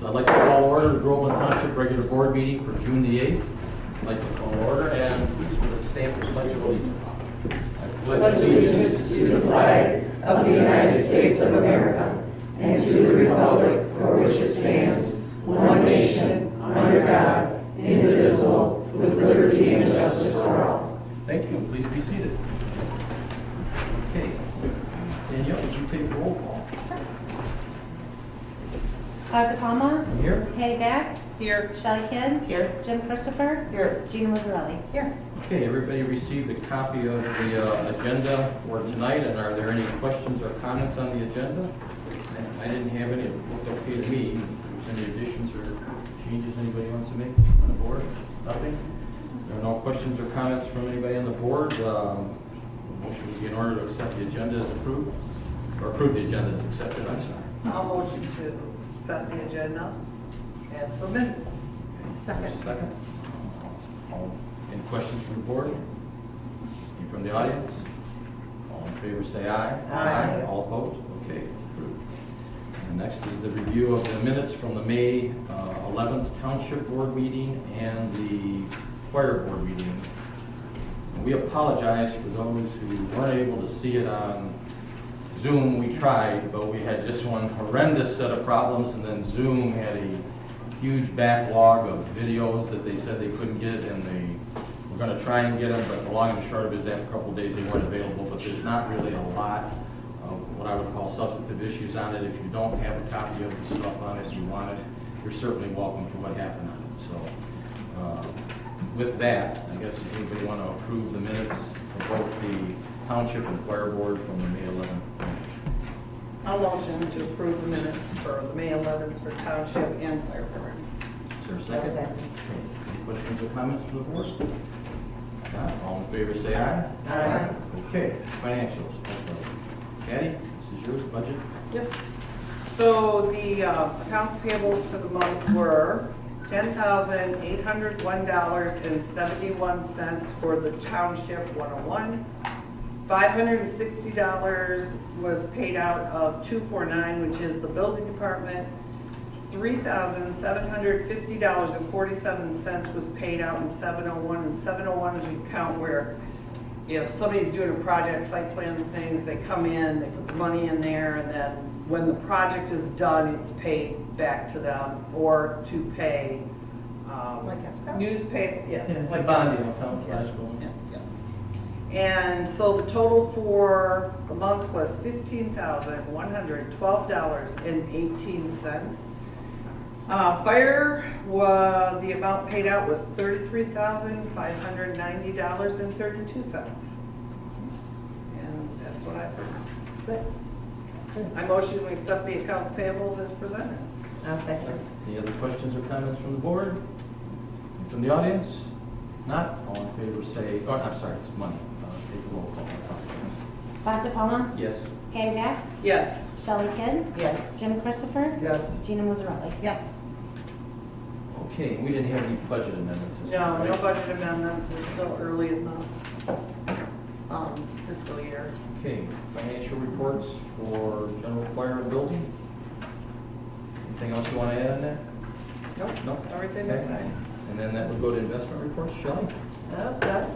So I'd like to call order the Groveland Township regular board meeting for June the 8th. I'd like to call order and please would stand for the pledge of allegiance. I pledge allegiance to the flag of the United States of America and to the republic for which it stands, one nation, under God, indivisible, with liberty and justice for all. Thank you. Please be seated. Okay. Danielle, would you take the roll call? DePalma. Here. Hay Back. Here. Shelley Kidd. Here. Jim Christopher. Here. Gina Mazzarelli. Here. Okay, everybody received a copy of the agenda for tonight, and are there any questions or comments on the agenda? I didn't have any. It looked okay to me. If there's any additions or changes anybody wants to make on the board? Nothing? There are no questions or comments from anybody on the board. Motion would be in order to accept the agenda as approved, or approve the agenda as accepted. I'm sorry. I'll motion to set the agenda as submitted. Second. Second. Any questions from the board? Any from the audience? All in favor say aye. Aye. All opposed? Okay, it's approved. And next is the review of the minutes from the May 11th Township Board meeting and the Fire Board meeting. And we apologize for those who weren't able to see it on Zoom. We tried, but we had just one horrendous set of problems, and then Zoom had a huge backlog of videos that they said they couldn't get, and they were going to try and get them, but the long and the short of it is after a couple of days they weren't available. But there's not really a lot of what I would call substantive issues on it. If you don't have a copy of the stuff on it, you want it, you're certainly welcome to what happened on it. So with that, I guess if anybody want to approve the minutes of both the Township and Fire Board from the May 11th. I'll motion to approve the minutes for the May 11th for Township and Fire Board. Is there a second? Second. Okay. Any questions or comments from the board? Not, all in favor say aye. Aye. Okay, financials. Patty, this is yours, budget. Yep. So the accounts payables for the month were $10,801.71 for the Township 101. $560 was paid out of 249, which is the building department. $3,750.47 was paid out in 701, and 701 is an account where if somebody's doing a project, site plans and things, they come in, they put the money in there, and then when the project is done, it's paid back to them, or to pay Like escrow? newspaper, yes. Yeah, it's a like bonding escrow. account, Yeah. escrow. Yeah, yeah. And so the total for the month was $15,112.18. Fire, the amount paid out was $33,590.32. And that's what I said. Good. I motion to accept the accounts payables as presented. I'll second. Any other questions or comments from the board? From the audience? Not, all in favor say, oh, I'm sorry, it's money. Take the roll call. DePalma. Yes. Hay Back. Yes. Shelley Kidd. Yes. Jim Christopher. Yes. Gina Mazzarelli. Yes. Okay, we didn't have any budget amendments. this No, time, no right? budget amendments, we're still early in the fiscal year. Okay, financial reports for general fire and building. Anything else you want to add on that? Nope, No? everything is Okay. fine. And then that would go to investment reports. Shelley? Oh, good.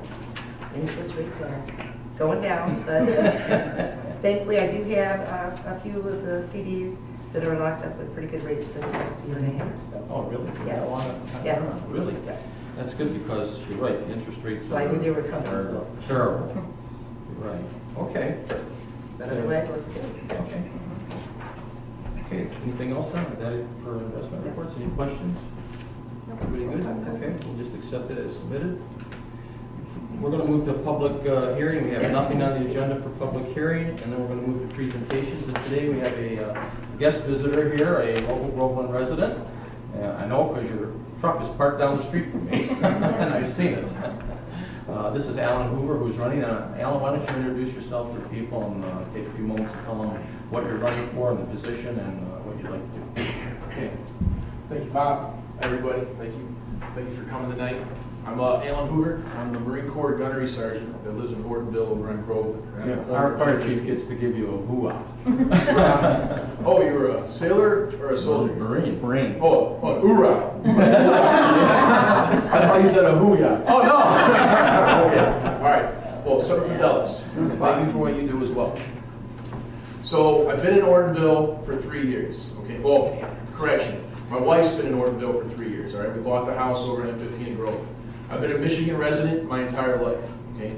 Interest rates are going down, but thankfully I do have a few of the CDs that are locked up with pretty good rates for the next year and a half, so. Oh, really? Yes. That long? Yes. Really? Yeah. That's good because you're right, the interest rates Well, I knew they were coming, are so. terrible. You're right. Okay. But otherwise, it looks good. Okay. Okay, anything else then? Is that it for investment reports? Any questions? Everybody good? Okay, we'll just accept it as submitted. We're going to move to public hearing. We have nothing on the agenda for public hearing, and then we're going to move to presentations. And today we have a guest visitor here, a local Groveland resident. I know because your truck is parked down the street from me, and I've seen it. This is Alan Hoover, who's running. Alan, why don't you introduce yourself to people and take a few moments to tell them what you're running for and the position and what you'd like to do. Okay. Thank you, Bob. Everybody, thank you for coming tonight. I'm Alan Hoover. I'm the Marine Corps gunnery sergeant that lives in Ortonville over on Groveland. Our fire chief gets to give you a hoo-ah. Oh, you were a sailor or a soldier? Marine. Oh, hoorah. I thought you said a hoo-yah. Oh, no! Okay, all right. Well, Semper Fidelis. Thank you for what you do as well. So I've been in Ortonville for 3 years. Okay, well, correction. My wife's been in Ortonville for 3 years. All right, we bought the house over in M15 in Groveland. I've been a Michigan resident my entire life. Okay,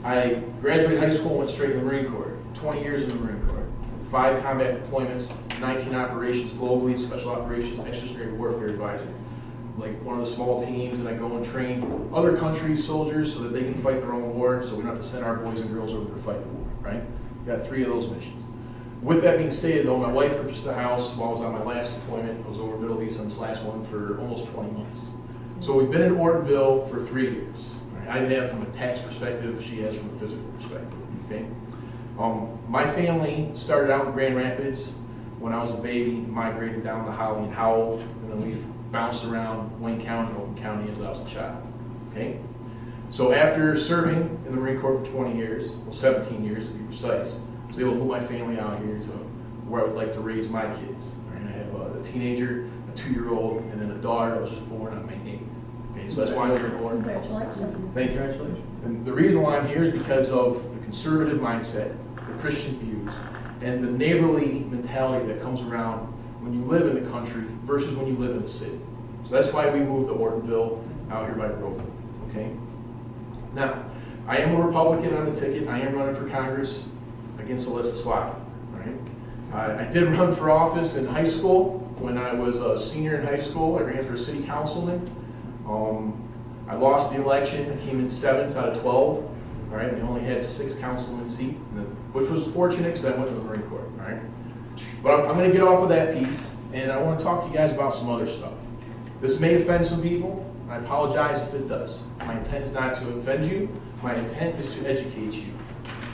I graduated high school and went straight to the Marine Corps. 20 years in the Marine Corps. 5 combat deployments, 19 operations globally, special operations, extraordinary warfare advisor. Like one of the small teams, and I go and train other countries' soldiers so that they can fight their own war, so we don't have to send our boys and girls over to fight the war, right? Got 3 of those missions. With that being stated, though, my wife purchased a house while I was on my last deployment. I was over Middle East on this last one for almost 20 months. So we've been in Ortonville for 3 years. Right? I have from a tax perspective, she has from a physical perspective, okay? My family started out in Grand Rapids when I was a baby, migrated down to Holly and Howell, and then we've bounced around Wayne County and Oakland County as I was a child, okay? So after serving in the Marine Corps for 20 years, well 17 years to be precise, I was able to put my family out here to where I would like to raise my kids. Right? I have a teenager, a 2-year-old, and then a daughter that was just born on May 8th. Okay, so that's why we're in Ortonville. Congratulations. Thank you. Congratulations. And the reason why I'm here is because of the conservative mindset, the Christian views, and the neighborly mentality that comes around when you live in the country versus when you live in the city. So that's why we moved to Ortonville out here by Groveland. Okay. Now, I am a Republican on the ticket. I am running for Congress against Alyssa Slotkin. Right? I did run for office in high school. When I was a senior in high school, I ran for city councilman. I lost the election. I came in 7th out of 12. All right, we only had 6 councilman seats, which was fortunate because I went to the Marine Corps. All right, but I'm going to get off of that piece, and I want to talk to you guys about some other stuff. This may offend some people. I apologize if it does. My intent is not to offend you. My intent is to educate you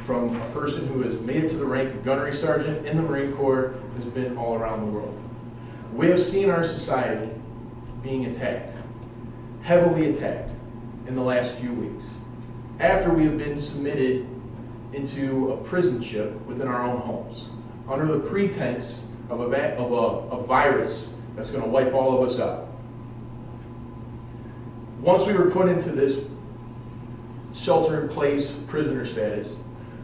from a person who has made it to the rank of gunnery sergeant in the Marine Corps, has been all around the world. We have seen our society being attacked, heavily attacked, in the last few weeks, after we have been submitted into a prison ship within our own homes, under the pretense of a virus that's going to wipe all of us out. Once we were put into this shelter-in-place prisoner status,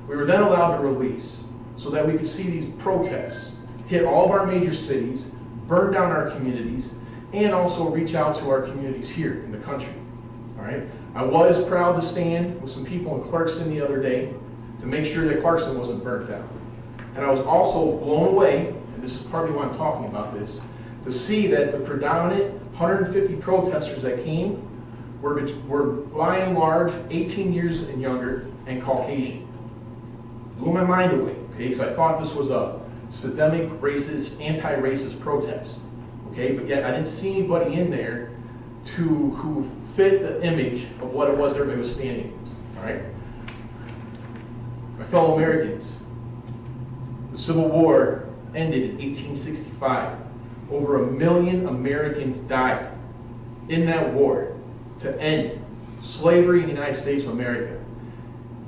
we were then allowed to release so that we could see these protests hit all of our major cities, burn down our communities, and also reach out to our communities here in the country. All right? I was proud to stand with some people in Clarkston the other day to make sure that Clarkston wasn't burnt down. And I was also blown away, and this is partly why I'm talking about this, to see that the predominant 150 protesters that came were by and large 18 years and younger and Caucasian. Blew my mind away, okay, because I thought this was a systemic, racist, anti-racist protest, okay, but yet I didn't see anybody in there who fit the image of what it was everybody was standing against, all right? My fellow Americans, the Civil War ended in 1865. Over 1 million Americans died in that war to end slavery in the United States of America.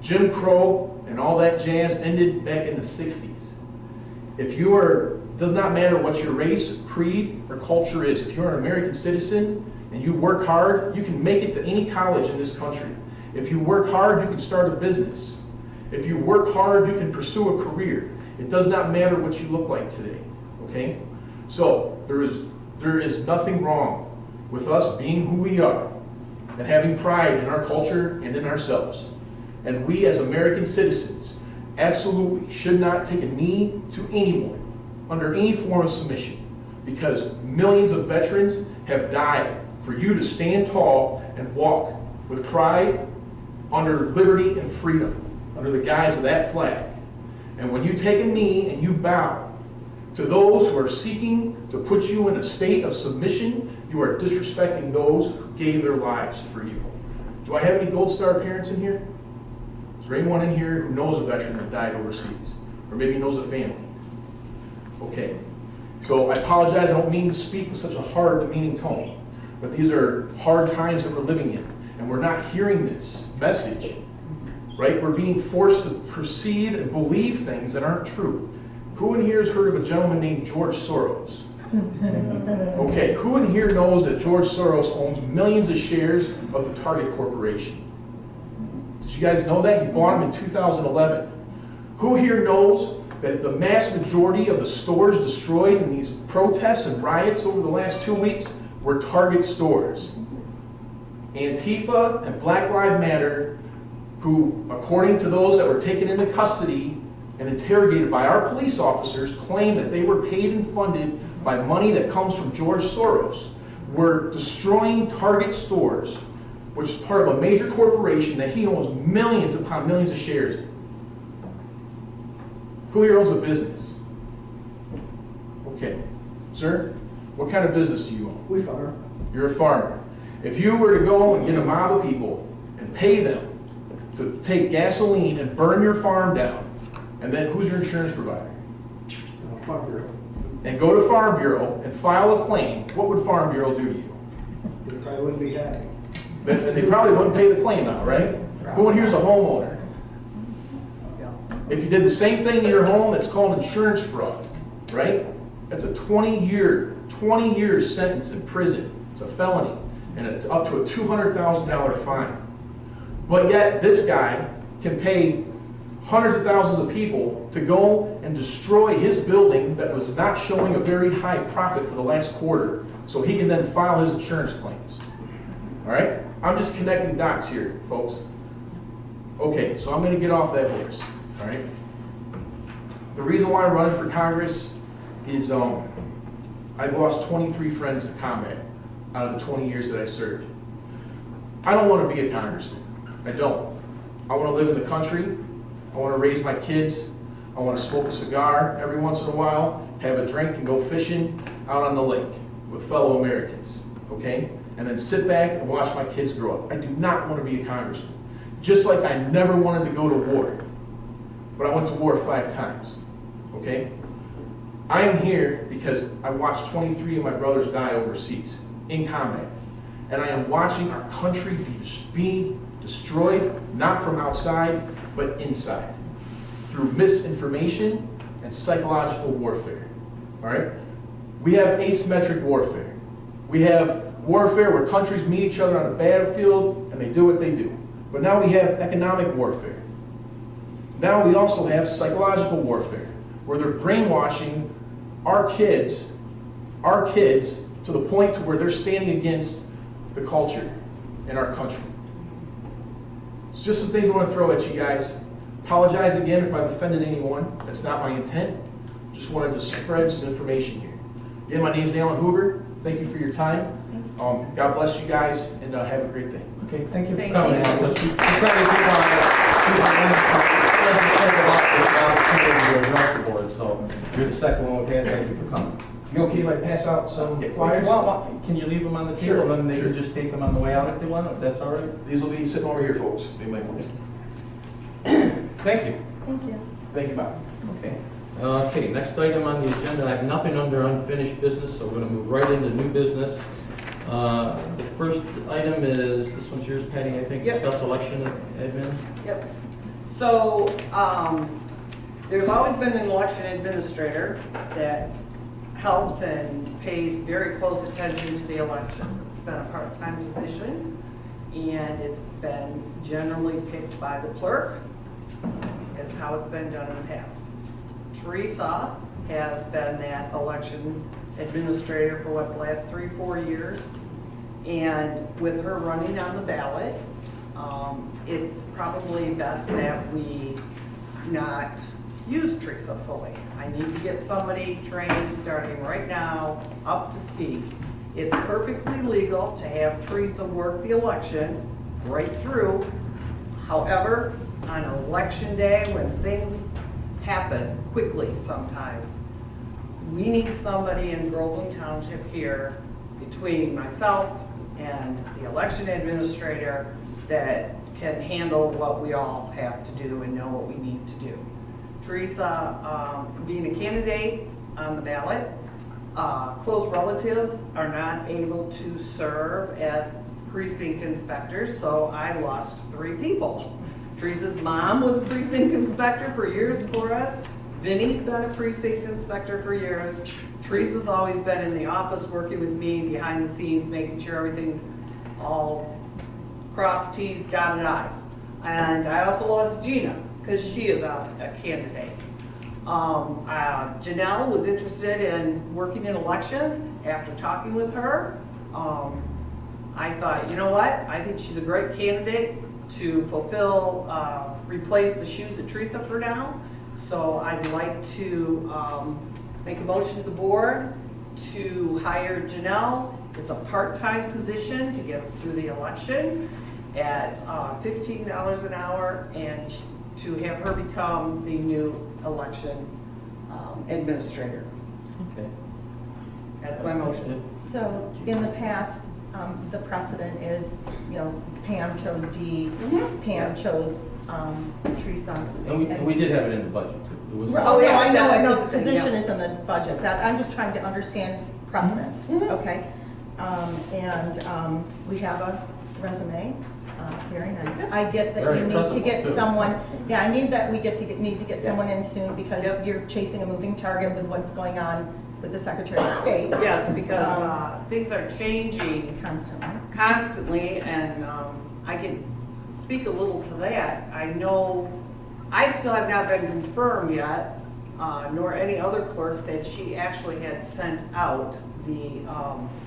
Jim Crow and all that jazz ended back in the 60s. If you are, does not matter what your race, creed, or culture is, if you're an American citizen and you work hard, you can make it to any college in this country. If you work hard, you can start a business. If you work hard, you can pursue a career. It does not matter what you look like today, okay? So there is nothing wrong with us being who we are and having pride in our culture and in ourselves. And we as American citizens absolutely should not take a knee to anyone under any form of submission, because millions of veterans have died for you to stand tall and walk with pride under liberty and freedom, under the guise of that flag. And when you take a knee and you bow to those who are seeking to put you in a state of submission, you are disrespecting those who gave their lives for you. Do I have any Gold Star parents in here? Is there anyone in here who knows a veteran that died overseas? Or maybe knows a family? Okay. So I apologize, I don't mean to speak with such a hard, demeaning tone. But these are hard times that we're living in. and we're not hearing this message, right? We're being forced to proceed and believe things that aren't true. Who in here has heard of a gentleman named George Soros? Okay, who in here knows that George Soros owns millions of shares of the Target Corporation? Did you guys know that? He bought them in 2011. Who here knows that the mass majority of the stores destroyed in these protests and riots over the last 2 weeks were Target stores? Antifa and Black Lives Matter, who, according to those that were taken into custody and interrogated by our police officers, claim that they were paid and funded by money that comes from George Soros, were destroying Target stores, which is part of a major corporation that he owns millions upon millions of shares in. Who here owns a business? Okay. Sir, what kind of business do you own? We farm. You're a farmer. If you were to go and get a mob of people and pay them to take gasoline and burn your farm down, and then who's your insurance provider? Farm Bureau. And go to Farm Bureau and file a claim, what would Farm Bureau do to you? It probably wouldn't be high. And they probably wouldn't pay the claim now, right? Who in here's a homeowner? Yeah. If you did the same thing in your home, it's called insurance fraud, right? That's a 20 year sentence in prison. It's a felony, and it's up to a $200,000 fine. But yet, this guy can pay hundreds of thousands of people to go and destroy his building that was not showing a very high profit for the last quarter, so he can then file his insurance claims. All right? I'm just connecting dots here, folks. Okay, so I'm going to get off that horse. All right? The reason why I'm running for Congress is I've lost 23 friends to combat out of the 20 years that I served. I don't want to be a congressman. I don't. I want to live in the country. I want to raise my kids. I want to smoke a cigar every once in a while, have a drink, and go fishing out on the lake with fellow Americans, okay? And then sit back and watch my kids grow up. I do not want to be a congressman. Just like I never wanted to go to war, but I went to war 5 times, okay? I am here because I watched 23 of my brothers die overseas in combat. And I am watching our country be destroyed, not from outside, but inside, through misinformation and psychological warfare, all right? We have asymmetric warfare. We have warfare where countries meet each other on a battlefield and they do what they do. But now we have economic warfare. Now we also have psychological warfare, where they're brainwashing our kids to the point to where they're standing against the culture in our country. It's just some things I want to throw at you guys. Apologize again if I've offended anyone. That's not my intent. Just wanted to spread some information here. Again, my name is Alan Hoover. Thank you for your time. God bless you guys, and have a great day. Okay, thank you for Thank coming. you. Alan. Let's keep trying to keep on the board. So you're the second one we've had. Thank you for coming. You okay if I pass out some If you flyers? want, can you leave them on the Sure, table, and they sure. can just take them on the way out if they want, if that's all right? These will be sitting over here, folks. If anybody wants. Thank you. Thank you. Thank you, Bob. Okay. Okay, next item on the agenda, I have nothing under unfinished business, so we're going to move right into new business. The first item is, this one's yours, Patty, I think, Yep. discuss election admin. Yep. So, there's always been an election administrator that helps and pays very close attention to the elections. It's been a part-time position, and it's been generally picked by the clerk, is how it's been done in the past. Teresa has been that election administrator for the last 3-4 years. And with her running on the ballot, it's probably best that we not use Teresa fully. I need to get somebody trained starting right now, up to speed. It's perfectly legal to have Teresa work the election right through. However, on election day, when things happen quickly sometimes, we need somebody in Groveland Township here, between myself and the election administrator, that can handle what we all have to do and know what we need to do. Teresa, being a candidate on the ballot, close relatives are not able to serve as precinct inspectors, so I lost 3 people. Teresa's mom was a precinct inspector for years for us. Vinny's been a precinct inspector for years. Teresa's always been in the office working with me behind the scenes, making sure everything's all crossed T's, dotted I's. And I also lost Gina, because she is a candidate. Janelle was interested in working in elections. After talking with her, I thought, you know what? I think she's a great candidate to fulfill, replace the shoes that Teresa for now. So I'd like to make a motion to the board to hire Janelle. It's a part-time position to get us through the election at $15 an hour, and to have her become the new election administrator. Okay. That's my motion. So in the past, the precedent is, you know, Pam chose Dee, Pam Yes. chose Teresa. And we did have it in the budget too. It was- Oh, yeah, I know, That's I know another the thing, position yes. is in the budget, that, I'm just trying to understand precedence, okay? We have a resume, very nice. I get that Very you need to impressive get one, too. someone, yeah, I need that, need to get someone in soon, because Yep. you're chasing a moving target with what's going on with the Secretary of State. Yes, because things are changing Constantly. constantly, and I can speak a little to that. I know, I still have not been confirmed yet, nor any other clerks, that she actually had sent out the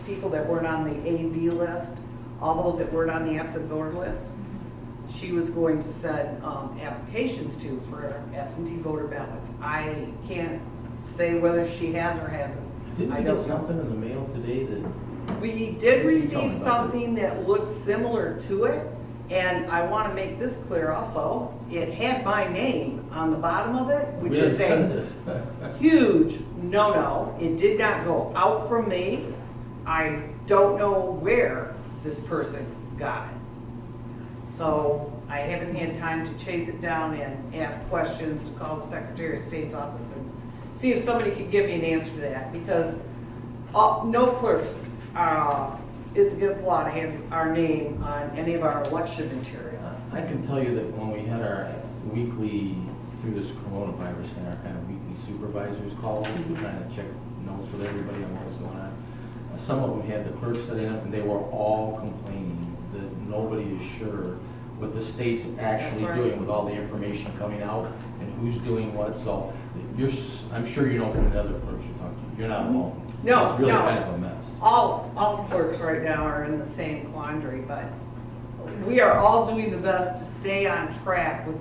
people that weren't on the AV list, all those that weren't on the absent voter list. She was going to send applications to for absentee voter ballots. I can't say whether she has or hasn't. Didn't I we don't get know. something in the mail today that, We did What are you receive talking about? something that looked similar to it, and I want to make this clear also. It had my name on the bottom of it, which we didn't is send a this? huge no-no. It did not go out from me. I don't know where this person got it. So I haven't had time to chase it down and ask questions, to call the Secretary of State's office and see if somebody could give me an answer to that, because no clerks, it's against the law to have our name on any of our election materials. I can tell you that when we had our weekly, through this coronavirus, and our kind of weekly supervisors calls, we kind of check notes with everybody on what was going on. Some of them had the clerk setting up, and they were all complaining that nobody is sure what the state's actually right. doing with all the information coming out and who's doing what. So I'm sure you know from the other clerks you talk to. You're not alone. No, It's really no. kind of a mess. All clerks right now are in the same quandary, but we are all doing the best to stay on track with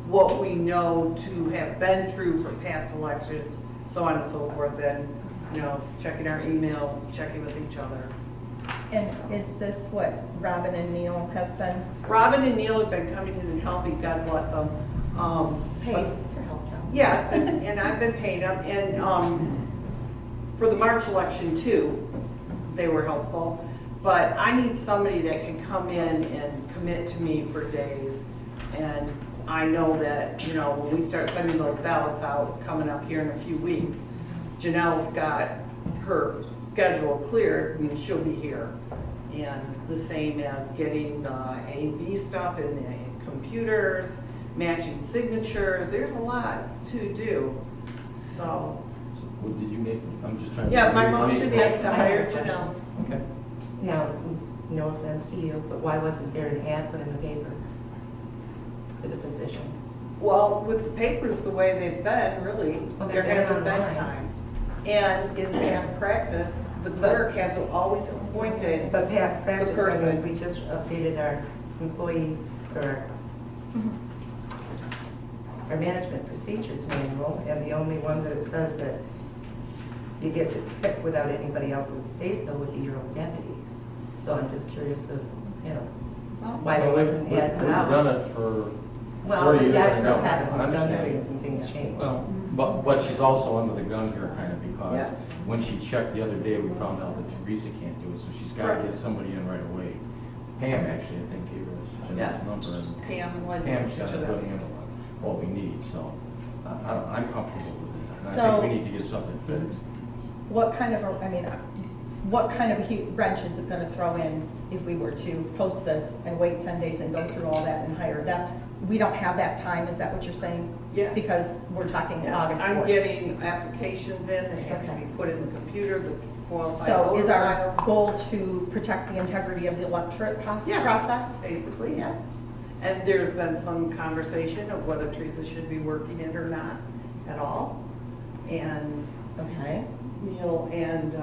what we know to have been true for past elections, so on and so forth, and, you know, checking our emails, checking with each other. And is this what Robin and Neil have been Robin and Neil have been coming in and helping, God bless them. paid But- to help them? Yes, and I've been paying them, and for the March election too, they were helpful. But I need somebody that can come in and commit to me for days. And I know that, you know, when we start sending those ballots out, coming up here in a few weeks, Janelle's got her schedule clear, I mean, she'll be here. And the same as getting the AV stuff in the computers, matching signatures, there's a lot to do, so. So what did you make? I'm just trying to. Yeah, my read- motion is to hire Janelle. Okay. Now, no offense to you, but why wasn't there an ad put in the paper for the position? Well, with the papers the way they've been, really, Well, there they've been hasn't been online. time. And in past practice, the clerk has always appointed, But past practice, I person. mean, we just updated our employee, or our management procedures manual, and the only one that says that you get to pick without anybody else's say-so would be your own deputy. So I'm just curious of, you know, why there wasn't an ad We've put out. done it for Well, 40 years. yeah, I I've know. had it, I we've done understand. things and things change. Well, but she's also under the gun here kind of because Yes. when she checked the other day, we found out that Teresa can't do it, so she's got to Correct. get somebody in right away. Pam actually, I think, gave us Janelle's Yes. number, and Pam led Pam's each got a of good them. handle on what we need, so I'm comfortable with it. And I So- think we need to get something fixed. What kind of, what kind of wrench is it gonna throw in if we were to post this and wait 10 days and go through all that and hire? We don't have that time, is that what you're saying? Yes. Because we're talking Yes, August 4th. I'm getting applications in, they have to Okay. be put in the computer, the qualified So voter is our file. goal to protect the integrity of the electorate Yes. process? Basically, yes. And there's been some conversation of whether Teresa should be working it or not at all. And Okay. Neil and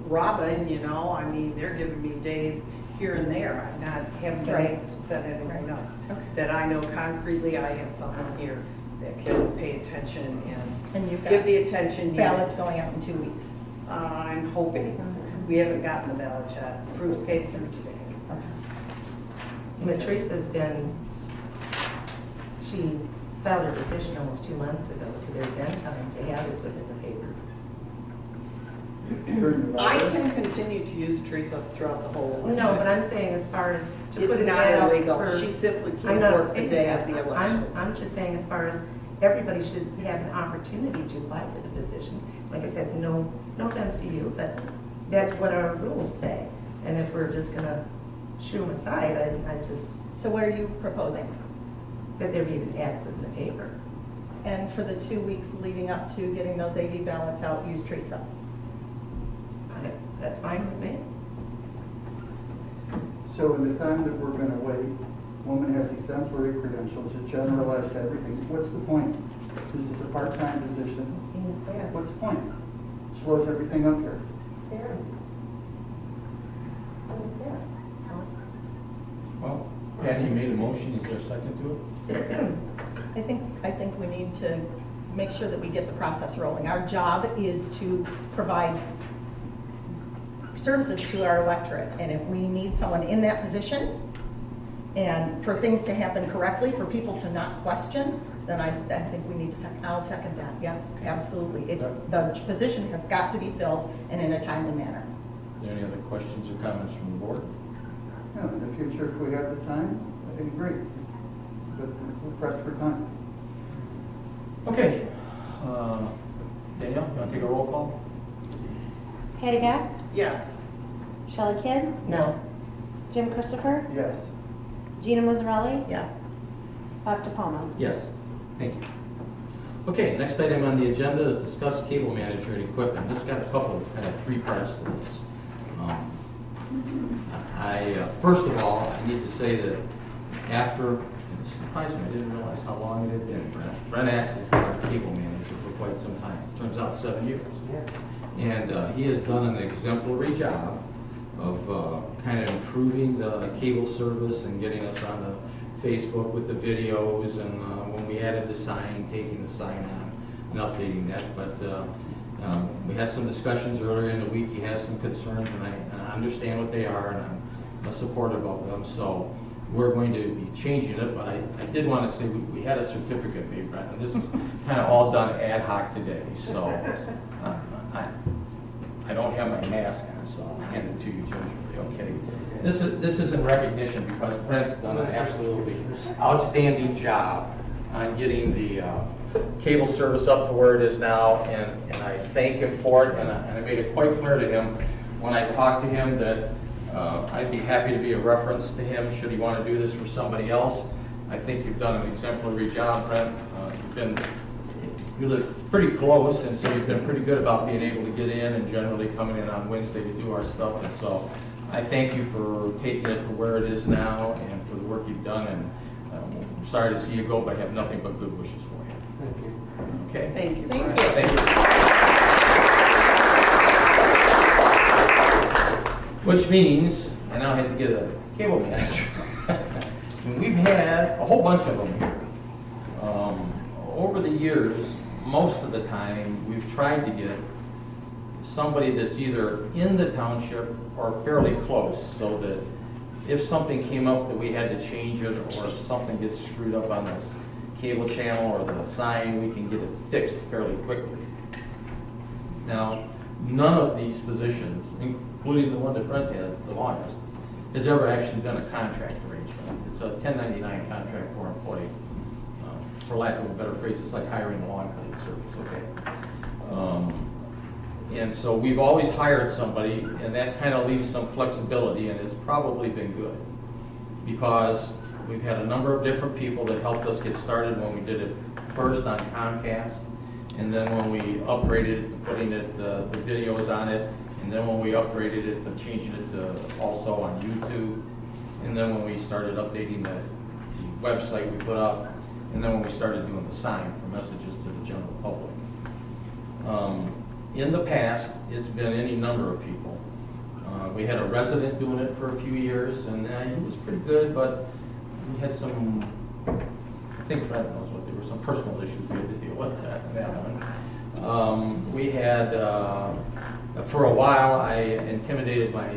Robin, you know, I mean, they're giving me days here and there. Haven't been Right. able to set anything up. Okay. That I know concretely, I have someone here that can pay attention And and you've give got the attention needed. ballots going out in 2 weeks. I'm hoping. We haven't gotten the ballot yet. Proofs came through today. Okay. Teresa's been, she filed her petition almost 2 months ago, so there's been time to have it put in the paper. I can continue to use Teresa throughout the whole election. No, but I'm saying as far as to put It's an not ad out illegal. for- She simply I'm can't not work the saying day that. of the election. I'm just saying as far as everybody should have an opportunity to apply for the position. Like I said, so no offense to you, but that's what our rules say. And if we're just gonna shoo them aside, I just, So what are you proposing? that there be an ad put in the paper. And for the 2 weeks leading up to getting those AD ballots out, use Teresa. That's fine with me. So in the time that we're gonna wait, woman has exemplary credentials, a generalized everything, what's the point? This is a part-time position, what's the point? Slows everything up here. Well, Patty, you made a motion, is there a second to it? I think we need to make sure that we get the process rolling. Our job is to provide services to our electorate, and if we need someone in that position, and for things to happen correctly, for people to not question, then I think we need to I'll second that, yes, absolutely. The position has got to be filled and in a timely manner. Are there any other questions or comments from the board? No, in the future, if we have the time, I think great, but we're pressed for time. Okay. Danielle, you want to take a roll call? Patty Back, Yes. Shelley Kidd, No. Jim Christopher, Yes. Gina Mazzarelli, Yes. Bob DiPalma. Yes. Thank you. Okay, next item on the agenda is discuss cable manager and equipment. This got a couple, kind of three parts to this. First of all, I need to say that after, it surprised me, I didn't realize how long it had been. Brent Axe has been our cable manager for quite some time. Turns out 7 years. And he has done an exemplary job of kind of improving the cable service and getting us on the Facebook with the videos, and when we added the sign, taking the sign on and updating that. But we had some discussions earlier in the week. He has some concerns, and I understand what they are, and I'm supportive of them. So we're going to be changing it, but I did want to say we had a certificate made, Brent, and this is kind of all done ad hoc today. So I don't have my mask on, so I'll hand it to you gingerly, okay? This is in recognition because Brent's done an absolutely outstanding job on getting the cable service up to where it is now, and I thank him for it, and I made it quite clear to him when I talked to him that I'd be happy to be a reference to him should he want to do this for somebody else. I think you've done an exemplary job, Brent. You live pretty close, and so you've been pretty good about being able to get in and generally coming in on Wednesday to do our stuff. And so I thank you for taking it to where it is now and for the work you've done. And I'm sorry to see you go, but I have nothing but good wishes for you. Thank you. Okay? Thank you. Thank Brent. you. Thank you. Which means I now have to get a cable manager. And we've had a whole bunch of them here. Over the years, most of the time, we've tried to get somebody that's either in the township or fairly close, so that if something came up that we had to change it, or if something gets screwed up on this cable channel or the sign, we can get it fixed fairly quickly. Now, none of these positions, including the one that Brent had the longest, has ever actually done a contract arrangement. It's a 1099 contract for employee. For lack of a better phrase, it's like hiring a lawn cutting service, okay? And so we've always hired somebody, and that kind of leaves some flexibility, and it's probably been good. Because we've had a number of different people that helped us get started when we did it first on Comcast, and then when we upgraded it, putting it, the videos on it, and then when we upgraded it to changing it to also on YouTube, and then when we started updating the website we put up, and then when we started doing the sign for messages to the general public. In the past, it's been any number of people. We had a resident doing it for a few years, and he was pretty good, but we had some, I think Brent knows what, there were some personal issues we had to deal with that one. We had, for a while, I intimidated my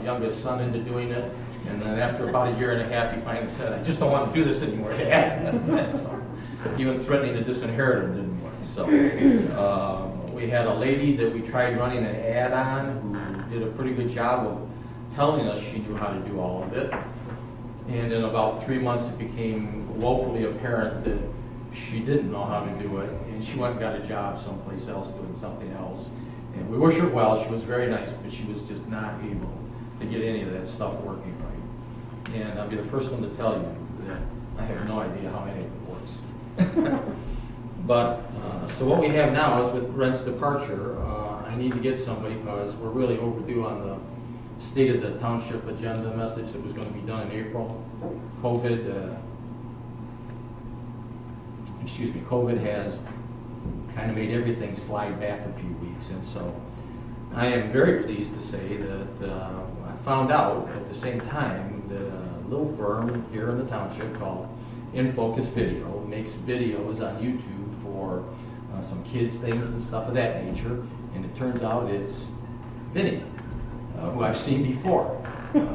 youngest son into doing it, and then after about a year and a half, he finally said, I just don't want to do this anymore, Dad. So, even threatening to disinherit him didn't work. So we had a lady that we tried running an ad on who did a pretty good job of telling us she knew how to do all of it. And in about 3 months, it became woefully apparent that she didn't know how to do it, and she went and got a job someplace else doing something else. And we wish her well. She was very nice, but she was just not able to get any of that stuff working right. And I'll be the first one to tell you that I have no idea how any of it works. But, so what we have now is with Brent's departure, I need to get somebody because we're really overdue on the State of the Township agenda message that was going to be done in April. COVID has kind of made everything slide back a few weeks, and so I am very pleased to say that I found out at the same time that a little firm here in the township called In Focus Video makes videos on YouTube for some kids things and stuff of that nature, and it turns out it's Vinny, who I've seen before.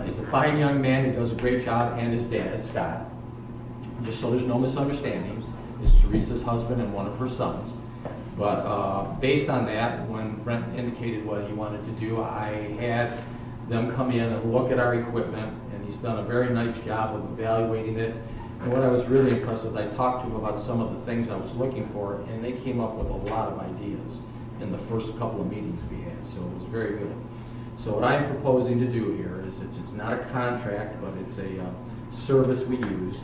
He's a fine young man who does a great job, and his dad, Scott. Just so there's no misunderstanding, is Teresa's husband and one of her sons. But based on that, when Brent indicated what he wanted to do, I had them come in and look at our equipment, and he's done a very nice job of evaluating it. And what I was really impressed with, I talked to him about some of the things I was looking for, and they came up with a lot of ideas in the first couple of meetings we had, so it was very good. So what I'm proposing to do here is, it's not a contract, but it's a service we use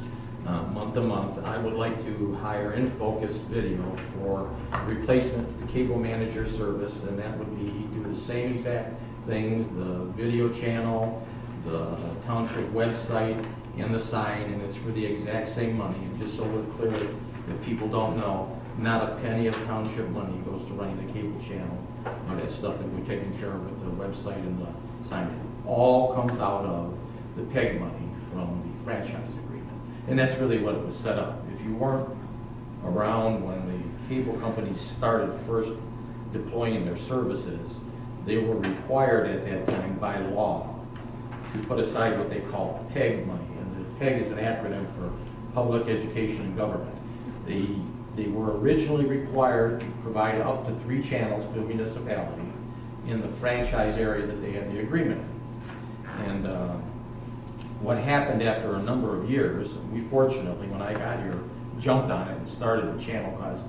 month to month. I would like to hire In Focus Video for replacement to the cable manager service, and that would be do the same exact things, the video channel, the township website, and the sign, and it's for the exact same money. And just so we're clear, that people don't know, not a penny of township money goes to running the cable channel. All that stuff that we're taking care of with the website and the sign. It all comes out of the PEG money from the franchise agreement. And that's really what it was set up. If you weren't around when the cable companies started first deploying their services, they were required at that time by law to put aside what they call PEG money. And the PEG is an acronym for Public Education and Government. They were originally required to provide up to 3 channels to a municipality in the franchise area that they had the agreement in. And what happened after a number of years, we fortunately, when I got here, jumped on it and started the channel because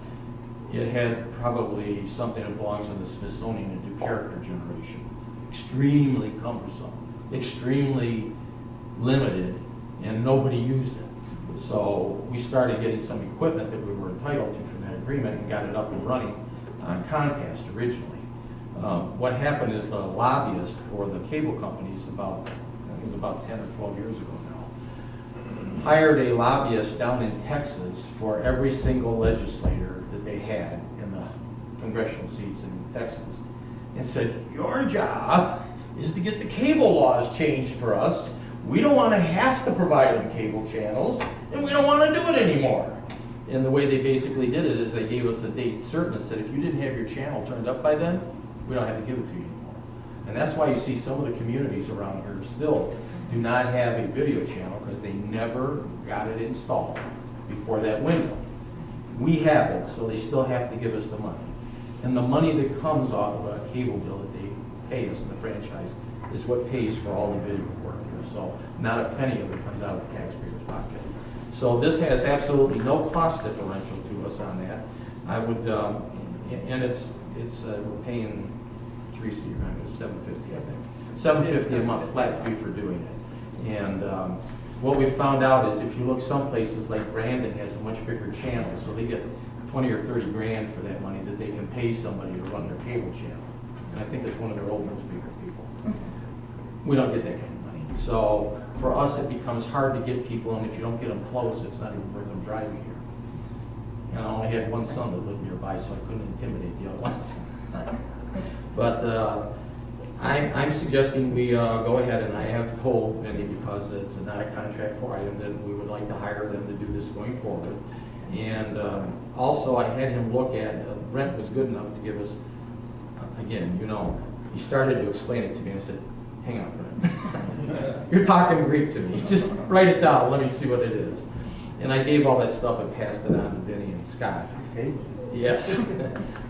it had probably something that belongs in the Smithsonian to do character generation. Extremely cumbersome, extremely limited, and nobody used it. So we started getting some equipment that we were entitled to from that agreement and got it up and running on Comcast originally. What happened is the lobbyist for the cable companies I think it was about 10 or 12 years ago now, hired a lobbyist down in Texas for every single legislator that they had in the congressional seats in Texas, and said, your job is to get the cable laws changed for us. We don't want to have to provide them cable channels, and we don't want to do it anymore. And the way they basically did it is they gave us a date certain and said, if you didn't have your channel turned up by then, we don't have to give it to you anymore. And that's why you see some of the communities around here still do not have a video channel because they never got it installed before that window. We have it, so they still have to give us the money. And the money that comes off of a cable bill that they pay us in the franchise is what pays for all the video work here. So not a penny of it comes out of the taxpayer's pocket. So this has absolutely no cost differential to us on that. I would, and we're paying Teresa, you remember, $750, I think. $750 a month flat fee for doing it. And what we found out is if you look some places like Brandon has a much bigger channel, so they get 20 or 30 grand for that money that they can pay somebody to run their cable channel. And I think it's one of their old newspaper people. We don't get that kind of money. So for us, it becomes hard to get people, and if you don't get them close, it's not even worth them driving here. And I only had one son that lived nearby, so I couldn't intimidate the other ones. But I'm suggesting we go ahead, and I have told Vinny, because it's not a contract for item, that we would like to hire them to do this going forward. And also, I had him look at, Brent was good enough to give us, again, you know, he started to explain it to me, and I said, hang on, Brent. You're talking Greek to me. Just write it down, let me see what it is. And I gave all that stuff and passed it on to Vinny and Scott. Yes,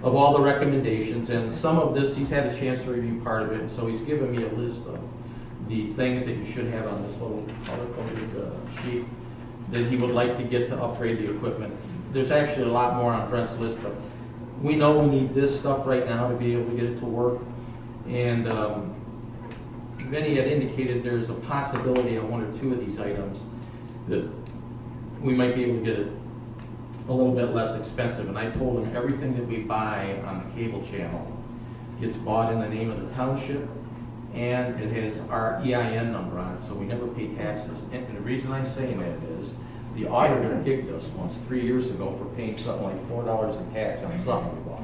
of all the recommendations, and some of this, he's had a chance to review part of it, and so he's given me a list of the things that you should have on this little color-coded sheet that he would like to get to upgrade the equipment. There's actually a lot more on Brent's list, but we know we need this stuff right now to be able to get it to work. And Vinny had indicated there's a possibility on one or two of these items that we might be able to get it a little bit less expensive. And I told him everything that we buy on the cable channel gets bought in the name of the township, and it has our EIN number on it, so we never pay taxes. And the reason I'm saying that is the auditor kicked us once 3 years ago for paying something like $4 in tax on something we bought.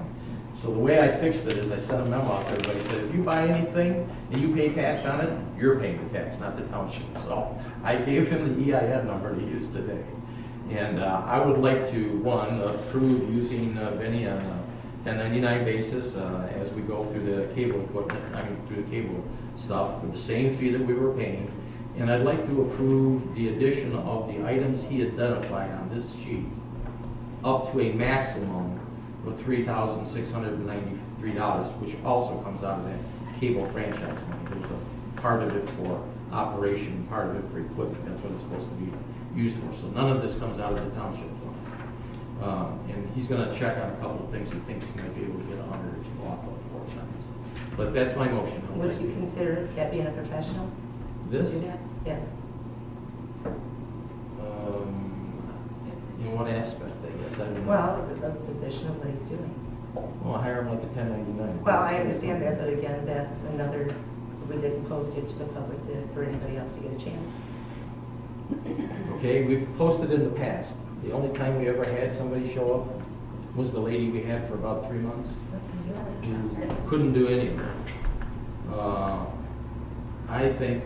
So the way I fixed it is I sent a memo out to everybody, said if you buy anything and you pay tax on it, you're paying the tax, not the township. So I gave him the EIN number to use today. And I would like to, one, approve using Vinny on a 1099 basis as we go through the cable equipment, through the cable stuff, for the same fee that we were paying. And I'd like to approve the addition of the items he identified on this sheet up to a maximum of $3,693, which also comes out of that cable franchise money. There's a part of it for operation, part of it for equipment. That's what it's supposed to be used for. So none of this comes out of the township fund. And he's going to check on a couple of things he thinks he might be able to get 100 or two off of for cents. But that's my motion. Would you consider that being a professional? This? Do that? Yes. In what aspect, I guess? I don't know. Well, the position of what he's doing. Well, I hire him like a 1099. Well, I understand that, but again, that's another, we didn't post it to the public for anybody else to get a chance. Okay, we've posted in the past. The only time we ever had somebody show up was the lady we had for about 3 months. Who couldn't do anything. I think.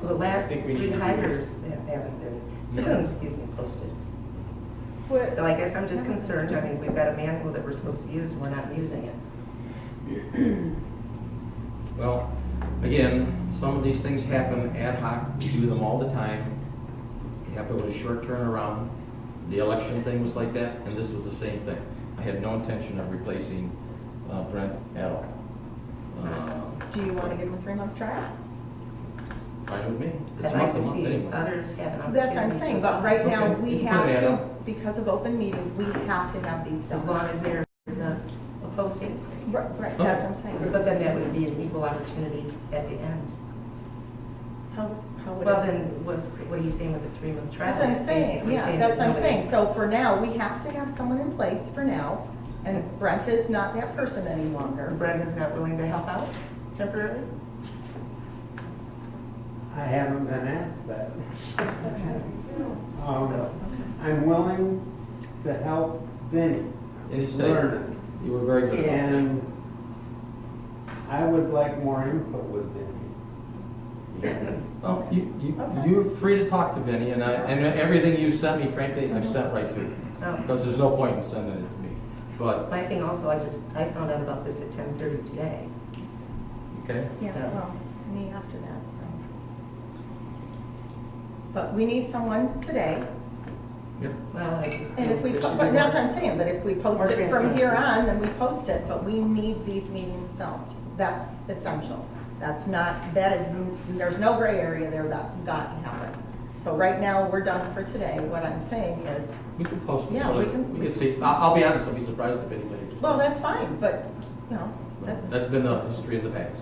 Well, the last I think we need three to do hires this. haven't been, Yeah. excuse me, posted. So I guess I'm just concerned, I mean, we've got a manual that we're supposed to use, and we're not using it. Well, again, some of these things happen ad hoc. We do them all the time. It happened with a short turnaround. The election thing was like that, and this was the same thing. I had no intention of replacing Brent at all. Do you want to give him a 3-month trial? Fine with me. It's I'd like month to to month see anyway. others have an opportunity. That's what I'm saying, but right now, Okay. we You have can add to, them. because of open meetings, we have to have these As done. long as there is a posting. Right, that's what I'm saying. But then that would be an equal opportunity at the end. How would Well, it? then, what are you saying with the 3-month trial? That's what I'm saying, Basically yeah, that's what I'm nobody- saying. So for now, we have to have someone in place for now, and Brent is not that person any longer. Brenda's not willing to help out temporarily? I haven't been asked that. So- I'm willing to help Vinny And he said, learn you were very it. good. And I would like more input with Vinny. Oh, you're free to talk to Vinny, and everything you sent me, frankly, I've sent right to you. Oh. Because there's no point in sending it to me. But, My thing also, I found out about this at 10:30 today. okay, Yeah, well, me after that, so. But we need someone today, yep. Well, I just. and if we, there should but be that's what more. I'm saying, but if we post More it from here transparency. on, then we post it, but we need these meetings filmed. That's essential. That's not, there's no gray area there, that's got to happen. So right now, we're done for today. What I'm saying is, We can post it. Yeah, but we can- We can see, I'll be honest, I'll be surprised if anybody just. well, that's fine, but, you know, That's been the history of the past.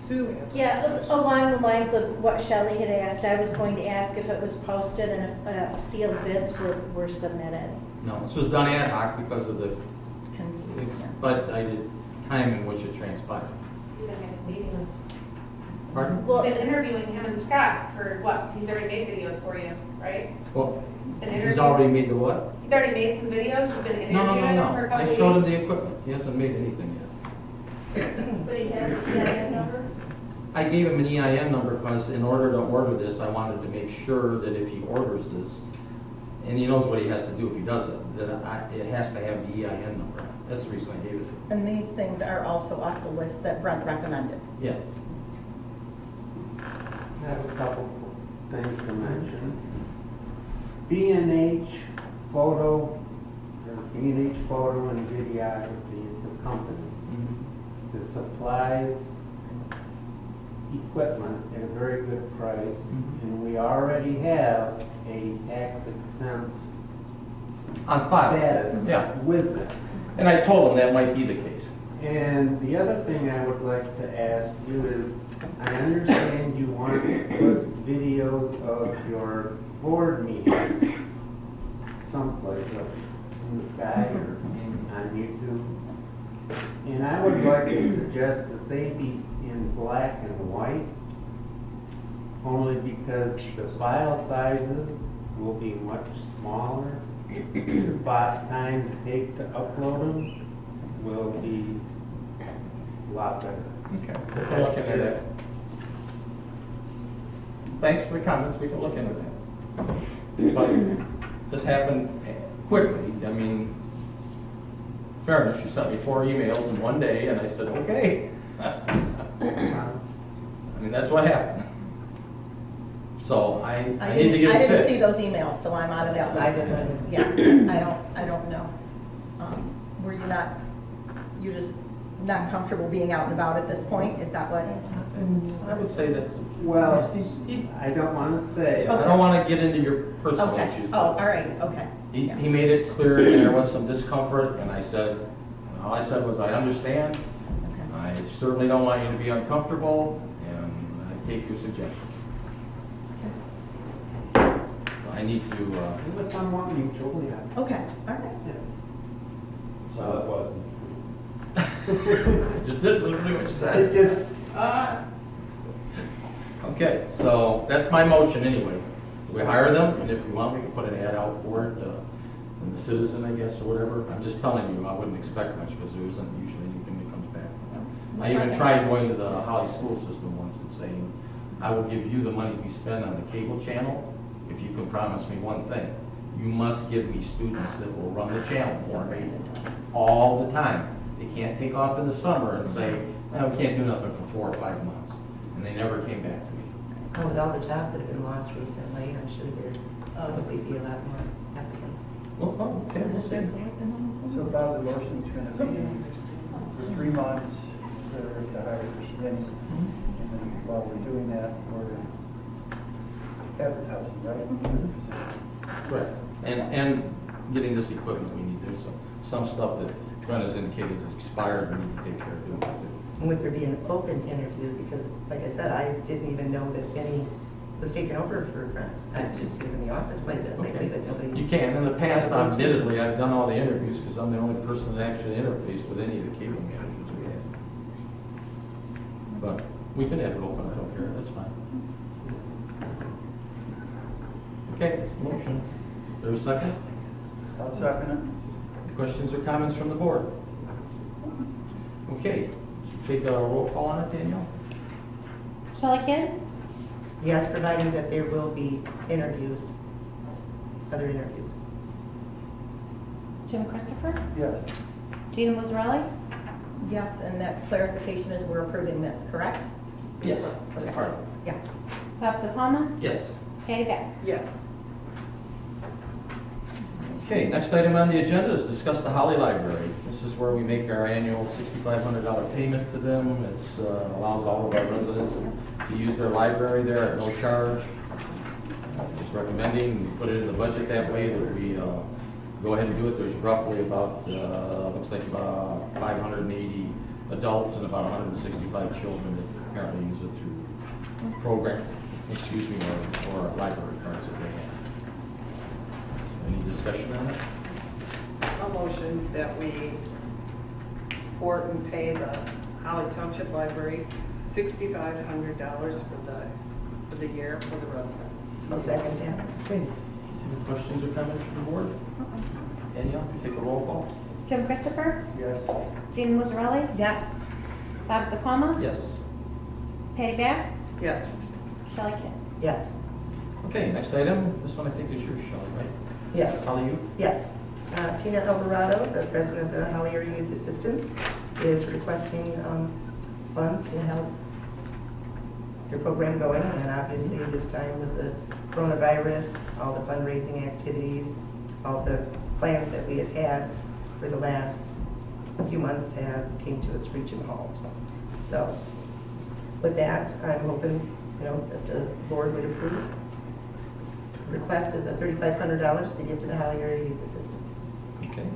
Sue has. Yeah, along the lines of what Shelley had asked, I was going to ask if it was posted and if sealed bids were submitted. No, this was done ad hoc because of the expedited time in which it transpired. You've been having meetings. Pardon? We've been interviewing him and Scott for what? He's already made videos for you, right? Well, An he's interview? already made the what? He's already made some videos, you've been No, interviewing him for a couple I weeks? showed him the equipment. He hasn't made anything yet. But he has the EIN numbers? I gave him an EIN number because in order to order this, I wanted to make sure that if he orders this, and he knows what he has to do if he does it, that it has to have the EIN number. That's the reason I gave it to him. And these things are also off the list that Brent recommended. Yeah. I have a couple things to mention. B&H Photo, or B&H Photo and Videography, it's a company that supplies equipment at a very good price, and we already have a tax exempt On file. status Yeah. with them. And I told him that might be the case. And the other thing I would like to ask you is, I understand you want to put videos of your board meetings someplace up in the sky or on YouTube. And I would like to suggest that they be in black and white, only because the file sizes will be much smaller. The time to take to upload them will be a lot better. Okay. We can look into that. Thanks for the comments. We can look into that. But this happened quickly. I mean, fairness, you sent me 4 emails in one day, and I said, okay. I mean, that's what happened. So I need to get it I didn't fixed. see those emails, so I'm out of that. I didn't. Yeah, I don't know. Were you not, you're just not comfortable being out and about at this point? Is that what? I would say that's, Well, he's, I don't want to say, I don't want to get into your personal Okay, issues. oh, but all right, okay. He made it clear that there was some discomfort, and I said, and all I said was, I understand. Okay. I certainly don't want you to be uncomfortable, and I take your suggestion. So I need to, it was somewhat mutual, yeah. Okay, all right. Yes. so it wasn't. I just did literally what you It said. just, Okay, so that's my motion anyway. We hire them, and if we want, we can put an ad out for it, in the Citizen, I guess, or whatever. I'm just telling you, I wouldn't expect much, because there isn't usually anything that comes back from them. I even tried going to the Holly school system once and saying, I will give you the money we spend on the cable channel if you can promise me one thing. You must give me students that will run the channel for me all the time. They can't take off in the summer and say, no, we can't do nothing for 4 or 5 months. And they never came back to me. Oh, with all the jobs that have been lost recently, I'm sure there probably be a lot more applicants. Well, oh, okay, we'll see. So Bob, the motion's gonna be for 3 months to hire Vinnie. And then while we're doing that, we're advertising, right? Correct. And getting this equipment we need. There's some stuff that Brent has indicated is expired, we need to take care of doing that too. And with there being an open interview, because like I said, I didn't even know that Benny was taking over for Brent. I just see him in the office quite a bit lately, but nobody's. You can. In the past, admittedly, I've done all the interviews because I'm the only person that actually interfaced with any of the cable managers we had. But we can have it open, I don't care, that's fine. Okay, that's the motion. There's a second? I'll second it. Questions or comments from the board? Okay, take a roll call on it, Danielle? Shelley Kidd? Yes, providing that there will be interviews, other interviews. Jim Christopher? Yes. Gina Musarelli? Yes, and that clarification is we're approving this, correct? Yes, that's part of it. Yes. Bob DiPalma? Yes. Patty Beck? Yes. Okay, next item on the agenda is discuss the Holly Library. This is where we make our annual $6,500 payment to them. It allows all of our residents to use their library there at no charge. Just recommending we put it in the budget that way, that we go ahead and do it. There's roughly about, looks like about 580 adults and about 165 children that apparently use it through program, or library cards that they have. Any discussion on that? A motion that we support and pay the Holly Township Library $6,500 for the year for the residents. I'll second that. Any questions or comments from the board? Danielle, take a roll call. Jim Christopher, Yes. Gina Musarelli, Yes. Bob DePalma, Yes. Patty Back, Yes. Shelley Kidd. Yes. Okay, next item. This one I think is yours, Shelley, right? Yes. Holly, you? Yes. Tina Alvarado, the president of the Holly Area Youth Assistance, is requesting funds to help their program going. And obviously this time with the coronavirus, all the fundraising activities, all the plans that we have had for the last few months have came to a screeching halt. So with that, I'm hoping, that the board would approve. Request of the $3,500 to give to the Holly Area Youth Assistance. Okay.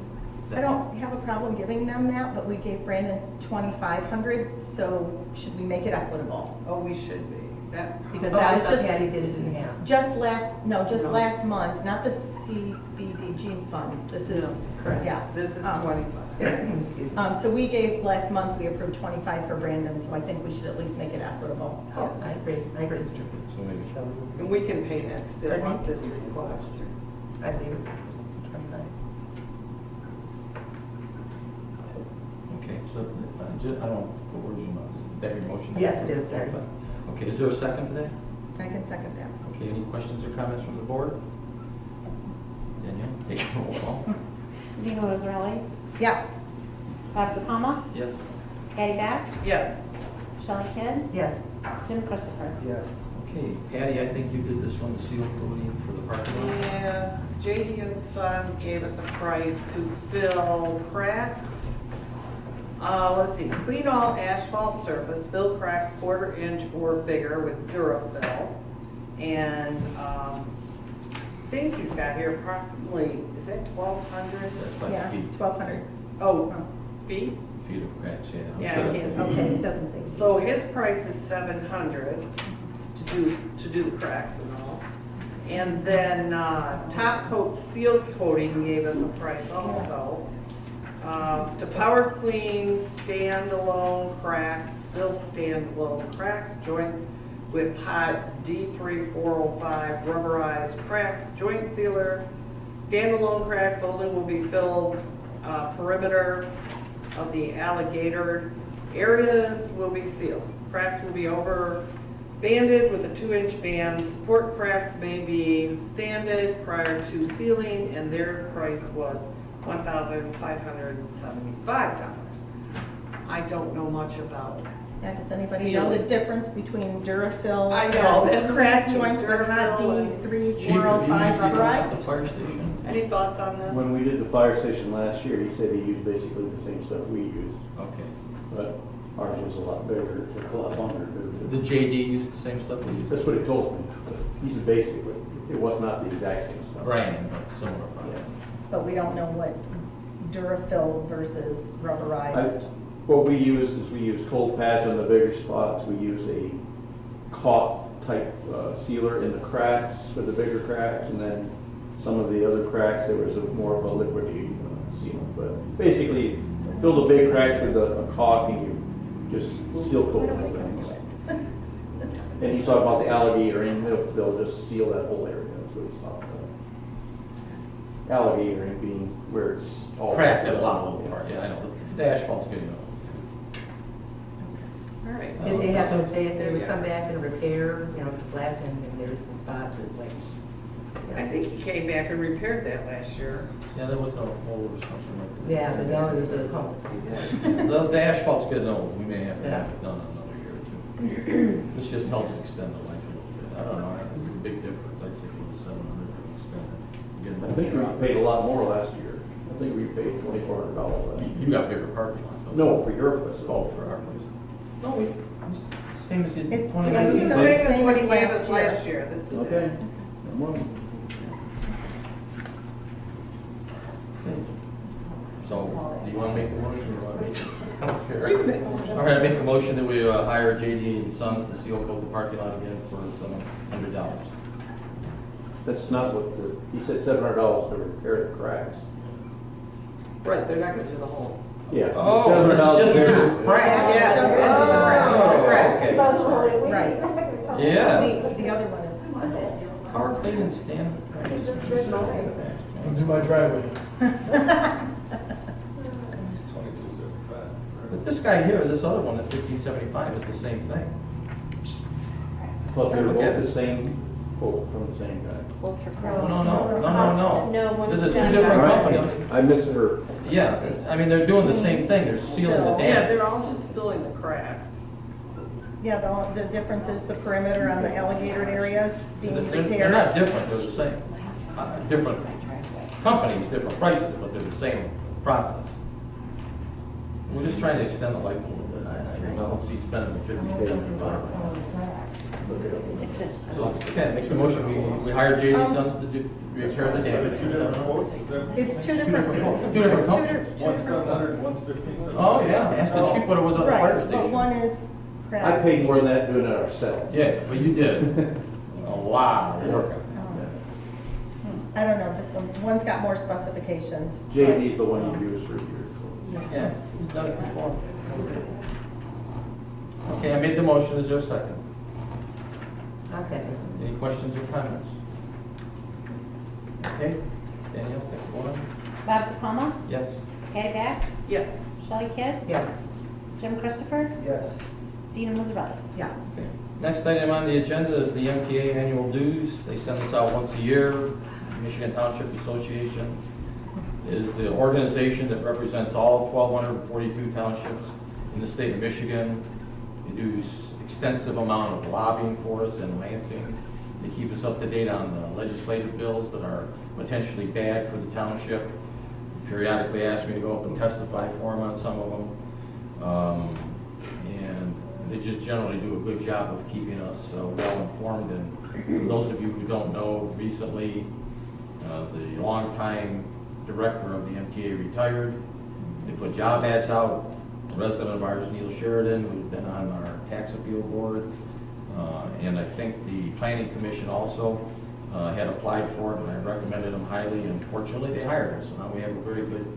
I don't have a problem giving them that, but we gave Brandon 2,500, so should we make it equitable? Oh, we should be. That, Because Oh, that I was thought just, Patty did it in half. last No. month, not the CBDG funds. This is, Correct. yeah. this is 25. Excuse me. So we gave, last month, we approved 25 for Brandon, so I think we should at least make it equitable. Oh, I agree. So maybe Shelley will. And we can pay that still Pardon me? on this request. I believe it's 25. Okay, so, I don't, what words you know, is that your motion? Yes, it is, sorry. Okay, is there a second to that? I can second that. Okay, any questions or comments from the board? Danielle, take a roll call. Gina Musarelli, Yes. Bob DePalma, Yes. Patty Back, Yes. Shelley Kidd, Yes. Jim Christopher. Yes. Okay, Patty, I think you did this one, the seal coating for the parking lot? Yes, JD and Sons gave us a price to fill cracks. Let's see, clean all asphalt surface, fill cracks 1/4 inch or bigger with Durafill. And I think he's got here approximately, is that 1,200? That's by Yeah, feet, 1,200. Oh, feet? feet of cracks, yeah. I'm Yeah, sure I that's can't what Okay, you- it doesn't say. So his price is 700 to do the cracks and all. And then Top Coat Seal Coating gave us a price also. To power clean standalone cracks, fill standalone cracks, joints with hot D3405 rubberized crack joint sealer. Standalone cracks only will be filled perimeter of the alligator areas will be sealed. Cracks will be over banded with a 2-inch band. Support cracks may be sanded prior to sealing, and their price was $1,575. I don't know much about. Yeah, does anybody know the difference between Durafill I know, and that's crack amazing. joints with hot Durafill and- Chief, have you used D3405 it at the rubberized? fire station? Any thoughts on this? When we did the fire station last year, he said he used basically the same stuff we used, Okay. but ours was a lot bigger, a lot longer. Did JD use the same stuff we used? That's what he told me, but he said basically, it was not the exact same stuff. Brand, but similar product. But we don't know what Durafill versus rubberized. What we use is we use cold patch on the bigger spots, we use a caulk type sealer in the cracks for the bigger cracks, and then some of the other cracks, there was more of a liquidy sealant. But basically, fill the big cracks with a caulk and you just seal coat them. And he's talking about the alligator, and they'll just seal that whole area, that's what he's talking about. Alligator being where it's all. Cracked at a lot of little part, yeah, I know. The asphalt's good enough. All right. Did they have to say if they would come back and repair, because last time there was some spots, it was like. I think he came back and repaired that last year. Yeah, there was a hole or something like that. Yeah, but now there's a pump. The asphalt's good, no, we may have to have it done another year or two. This just helps extend the life a little bit. I don't know, it's a big difference, I'd say it was 700 to extend it. Get it I think we paid a lot more last year. I think we paid $2,400 last year. You got bigger parking lot though. No, for your place. Oh, for our place. No, we, same as you. It's- 20 it's It's the the same as same what he as gave last us last year. This is Okay. it. So, do you want to make the motion or want me to? I don't care. All right, I make a motion that we hire JD and Sons to seal coat the parking lot again for some $100. That's not what he said $700 to repair the cracks. Right, they're not gonna do the whole. Yeah. Oh, $700 this is just to a crack. Yeah, Oh, that's okay. Right. Yeah. The other one is. Power cleaning standard. Do my driveway. But this guy here, this other one at 1575 is the same thing. So they're Okay. both the same quote from the same guy. No. No, one's There's two done different by- companies. I misheard. Yeah, I mean, they're doing the same thing, they're sealing the Yeah, dam. they're all just filling the cracks. Yeah, the difference is the perimeter on the alligator areas being They're repaired. not different, they're the same. Different companies, different prices, but they're the same process. We're just trying to extend the life a little bit. I don't see spending the 50, 75. So, okay, make the motion, we hire JD Sons to do, repair the damage. Two different quotes, is that? It's two different. Two different companies. One's 700, one's 15. Oh, yeah, ask the chief what it was on the fire Right, but station. one is I cracks. paid more than that doing it ourselves. Yeah, but you did a lot of work. I don't know, this one, one's got more specifications. JD's the one you use for your. Yeah, he's done it before. Okay, I made the motion, is there a second? I'll second. Any questions or comments? Okay, Danielle, take one. Bob DiPalma, Yes. Patty Back, Yes. Shelley Kidd, Yes. Jim Christopher, Yes. Dina Mazzarelli. Yes. Okay. Next item on the agenda is the MTA annual dues. They send this out once a year. Michigan Township Association is the organization that represents all 1,242 townships in the state of Michigan. They do extensive amount of lobbying for us in Lansing. They keep us up to date on the legislative bills that are potentially bad for the township. Periodically ask me to go up and testify for them on some of them. And they just generally do a good job of keeping us well informed. And for those of you who don't know, recently the longtime director of the MTA retired. They put job ads out. A resident of ours, Neil Sheridan, who's been on our tax appeal board, and I think the planning commission also had applied for it, and I recommended them highly, and fortunately they hired us. So now we have a very good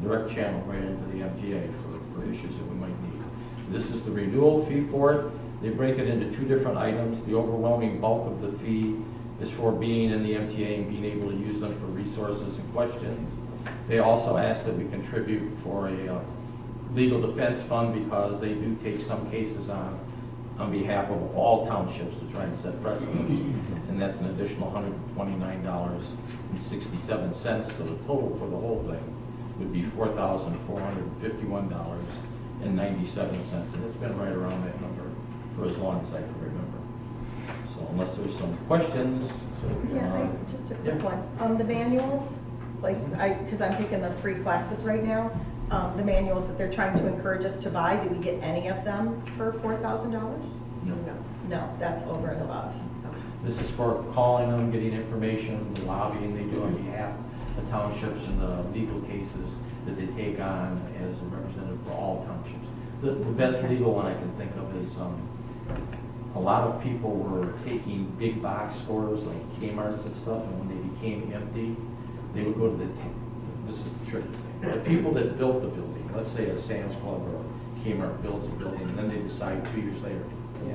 direct channel right into the MTA for issues that we might need. This is the renewal fee for it. They break it into two different items. The overwhelming bulk of the fee is for being in the MTA and being able to use them for resources and questions. They also ask that we contribute for a legal defense fund because they do take some cases on behalf of all townships to try and set precedents. And that's an additional $129.67. So the total for the whole thing would be $4,451.97. And it's been right around that number for as long as I can remember. So unless there's some questions. Yeah, just a quick yeah. one. The manuals, because I'm taking the free classes right now, the manuals that they're trying to encourage us to buy, do we get any of them for $4,000? No. No, that's over and above. This is for calling them, getting information, the lobbying they do on behalf of the townships and the legal cases that they take on as a representative for all townships. The best legal one I can think of is a lot of people were taking big box stores like Kmart's and stuff, and when they became empty, they would go to this is the tricky thing. The people that built the building, let's say a Sam's Club or Kmart builds a building, and then they decide 2 years later,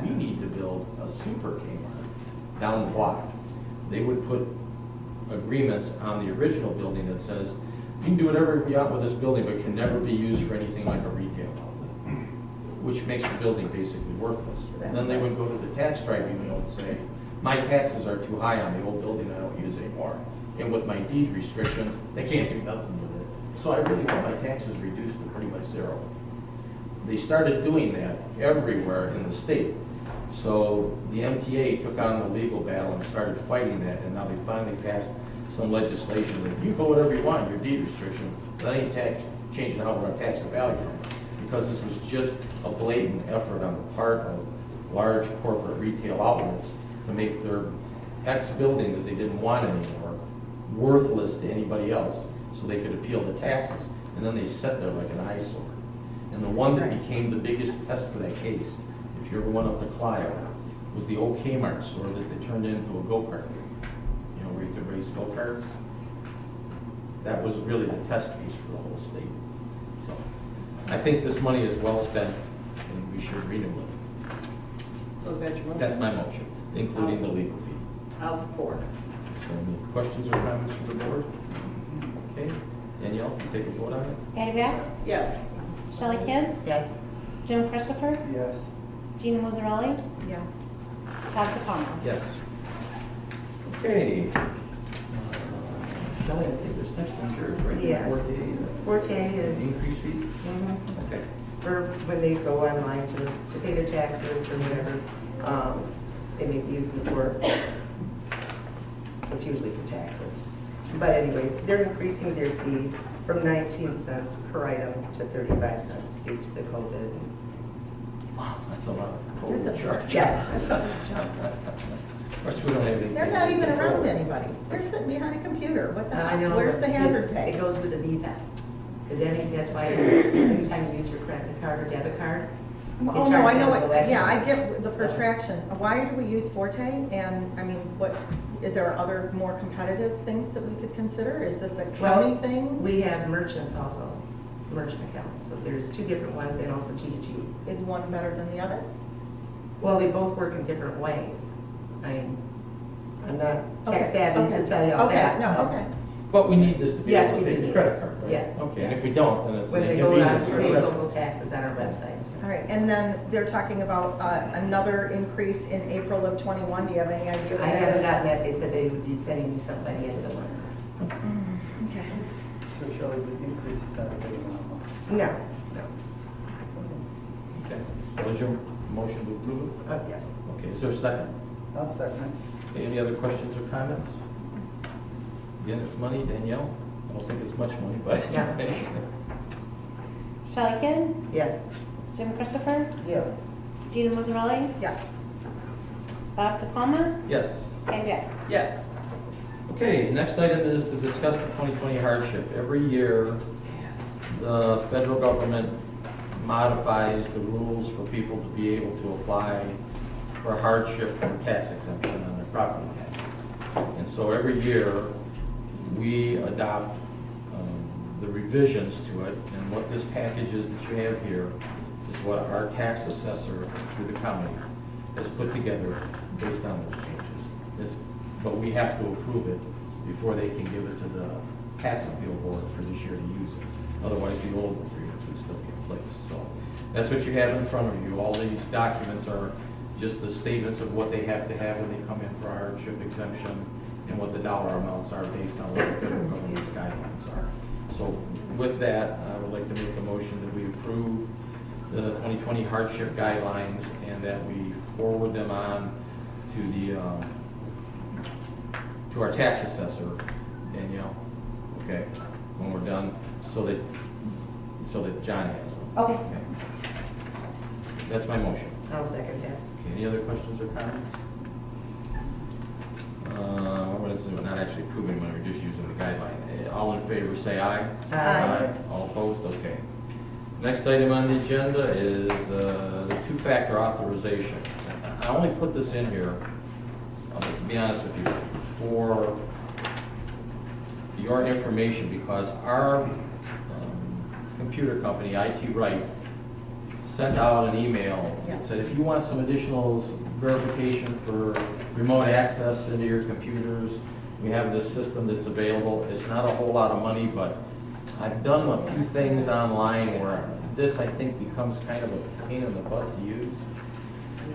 we need to build a super Kmart down the block. They would put agreements on the original building that says, you can do whatever you want with this building, but it can never be used for anything like a retail outlet, which makes the building basically worthless. And then they would go to the tax tribunal and say, my taxes are too high on the old building I don't use anymore. And with my deed restrictions, they can't do nothing with it. So I really want my taxes reduced to pretty much zero. They started doing that everywhere in the state. So the MTA took on the legal battle and started fighting that, and now they finally passed some legislation that you go whatever you want, your deed restriction, that ain't changing how we're going to tax the value. Because this was just a blatant effort on the part of large corporate retail outlets to make their ex-building that they didn't want anymore worthless to anybody else, so they could appeal the taxes. and then they sat there like an eyesore. And the one that became the biggest test for that case, if you ever went up to Clio, was the old Kmart store that they turned into a go-kart. You know, where you could race go-karts. That was really the test case for the whole state. So, I think this money is well spent, and we should renew it. So is that your motion? That's my motion, including the legal fee. I'll support. So any questions or comments from the board? Okay, Danielle, you take a vote on it? Andy Beck? Yes. Shelley Kidd? Yes. Jim Christopher? Yes. Gina Musarelli? Yes. Todd DePalma? Yes. Okay. Shelley, I think this next one's yours, right? Yes. 4A, Forte is, increase fees? mhm, Okay. for when they go online to pay their taxes or whatever, they make use of the work. It's usually for taxes. But anyways, they're increasing their fee from 19 cents per item to 35 cents due to the COVID. Wow, that's a lot of total charge. Yes. Of course, we don't have anything. They're not even to control. around anybody. They're sitting behind a computer. What the I heck? know. Where's but the hazard it's- pay? It goes with the Visa. Because that's why anytime you use your credit card or debit card. Oh, no, I know it. Yeah, I get the protraction. Why do we use Forte? And, I mean, what, is there other more competitive things that we could consider? Is this a county thing? We have merchant also, merchant account. So there's two different ones and also G2G. Is one better than the other? Well, they both work in different ways. I'm not tech Okay, savvy okay. to tell you all Okay, that. no, okay. But we need this to be Yes, able to we take do the need credit it. card, right? Yes. Okay, and if we don't, then it's an When they go out inconvenience to for the pay resident. local taxes on our website. All right, and then they're talking about another increase in April of '21. Do you have any idea what I that haven't is? gotten that. They said they would be sending me something by the end of the month. Okay. So Shelley, the increase is not a big amount. No, no. Okay, so is your motion to approve it? Yes. Okay, is there a second? I'll second it. Okay, any other questions or comments? Again, it's money, Danielle. I don't think it's much money, but it's Yeah. money. Shelley Kidd? Yes. Jim Christopher? Yeah. Gina Musarelli? Yes. Bob DePalma? Yes. Andy Beck? Yes. Okay, next item is to discuss the 2020 hardship. Every year, the federal government modifies the rules for people to be able to apply for hardship from tax exemption on their property taxes. And so every year, we adopt the revisions to it, and what this package is that you have here is what our tax assessor through the county has put together based on those changes. But we have to approve it before they can give it to the tax appeal board for this year to use it. Otherwise, the old agreements would still be in place. So that's what you have in front of you. All these documents are just the statements of what they have to have when they come in for hardship exemption and what the dollar amounts are based on what the federal government's guidelines are. So with that, I would like to make a motion that we approve the 2020 hardship guidelines and that we forward them on to our tax assessor, Danielle, okay, when we're done, so that John has them. Okay. That's my motion. I'll second that. Okay, any other questions or comments? We're not actually approving when we're just using the guideline. All in favor, say aye. Aye. All opposed, okay. Next item on the agenda is the two-factor authorization. I only put this in here, to be honest with you, for your information, because our computer company, IT Right, sent out an email that said, if you want some additional verification for remote access into your computers, we have this system that's available. It's not a whole lot of money, but I've done a few things online where this, I think, becomes kind of a pain in the butt to use.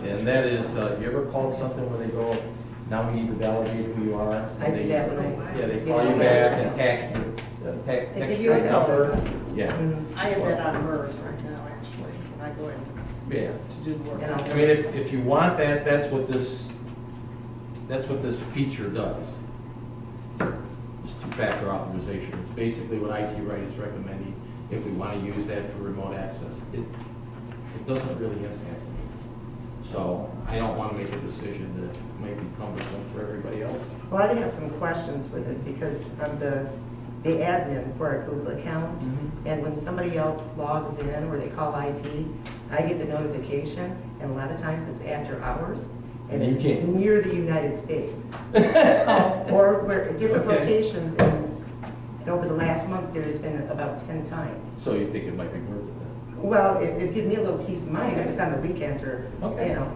And that is, you ever called something where they go, now we need to validate who you are? I do that when I. Yeah, they call you back and text They give you a number. code. Yeah. Mhm. I have that on MERS right now, actually, when I go in Yeah. to do the work. And I'll- I mean, if you want that, that's what this feature does. It's two-factor authorization. It's basically what IT Right is recommending if we want to use that for remote access. It doesn't really impact me. So I don't want to make a decision that might be cumbersome for everybody else. Well, I have some questions with it because of the the admin for our Google account. And when somebody else logs in or they call IT, I get the notification, and a lot of times it's after hours. And And you it's can't- near the United States. Or where different Okay. locations, and over the last month, there's been about 10 times. So you think it might be worth it then? Well, it gives me a little peace of mind if it's on the weekend or, Okay. you know.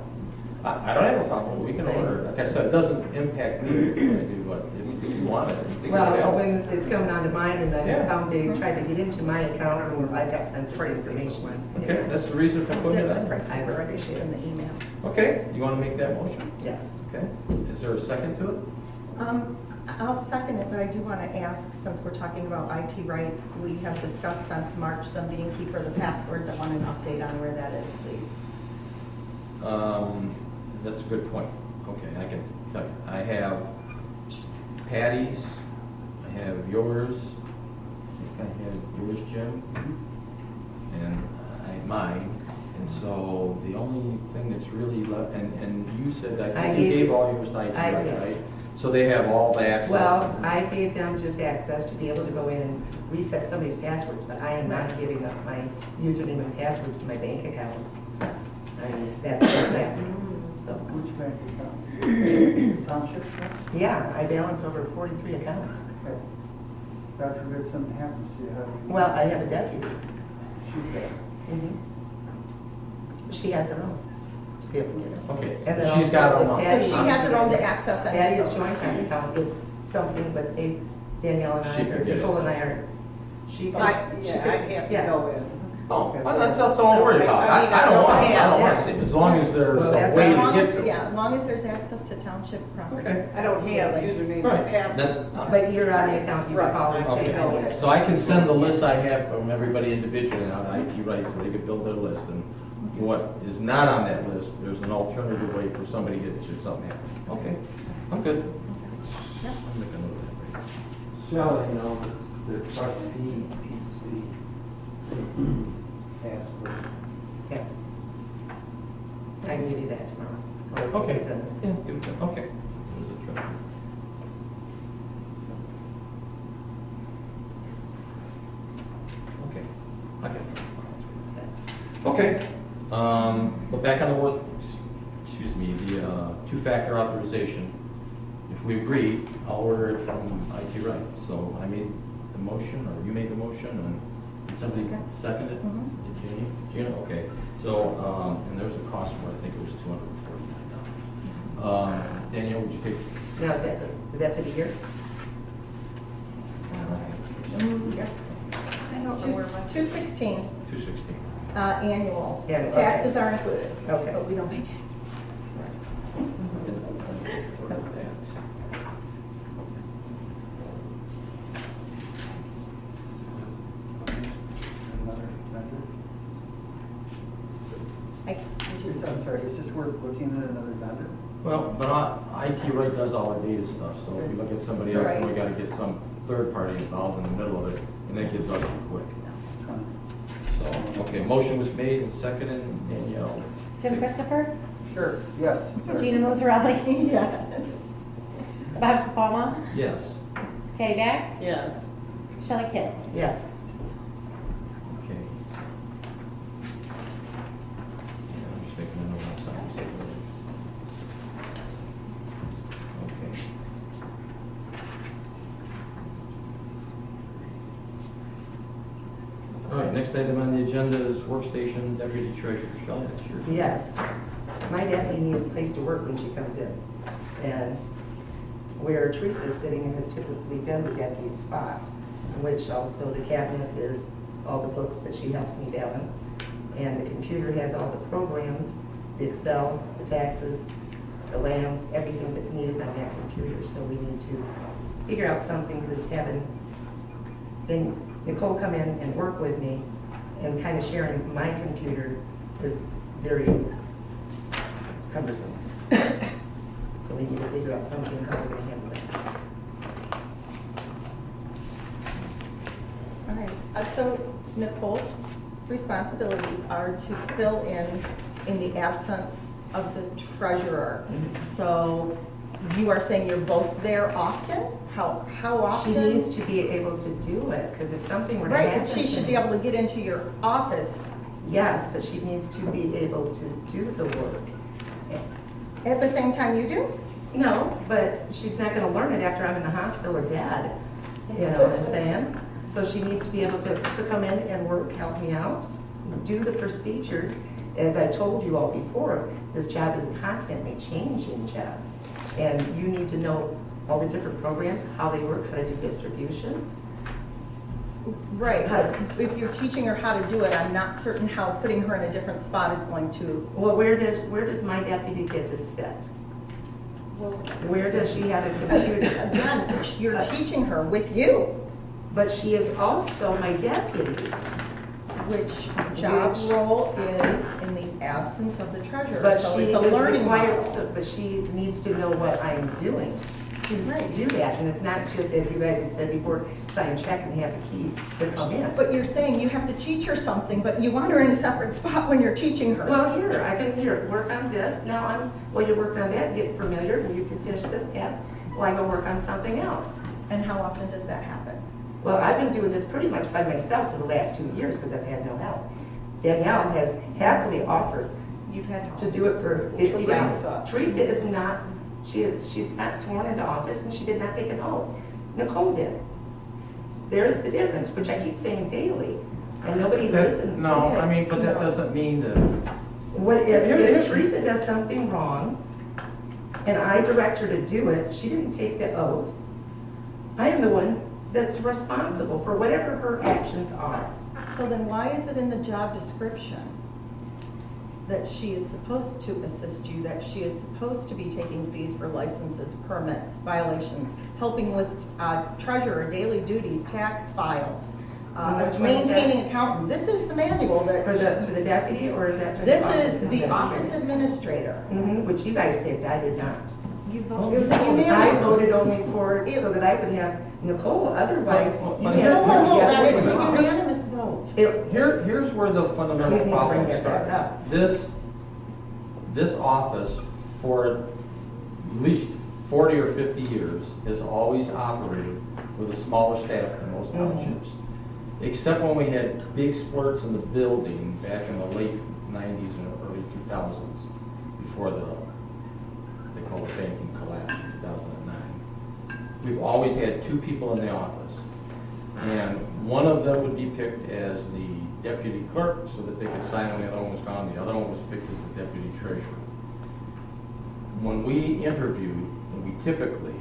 I don't have a problem, we can order it. Like I said, it doesn't impact me if I do, but if you want it, you think Well, it'll help. when it's coming onto mine and then Yeah. they tried to get into my account or I got sensitive information. Okay, that's the reason for putting it on. I appreciate it. the email. Okay, you want to make that motion? Yes. Okay, is there a second to it? I'll second it, but I do want to ask, since we're talking about IT right, we have discussed since March them being keeper of the passwords. I want an update on where that is, please. That's a good point. Okay, I can tell you. I have Patty's, I have yours, I think I have yours, Jim, and I have mine. And so the only thing that's really left, and you said that, I you gave- gave all yours to IT, I- right? yes. Right? So they have all the access? Well, I gave them just access to be able to go in and reset somebody's passwords, but I am not giving up my username and passwords to my bank accounts. I mean, that's not that. So, Which bank account? Township? yeah, I balance over 43 accounts. Okay. God forbid something happens to you, how do you? Well, I have a deputy. She's there. Mhm. She has her own to be able to get it. Okay, And then she's got also them all. Patty- So she has her own to access any Patty of is those. joint on account if something, let's say Danielle and She I, could or get it. Nicole and I are, she could. she Yeah, could- I'd have to yeah. go in. Oh, well, that's all I'm worried about. I mean, I don't want, yeah, I don't want to yeah. see it, as long as there's Well, a that's way As to long get as, to it. yeah, as long as there's access to township property. Okay. I don't have username Right, and password. then, But you're on the account, you can Right. call and say, okay, I need it. so I can send the list I have from everybody individually on IT rights, so they can build their list, and what is not on that list, there's an alternative way for somebody to get it should something happen. Okay, I'm good. I'm making a note of that. Shelley knows the trustee PC password. Yes. I can give you that tomorrow. Or Okay. get it done. Yeah, give it to- okay. There's a try. Okay, okay. Okay, but back on the work, excuse me, the two-factor authorization. If we agree, I'll order it from IT Right. So I made the motion, or you made the motion, and somebody seconded it? Did Jeannie? Gina, okay. So, and there's a cost for it, I think it was $249. Danielle, would you take? Now, is that for the year? I don't know where my. 216, 216. annual. Yeah, okay. Taxes are included. Okay. But we don't pay taxes. Another vendor? I I'm sorry, is this worth looking at another vendor? Well, but IT Right does all our data stuff, so if you look at somebody else, then we gotta get some third party involved in the middle of it, and that gets ugly quick. So, okay, motion was made and seconded, Danielle. Jim Christopher, Sure, yes. sorry. Gina Musarelli, Yes. Bob Capalma, Yes. Patty Back, Yes. Shelley Kidd. Yes. Okay. Yeah, I'm just making a note of something. Okay. All right, next item on the agenda is workstation deputy treasurer. Shelley, that's your. Yes. My deputy needs a place to work when she comes in. And where Teresa is sitting has typically been the deputy's spot, in which also the cabinet is all the books that she helps me balance. And the computer has all the programs, the Excel, the taxes, the LAMs, everything that's needed on that computer. So we need to figure out something, because having Nicole come in and work with me and kind of sharing my computer is very cumbersome. So we need to figure out something, how we're gonna handle that. All right, so Nicole's responsibilities are to fill in the absence of the treasurer. So You are saying you're both there often? How often? She needs to be able to do it, because if something were to happen. Right, but she to should me- be able to get into your office Yes, but she needs to be able to do the work. at the same time you do? No, but she's not gonna learn it after I'm in the hospital or dead, you know what I'm saying? So she needs to be able to come in and work, help me out, do the procedures. As I told you all before, this job is a constantly changing job. And you need to know all the different programs, how they work, how to do distribution. Right, but if you're teaching her how to do it, I'm not certain how putting her in a different spot is going to. Well, where does my deputy get to sit? Where does she have a computer? Again, you're teaching her with you, But she is also my deputy. which job role is in the absence of the treasurer. But So she it's a is learning required, model. but she needs to know what I'm doing to do that. And it's not just, as you guys have said before, sign a check and have a key to come in. But you're saying you have to teach her something, but you want her in a separate spot when you're teaching her. Well, here, I can, work on this. Now while you're working on that, get familiar, and you can finish this task while I go work on something else. And how often does that happen? Well, I've been doing this pretty much by myself for the last 2 years because I've had no help. Danielle has happily offered You've had to do it for $50. Teresa. Teresa is not, she's not sworn into office and she did not take an oath. Nicole did. There's the difference, which I keep saying daily, and nobody listens to me. No, I mean, but that doesn't mean that, What Here- if Teresa does something wrong and I direct her to do it, she didn't take the oath, I am the one that's responsible for whatever her actions are. So then why is it in the job description that she is supposed to assist you, that she is supposed to be taking fees for licenses, permits, violations, helping with treasurer, daily duties, tax files, Which one is that? maintaining accountant? This is the manual For that, the deputy, or is that for the this office is the office administrator? administrator. Which you guys picked, I did not. You Well, voted, it was a I unanimous. voted only for, so that I would have Nicole, otherwise. But you here- have- No, here's- that it was a wait a minute. unanimous vote. here's where the You fundamental need to problem bring it back starts. up. This office, for at least 40 or 50 years, has always operated with a smaller staff than most townships. Except when we had big splurts in the building back in the late 90s and early 2000s, before they call it banking collapse in 2009. We've always had 2 people in the office. And one of them would be picked as the deputy clerk so that they could sign when the other one was gone. The other one was picked as the deputy treasurer. When we interviewed, and we typically,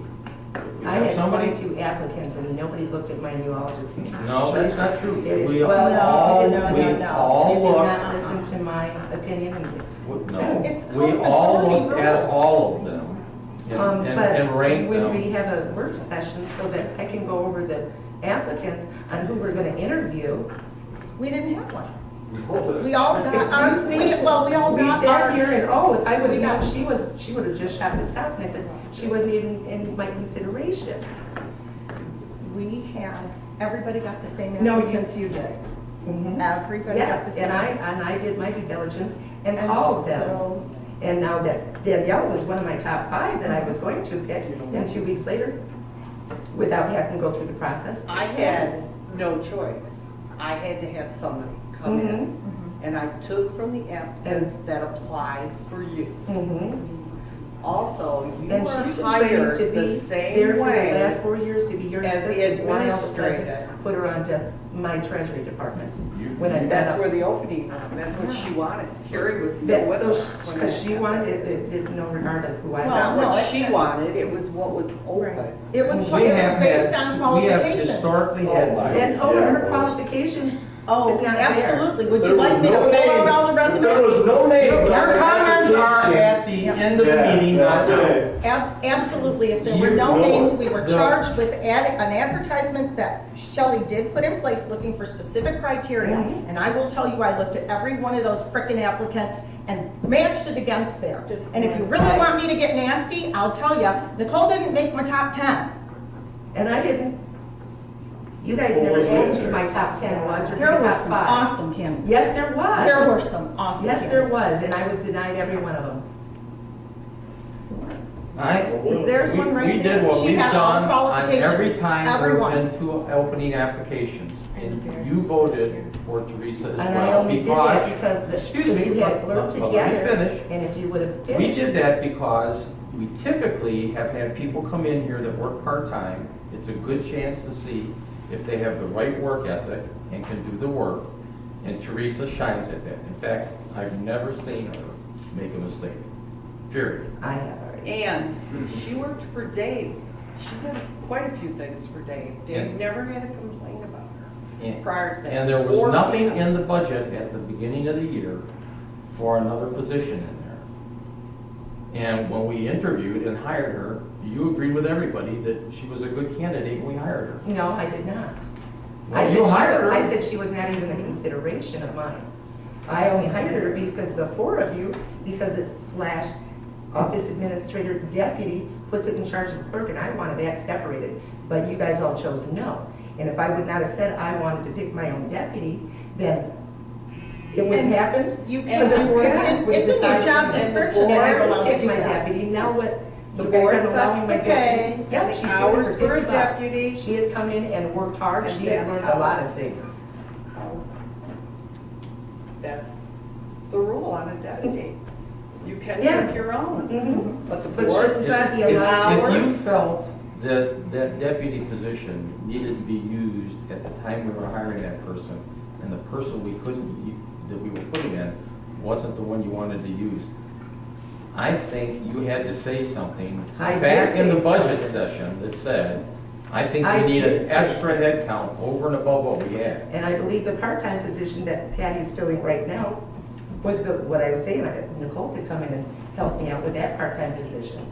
if we I have had somebody. 22 applicants and nobody looked at my neurologist. No, that's not true. It is- We well, all, no, no, we no, no. all You did not looked, listen to my opinion. no, It's we called all majority looked at rules. all of them and ranked But when we them. have a work session so that I can go over the applicants on who we're going to interview, We didn't have one. We all got, Excuse me? we all we got sat our. here and, if I would we have got- known she would have just shot the top. And I said, she wasn't even in my consideration. We had, everybody got the same No, you- applicants you did. Mhm. Everybody got the Yes, same. and I did my due diligence and And called them. so- And now that Danielle was one of my top 5 that I was going to pick, and 2 weeks later, without having to go through the process. I had no choice. I had to have somebody come in, Mhm. and I took from the applicants that applied for you. Mhm. Also, you And were she's been trained hired to the be there same for the way. last 4 years to be your as the assistant. Why all of a sudden administrator. put her onto my treasury department? You- When I That's got where up. the opening was, that's what she wanted. Carrie was still That- with so us. when because that she happened. wanted it did no regard of who I Well, Not was. no, what it's she not- wanted, it was what was open. It was We have based had- on We have qualifications. historically had. And her qualifications Oh, is not there. absolutely. Would you There was like me to no pull out name. all the There resumes? was no name. Your comments are at the Yep. end of the meeting, not now. Absolutely. If there were You no know names, it. we were The- charged with adding an advertisement that Shelley did put in place looking for specific criteria. Mhm. And I will tell you, I looked at every one of those frickin' applicants and matched it against there. And if you really want me to get nasty, I'll tell you, Nicole didn't make my top 10. And I didn't. You guys Well, never was asked there? who my top 10 was or There my were top some 5. awesome candidates. Yes, there was. There were some awesome Yes, candidates. there was, and I was denied every one of them. There's one right We there. did what She we've had all the done on every qualifications, time there everyone. have been 2 opening applications. And you voted for Teresa as And I well only did that because, because excuse me, we had but worked let me together. finish. And if you would have We finished. did that because we typically have had people come in here that work part-time. It's a good chance to see if they have the right work ethic and can do the work. And Teresa shines at that. In fact, I've never seen her make a mistake, period. I have already. And she worked for Dave. She did quite a few things for Dave. Dave And- never had a complaint about her And- prior to that. And there was Or nothing him. in the budget at the beginning of the year for another position in there. And when we interviewed and hired her, you agreed with everybody that she was a good candidate when we hired her. No, I did not. Well, you hired her. I said she was not even a consideration of mine. I only hired her because the 4 of you, because it's slash office administrator deputy, puts it in charge of the clerk, and I wanted that separated. But you guys all chose no. And if I would not have said I wanted to pick my own deputy, then it wouldn't have happened. You Because can, the board it's in your decided- job and the description board that you're allowed to picked do my that. deputy. Now what? The You guys board aren't allowing sets my the pay, deputy. Yeah, and the she's hours working for a $50. deputy. She has come in and worked hard. And She has that's learned how a lot of it's- things. That's the rule on a deputy. You can Yeah. pick your own. Mhm. But the But board shouldn't sets she be the allowed- If you hours. felt that that deputy position needed to be used at the time we were hiring that person, and the person we couldn't, that we were putting in wasn't the one you wanted to use, I think you had to say something I did back in the say budget something. session that said, I think I we need did an say extra head count over and above what we had. And I believe the part-time position that Patty's filling right now was what I was saying. Nicole could come in and help me out with that part-time position.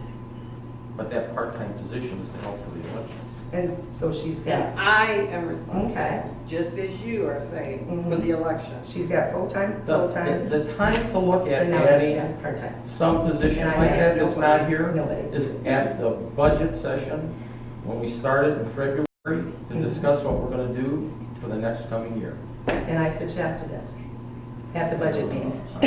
But that part-time position is to help for the election. And so she's got, And I am Okay. responsible, just as you are saying, for the election. she's got full-time, The full-time. the time to look at and now adding part-time. some position And I like have that that's nobody. not here Nobody. is at the budget session, when we started in February, to discuss what we're gonna do for the next coming year. And I suggested it at the budget meeting. I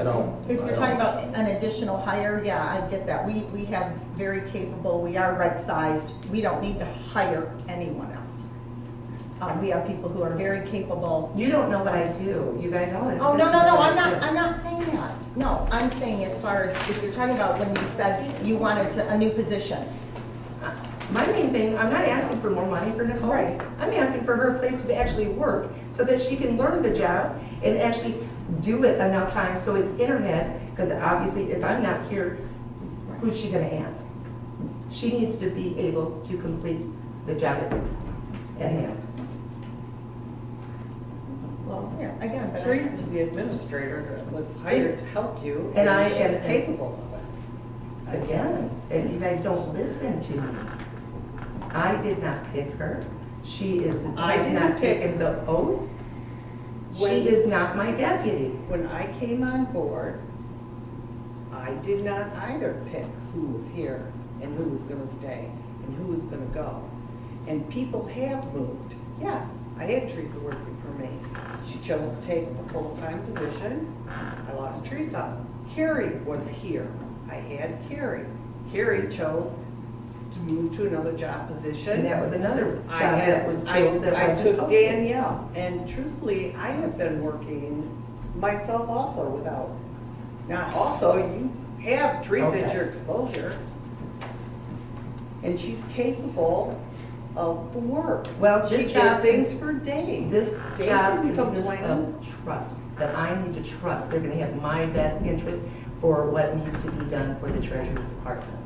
don't. If I you're don't- talking about an additional hire, yeah, I get that. We have very capable, we are right-sized. We don't need to hire anyone else. We have people who are very capable. You don't know what I do. You guys all insist. Oh, no, on what I'm I not, do. I'm not saying that. No, I'm saying as far as, if you're talking about when you said you wanted a new position. My main thing, I'm not asking for more money for Nicole. Right. I'm asking for her place to actually work so that she can learn the job and actually do it enough times so it's in her head. Because obviously, if I'm not here, who's she gonna ask? She needs to be able to complete the job at hand. Well, yeah, again, but Teresa, the administrator, was hired to help you, And and I- she's and- capable of it. Again, and you guys don't listen to me. I did not pick her. She is, I has didn't not pick taken the oath. She When- is not my deputy. When I came on board, I did not either pick who was here and who was gonna stay and who was gonna go. And people have moved. Yes, I had Teresa working for me. She chose to take the full-time position. I lost Teresa. Carrie was here. I had Carrie. Carrie chose to move to another job position. And that was another job I that was had, filled that I wasn't took posted. Danielle, and truthfully, I have been working myself also without, not also, you have Teresa as Okay. your exposure, and she's capable of the work. Well, She this did job, things for Dave. this Dave job didn't consists complain. of trust, that I need to trust they're gonna have my best interest for what needs to be done for the treasurer's department.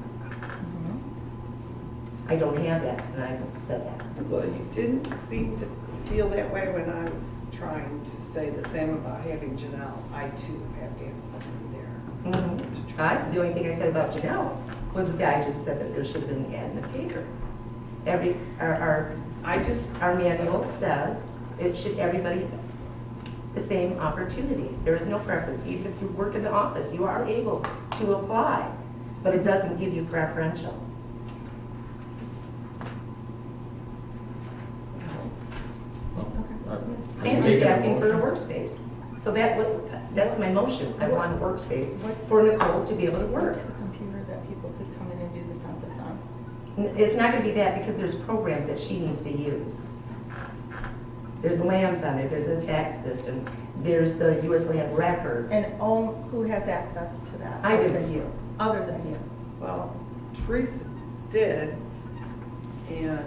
I don't have that, and I've said that. Well, you didn't seem to feel that way when I was trying to say the same about having Janelle. I too have to have somebody there to trust. The only thing I said about Janelle was the guy just said that there should have been an ad in the paper. I just, Our manual says it should everybody the same opportunity. There is no preference. Even if you work in the office, you are able to apply, but it doesn't give you preferential. And just asking for a workspace. So that's my motion. I want a workspace for Nicole to be able to work. What's the computer that people could come in It's not gonna be that because there's programs that she needs to use. There's LAMs on there, there's a tax system, there's the US land records. And who has access to that? I do. Other than you? Other than you? Well, Teresa did, and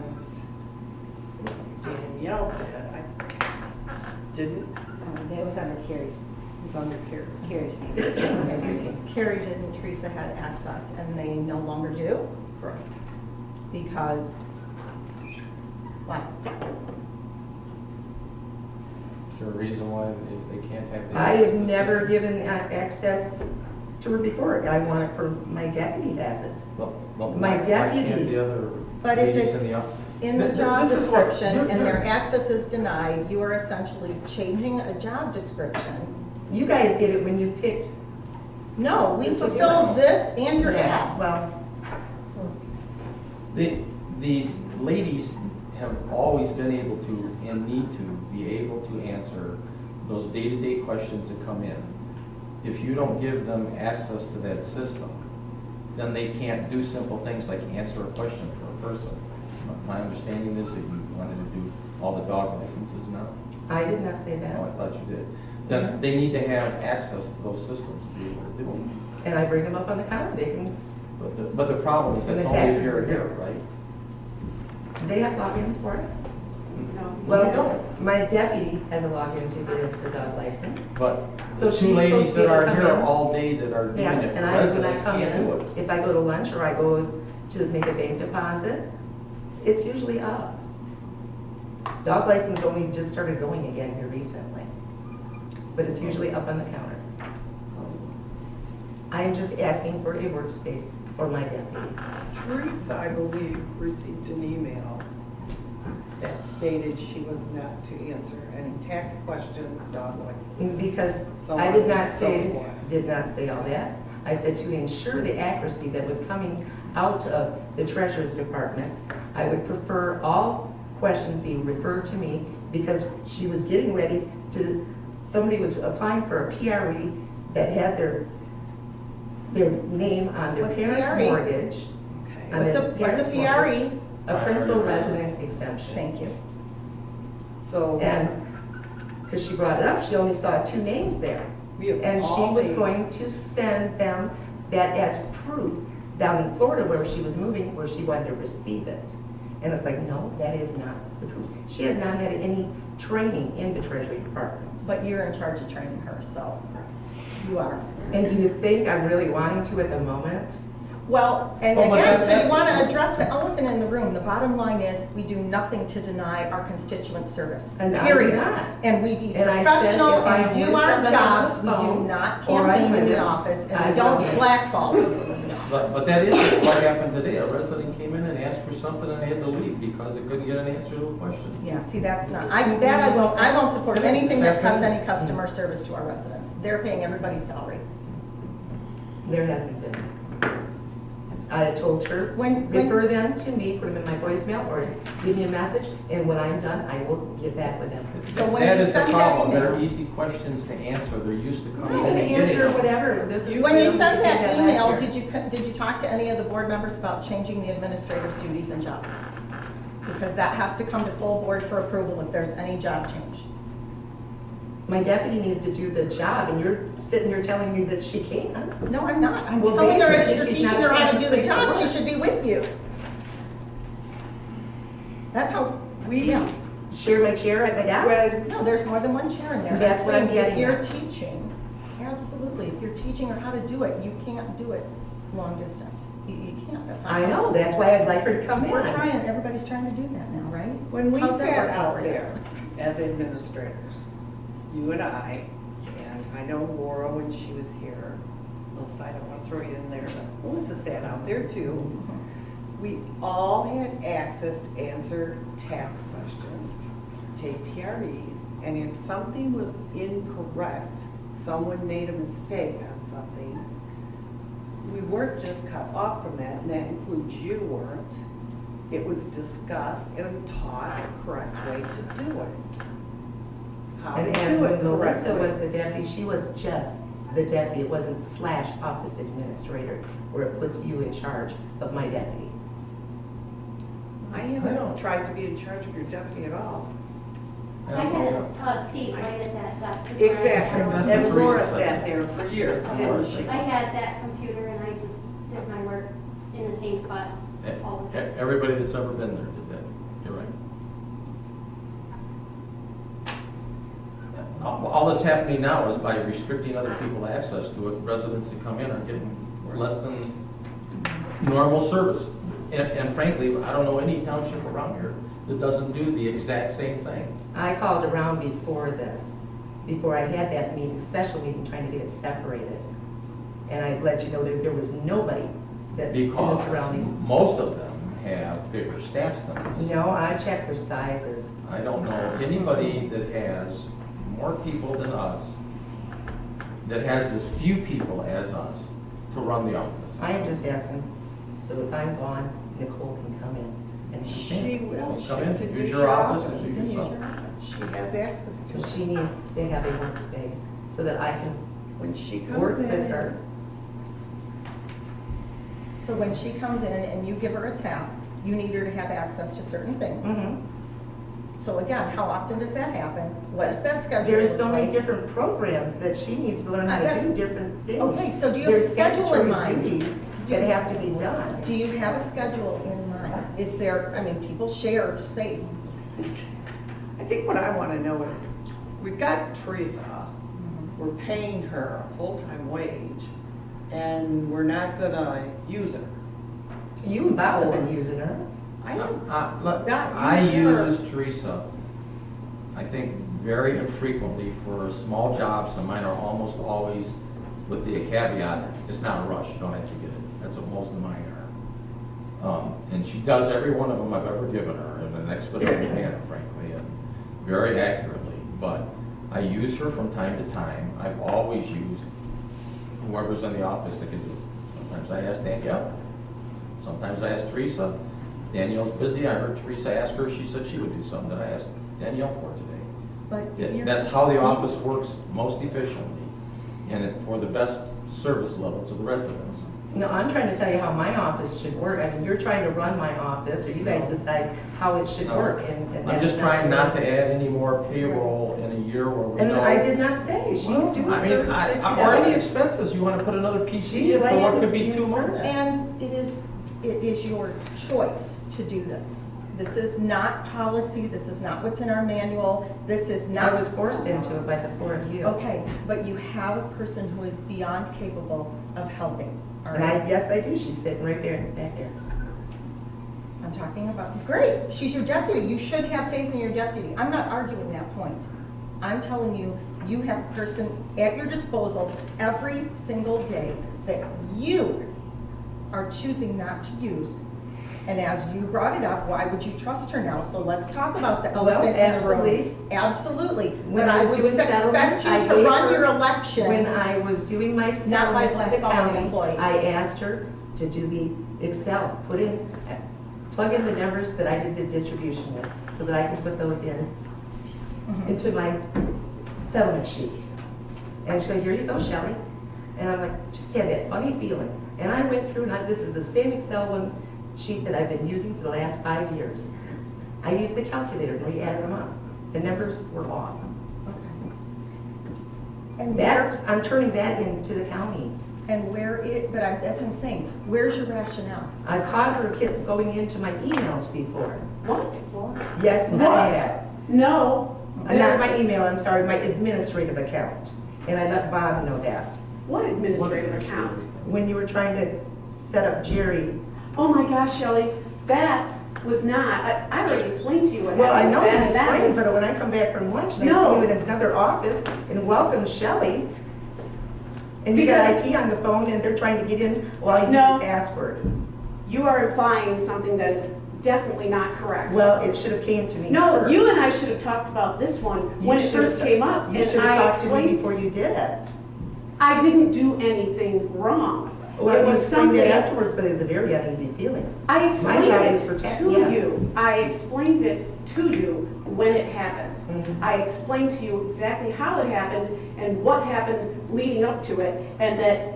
Danielle did. I didn't, It was under Carrie's. it was under Carrie's. Carrie's. Carrie did and Teresa had access and they no longer do Correct. because, why? Is there a reason why they can't have? the I have access to the never system? given access to her before. I want it for, my deputy has it. Well, My why deputy- can't the other But if ladies it's in the office? in the Th- job this is what- description you're- and their you're- access is denied, you are essentially changing a job description. You guys did it when you picked. No, we It's a fulfilled given. this and your Yeah, ad. well, These ladies have always been able to and need to be able to answer those day-to-day questions that come in. If you don't give them access to that system, then they can't do simple things like answer a question for a person. My understanding is that you wanted to do all the dog licenses now. I did not say Oh, I that. thought you did. Then they need to have access to those systems to be able to do them. And I bring them up on the counter, they can, But the problem is And that's the only if taxes you're is here, there. right? they have logins for it. No, you Well, don't. my deputy has a login to get into the dog license. But So the she's two ladies supposed to be that able are to come here in. all day that are doing Yeah, it, and I, when I residents come can't do in, it. if I go to lunch or I go to make a bank deposit, it's usually up. Dog license only just started going again here recently, but it's usually up on the counter. I am just asking for a workspace for my deputy. Teresa, I believe, received an email that stated she was not to answer any tax questions, dog licenses. Because so I on did and not so say, forth. all that. I said to ensure the accuracy that was coming out of the treasurer's department, I would prefer all questions be referred to me because she was getting ready to, somebody was applying for a PRE that had their name on their What's a parents' PRE? mortgage. Okay. on What's their a parents' PRE? mortgage, A principal resident exemption. Thank you. So And, because she brought it up, she only saw 2 names there. we have And she all was the- going to send them that as proof down in Florida where she was moving, where she wanted to receive it. And it's like, no, that is not the proof. She has not had any training in the Treasury Department. But you're in charge of training her, so you are. And do you think I'm really wanting to at the moment? Well, and Well, but again, that's- so you want to address the elephant in the room. The bottom line is, we do nothing to deny our constituents service, And I do period. not. And we be And I said professional if I and do with our somebody on jobs. the We do phone, not or I'm campaign in with the it, office, and I we don't will. blackball people in the office. But that is what happened today. A resident came in and asked for something and had to leave because they couldn't get an answer to a question. Yeah, see, that's not, I won't support anything that cuts any customer service to our residents. They're paying everybody's salary. There hasn't been. I told her, When- refer them to me, put them in my voicemail, or give me a message, and when I'm done, I will get back with them. So when That you is the send that problem. email- They're easy questions to answer. They're used to I'm coming gonna in and getting answer them. whatever. This is When you what we sent did that last email, year. did you talk to any of the board members about changing the administrator's duties and jobs? Because that has to come to full board for approval if there's any job change. My deputy needs to do the job, and you're sitting here telling me that she can't. No, I'm not. I'm Well, telling her if basically, you're she's teaching not her how to paying do the place to job, she work. should be with you. That's how, yeah. Share my chair at my desk? No, there's more than one chair in there. That's what I'm saying getting If you're at. teaching, absolutely, if you're teaching her how to do it, you can't do it long distance. You can't, that's not. I know, that's why I'd like her to come in. We're trying, everybody's trying to do that now, right? When we How's that sat working out for you? there as administrators, you and I know Laura when she was here, Melissa, I don't want to throw you in there, but Melissa sat out there too. We all had access to answer tax questions, take PREs, and if something was incorrect, someone made a mistake on something, we weren't just cut off from that, and that includes you weren't. It was discussed and taught a correct way to do it. How to And as do it when Melissa was correctly. the deputy, she was just the deputy. It wasn't / office administrator, where it puts you in charge of my deputy. I haven't tried to be in charge of your deputy at all. I had a seat right at that desk. is where I Exactly, sat. That's and the Laura Teresa sat section. there for years, didn't she? I had that computer and I just did my work in the same spot all the time. Everybody that's ever been there did that, you're right. All that's happening now is by restricting other people access to it, residents that come in are getting less than normal service. And frankly, I don't know any township around here that doesn't do the exact same thing. I called around before this, before I had that meeting, special meeting, trying to get it separated. And I let you know that there was nobody that in the Because surrounding. most of them have bigger staffs than us. No, I checked for sizes. I don't know anybody that has more people than us, that has as few people as us to run the office. I am just asking, so if I'm gone, Nicole can come in and She will. Come She in, can use your office and do Use yourself. your office. She has access to So it. she needs to have a workspace so that I can When she comes work in. with her. So when she comes in and you give her a task, you need her to have access to certain things. Mhm. So again, how often does that happen? What is that schedule? There's look so many like? different programs that she needs to learn how to That's- do different things. Okay, so do you have a There's schedule in statutory mind? duties that have to be done. Do you have a schedule in mind? Is there, I mean, people share space. I think what I want to know is, we've got Teresa, we're paying her a full-time wage, and we're not gonna use her. You and Bob have been using her. I am, Look, Not I used her. use Teresa, I think, very infrequently for small jobs, and mine are almost always with the caveat, it's not a rush, you don't have to get it. That's what most of mine are. And she does every one of them I've ever given her in an expedited manner, frankly, and very accurately. But I use her from time to time. I've always used whoever's in the office that can do it. Sometimes I ask Danielle, sometimes I ask Teresa. Danielle's busy, I heard Teresa ask her, she said she would do something that I asked Danielle for today. But Yeah, you're- that's how the office works most efficiently, and for the best service level to the residents. No, I'm trying to tell you how my office should work. I mean, you're trying to run my office, or you guys decide how it should No. work, and I'm that's just trying not to fair. add any more payroll in a year where we And know. I did not say, she's Well, doing I mean, her. or any expenses, you wanna put another PC in for what could be 2 months. And it is your choice to do this. This is not policy, this is not what's in our manual, this is I not. was forced into it by the four of you. Okay, but you have a person who is beyond capable of helping, all And right? yes, I do, she's sitting right there, back there. I'm talking about, great, she's your deputy, you should have faith in your deputy. I'm not arguing that point. I'm telling you, you have a person at your disposal every single day that you are choosing not to use. And as you brought it up, why would you trust her now? So let's talk about the Well, elephant in the absolutely. room. Absolutely. When But I I was would doing expect settlement, you I to gave run her- your When election. I was doing my Not by settlement with the blackballing an county, employee. I asked her to do the Excel, plug in the numbers that I did the distribution with, so that I can put those in, into my settlement sheet. And she goes, here you go, Shelley. And I'm like, just had that funny feeling. And I went through, and this is the same Excel one sheet that I've been using for the last 5 years. I used the calculator, and we added them up. The numbers were off. And I'm turning that into the county. that's what I'm saying. Where's your rationale? I've caught her going into my emails before. What? Yes, What? I have. No. Not my email, I'm sorry, my administrative account. And I let Bob know that. What administrative account? When you were trying to set up Jerry. Oh my gosh, Shelley, that was not, I already explained to you what happened. Well, I know you That explained, was- but when I come back from lunch and I No. see you in another office and welcome Shelley, and you got Because- IT on the phone and they're trying to get in while you No. need the password. You are implying something that is definitely not correct. Well, it should have came to me No, first. you and I should have talked about this one when You it should first have- came up. You And should have I talked to me explained, before you did it. I didn't do anything wrong. Well, It you was explained it something, afterwards, but it was a very uneasy feeling. I explained job it is for tech, to yes. you. I explained it to you when it happened. Mhm. I explained to you exactly how it happened and what happened leading up to it, and that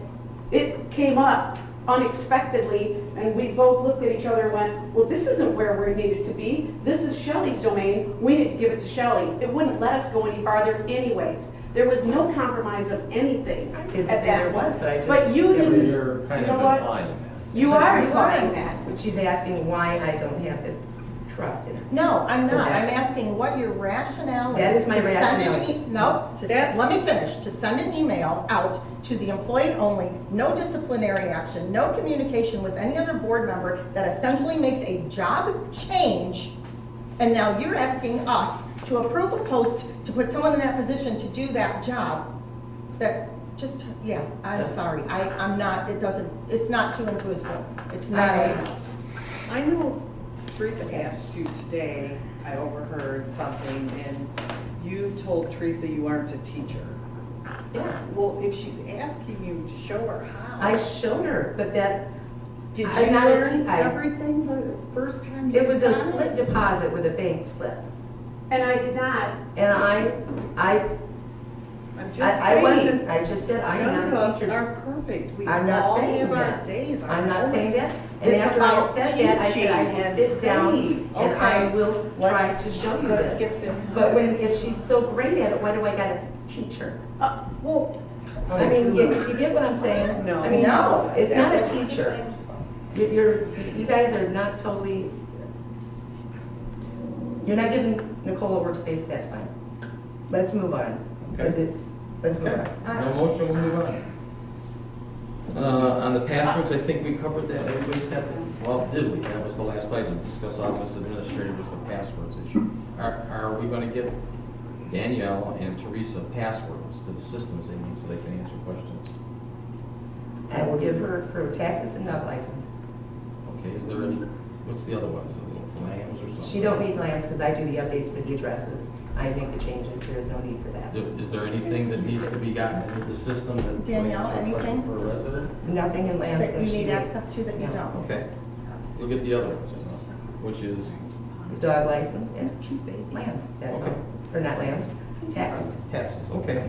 it came up unexpectedly, and we both looked at each other and went, well, this isn't where we needed to be. This is Shelley's domain. We need to give it to Shelley. It wouldn't let us go any farther anyways. There was no compromise of anything I at didn't that say there point. was, but I just. But you Yeah, but didn't, you're you kind know of what? implying that. You are implying that. But she's asking why I don't have the trust in her. No, I'm So not. I'm that's- asking what your rationale That is is my to send rationale. No, That's- let me finish. To send an email out to the employee only, no disciplinary action, no communication with any other board member that essentially makes a job change. And now you're asking us to approve a post to put someone in that position to do that job. That just, yeah, I'm sorry. I'm not, it's not two and two is four. It's not enough. I know Teresa asked you today, I overheard something, and you told Teresa you aren't a teacher. Yeah. Well, if she's asking you to show her how. I showed her, but that, Did I'm you not a learn I- everything the first time you it was a got it? split deposit with a bank slip. And I did not. And I'm just I saying. wasn't, I just said, I am None of not a us teacher. are perfect. We I'm not all saying have our that. days, our I'm not saying moments. that. And It's after I about said that, I said, I will teaching sit and down saying, and I okay, will try let's- to show you let's this. get this But when, fixed. if she's so great at it, why do I gotta teach her? Well, I mean, you get what I'm saying? No. I mean, No. it's not a teacher. You guys are not totally, you're not giving Nicole a workspace, that's fine. Let's move on, because Okay. let's move Okay, on. no motion, we'll move on. On the passwords, I think we covered that, everybody's got that, well, did we? That was the last item, discuss office administrator was the passwords issue. Are we gonna get Danielle and Teresa passwords to the systems they need so they can answer questions? I will give her her taxes and dog license. Okay, is there any, what's the other one, is it little lambs or something? She don't need lambs, because I do the updates with the addresses. I make the changes, there is no need for that. Is there anything that needs to be gotten into the system that will Danielle, answer a question anything? for a resident? Nothing in lambs That that you she need needs. access to that you No. don't. Okay, you'll get the other ones, which is, Dog license and lambs, that's Okay. all. Or not lambs, taxes. taxes, okay.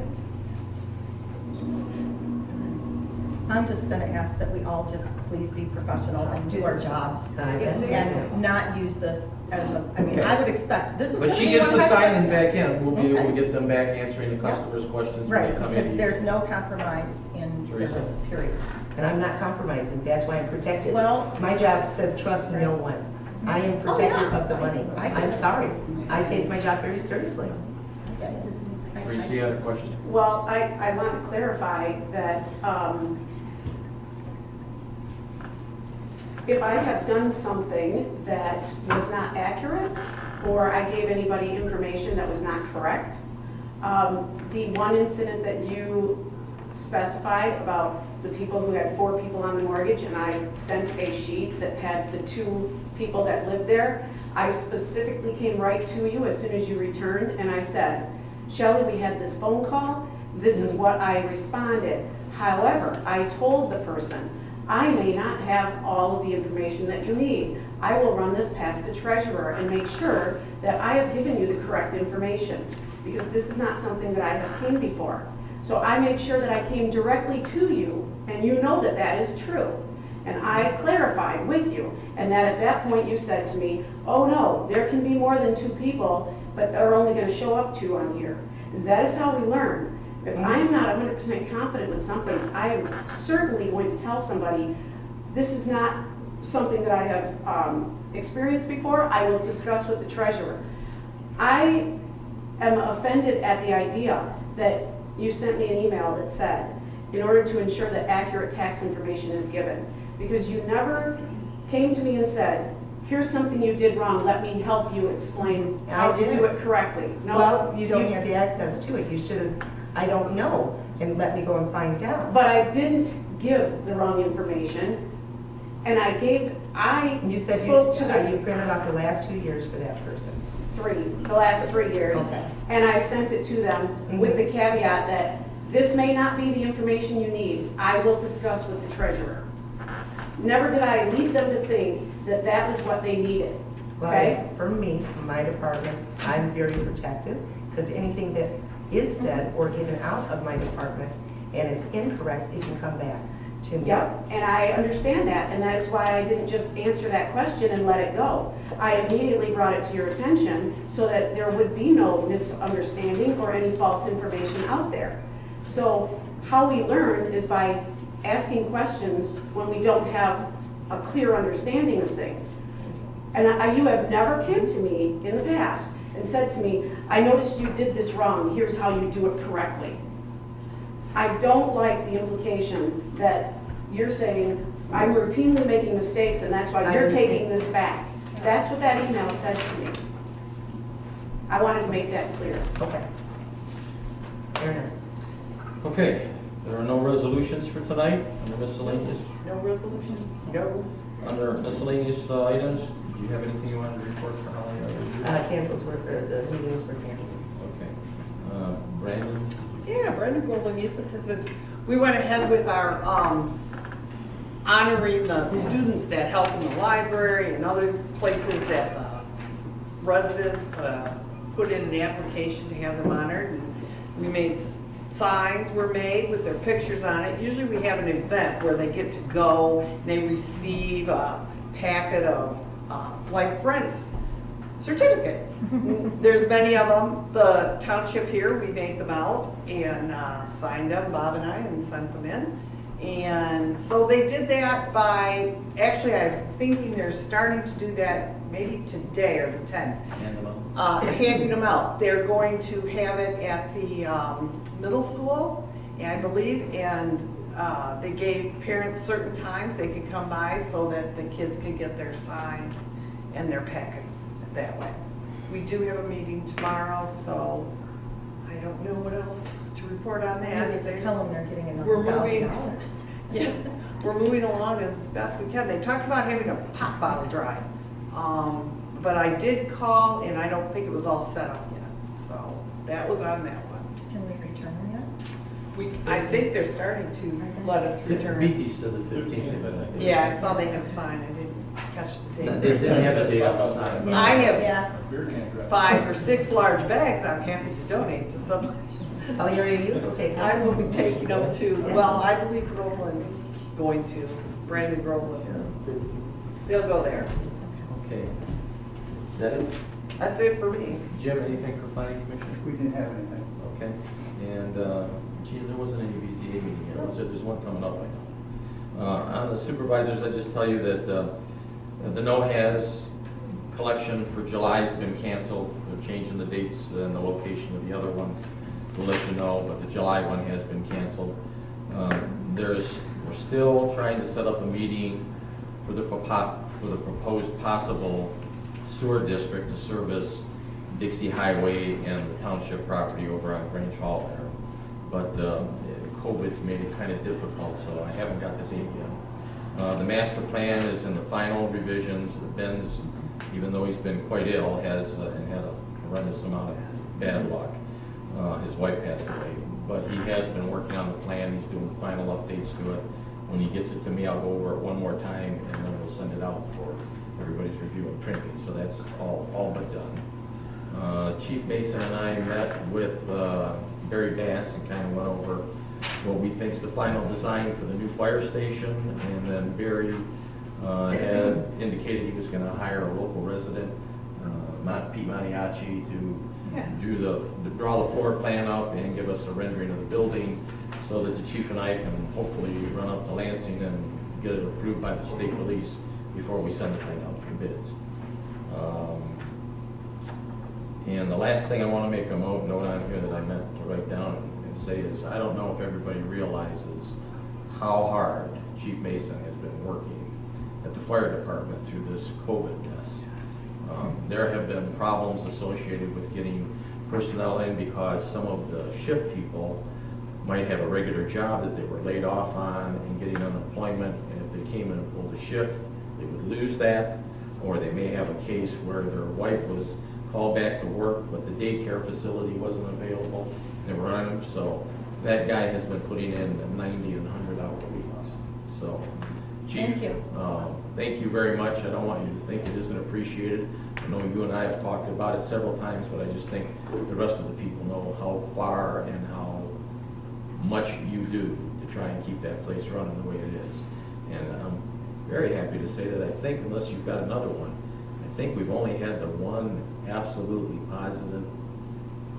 I'm just gonna ask that we all just please be professional and do our jobs. I guess. And not use this as a, I mean, Okay. I would expect, this is. But gonna she be gets one the of my- sign-in back in, we'll be able to Okay. get them back answering the customers' questions when Right, they come because in. there's no compromise in Teresa? service, period. And I'm not compromising, that's why I'm protected. Well- My job says trust no Right. one. I am Oh, protective yeah. of the money. I get I'm it. sorry, I take my job very seriously. Teresa, you had a question? Well, I want to clarify that if I have done something that was not accurate, or I gave anybody information that was not correct, the one incident that you specified about the people who had 4 people on the mortgage, and I sent a sheet that had the 2 people that lived there, I specifically came right to you as soon as you returned, and I said, Shelley, we had this phone call, this is what I responded. However, I told the person, I may not have all of the information that you need. I will run this past the treasurer and make sure that I have given you the correct information, because this is not something that I have seen before. So I made sure that I came directly to you, and you know that that is true. And I clarified with you, and that at that point you said to me, oh no, there can be more than 2 people, but they're only going to show up 2 on here. And that is how we learn. If I am not 100% confident with something, I am certainly going to tell somebody, this is not something that I have experienced before. I will discuss with the treasurer. I am offended at the idea that you sent me an email that said, in order to ensure that accurate tax information is given, because you never came to me and said, here's something you did wrong, let me help you explain how to do it correctly. No, Well, you don't have the access to it, you should have, I don't know, and let me go and find out. But I didn't give the wrong information, and You said spoke to you the printed off the last 2 years for that person. the last 3 years, Okay. and I sent it to them with the caveat that this may not be the information you need. I will discuss with the treasurer. Never did I lead them to think that that was what they needed, okay? Well, for me, my department, I'm very protective, because anything that is said or given out of my department and it's incorrect, it can come back to me. Yep, and I understand that, and that is why I didn't just answer that question and let it go. I immediately brought it to your attention so that there would be no misunderstanding or any false information out there. So how we learn is by asking questions when we don't have a clear understanding of things. And you have never came to me in the past and said to me, I noticed you did this wrong, here's how you do it correctly. I don't like the implication that you're saying, I'm routinely making mistakes and that's why you're taking this back. That's what that email said to me. I wanted to make that clear. Okay. Fair enough. Okay, there are no resolutions for tonight under miscellaneous. No resolutions? No. Under miscellaneous items, do you have anything you wanted to report for Holly? Cancels were, the meetings were canceled. Okay. Brandon? Yeah, Brenda Groveland Youth Assistance. We went ahead with our honoring the students that help in the library and other places that residents put in an application to have them honored. And we made signs were made with their pictures on it. Usually we have an event where they get to go and they receive a packet of like Brent's certificate. There's many of them. The township here, we made them out and signed them, Bob and I, and sent them in. And so they did that by, actually I'm thinking they're starting to do that maybe today or the 10th. Handing them out. They're going to have it at the middle school, I believe, and they gave parents certain times they could come by so that the kids could get their signs and their packets that way. We do have a meeting tomorrow, so I don't know what else to report on that. You need to tell them they're getting another We're moving. $1,000. Yeah, we're moving along as best we can. They talked about having a pop bottle drive. But I did call and I don't think it was all set up yet. So that was on that one. Can we return them I think they're starting to let us return. Vicky said the 15th, but I think. Yeah, I saw they have signed. I didn't catch the They date. didn't have a date on the sign. I have yet? Beer can drive. 5 or 6 large bags I'm happy to donate to somebody. Oh, you're you will take I them. will be taking them to, well, I believe Groveland is going to, Brandon Groveland is. They'll go there. Okay. Is that it? That's it for me. Jim, anything for planning commission? We didn't have anything. Okay. And, gee, there wasn't any BZA meeting yet, was there? There's one coming up, I know. On the supervisors, I just tell you that the no-has collection for July has been canceled. They're changing the dates and the location of the other ones. We'll let you know, but the July one has been canceled. We're still trying to set up a meeting for the proposed possible sewer district to service Dixie Highway and the township property over on Grange Hall there. But COVID's made it kind of difficult, so I haven't got the date yet. The master plan is in the final revisions. Ben's, even though he's been quite ill, has and had a horrendous amount of bad luck. His wife passed away, but he has been working on the plan. He's doing the final updates to it. When he gets it to me, I'll go over it one more time, and then we'll send it out for everybody's review and printing. So that's all but done. Chief Mason and I met with Barry Bass and kind of went over what we think is the final design for the new fire station, and then Barry had indicated he was going to hire a local resident, Pete Maniaci, to draw the floor plan up and give us a rendering of the building so that the chief and I can hopefully run up to Lansing and get it approved by the state police before we send the thing out for bids. And the last thing I want to make a note on here that I meant to write down and say is, I don't know if everybody realizes how hard Chief Mason has been working at the fire department through this COVID mess. There have been problems associated with getting personnel in because some of the shift people might have a regular job that they were laid off on and getting unemployment, and if they came in and pulled a shift, they would lose that, or they may have a case where their wife was called back to work, but the daycare facility wasn't available, and they were on them, so that guy has been putting in 90 and 100-hour weeks. So, Chief, Thank you. Thank you very much. I don't want you to think it isn't appreciated. I know you and I have talked about it several times, but I just think the rest of the people know how far and how much you do to try and keep that place running the way it is. And I'm very happy to say that I think, unless you've got another one, I think we've only had the one absolutely positive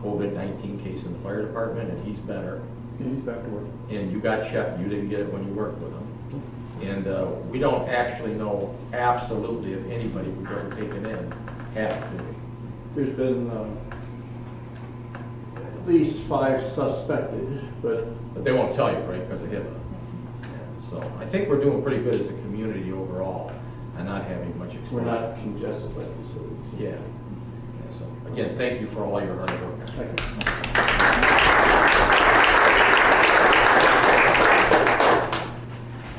COVID-19 case in the fire department, and he's better. Yeah, he's back to work. And you got checked, you didn't get it when you worked with him. And we don't actually know absolutely if anybody we've ever taken in had it, do we? There's been at least 5 suspected, but But they won't tell you, right, because of HIPAA. So I think we're doing pretty good as a community overall and not having much exposure. we're not congested like the cities. Yeah. Yeah, so again, thank you for all your hard work. Thank you.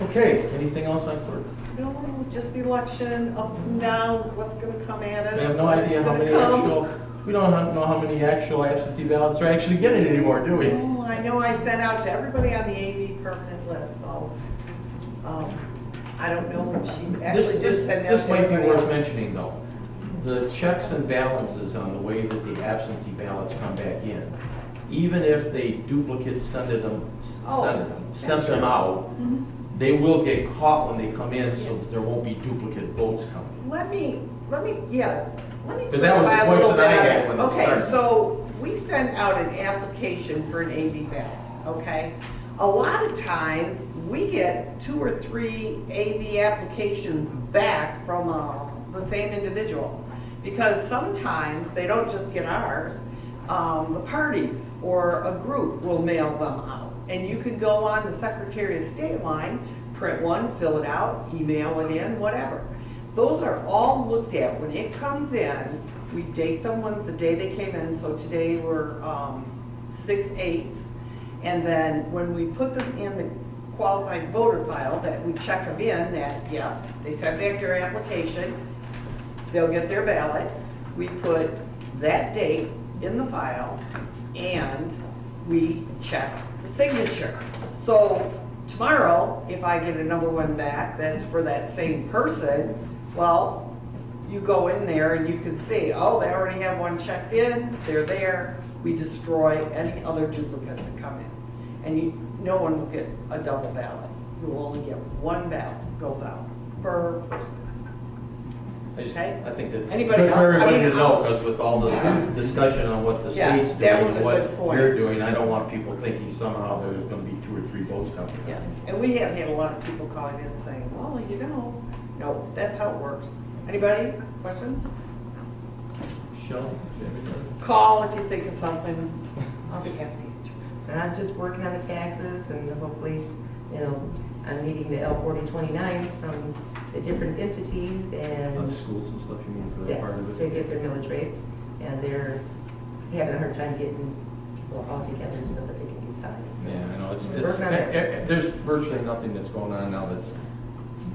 Okay, anything else on clerk? No, just the election, ups and downs, what's gonna come at us. We have no idea how many we don't know how many actual absentee ballots are actually getting anymore, do we? Oh, I know I sent out to everybody on the AV permanent list, so, I don't know if she actually did send out to This might be everybody worth else. mentioning though. The checks and balances on the way that the absentee ballots come back in, even if they duplicate sent them out, they will get caught when they come in, so that there won't be duplicate votes coming. Let me, yeah, let me. 'Cause that was the clarify a little question I bit. had when it Okay, started. so we sent out an application for an AV ballot, okay? A lot of times, we get 2 or 3 AV applications back from the same individual. Because sometimes they don't just get ours, the parties or a group will mail them out. And you could go on the Secretary of State line, print one, fill it out, email it in, whatever. Those are all looked at. When it comes in, we date them when the day they came in, so today we're 6/8. And then when we put them in the qualified voter file, that we check them in, that yes, they sent back their application, they'll get their ballot. We put that date in the file, and we check the signature. So tomorrow, if I get another one back that's for that same person, well, you go in there and you can see, oh, they already have one checked in, they're there. We destroy any other duplicates that come in. And no one will get a double ballot. You will only get one ballot goes out per person. Okay. I think that's Anybody good else? for everybody I mean, to know, because with all the discussion on what the Yeah, state's that doing was and a what good point. you're doing, I don't want people thinking somehow there's gonna be 2 or 3 votes coming. Yes, and we have had a lot of people calling in saying, well, you know, no, that's how it works. Anybody, questions? Shelley? Call if you think of something. I'll be happy to answer. And I'm just working on the taxes and hopefully, I'm meeting the L4029s from the different entities On and schools and stuff, you mean, for that yes, part of it? to get their millage rates. And they're having a hard time getting people all together so that they can decide. So Yeah, I know, working on that. there's virtually nothing that's going on now that's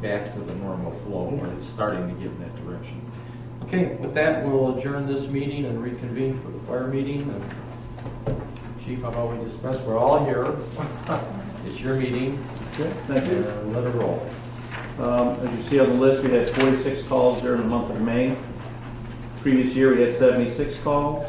back to the normal flow, but it's starting to get in that direction. Okay, with that, we'll adjourn this meeting and reconvene for the fire meeting. And Chief, I've already discussed, we're all here. It's your meeting. Okay, thank you. And let it roll. As you see on the list, we had 46 calls during the month of May. Previous year, we had 76 calls.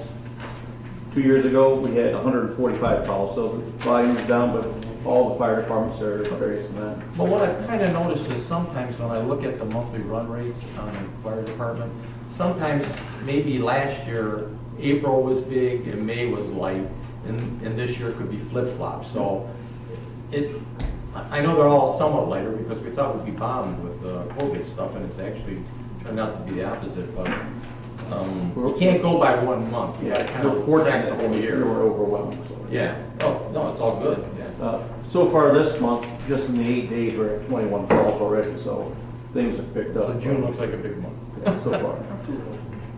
2 years ago, we had 145 calls, so the volume is down, but all the fire departments are various in that. But what I've kind of noticed is sometimes when I look at the monthly run rates on the fire department, sometimes maybe last year, April was big and May was light, and this year could be flip-flop. So I know they're all somewhat lighter because we thought we'd be bombed with the COVID stuff, and it's actually turned out to be the opposite. But you can't go by 1 month. You got to kind of track the whole We year. were overwhelmed. So. Yeah. Oh, no, it's all good. Yeah. So far this month, just in the 8 days, we're at 21 calls already, so things have picked up. So June looks like a big month. Yeah, so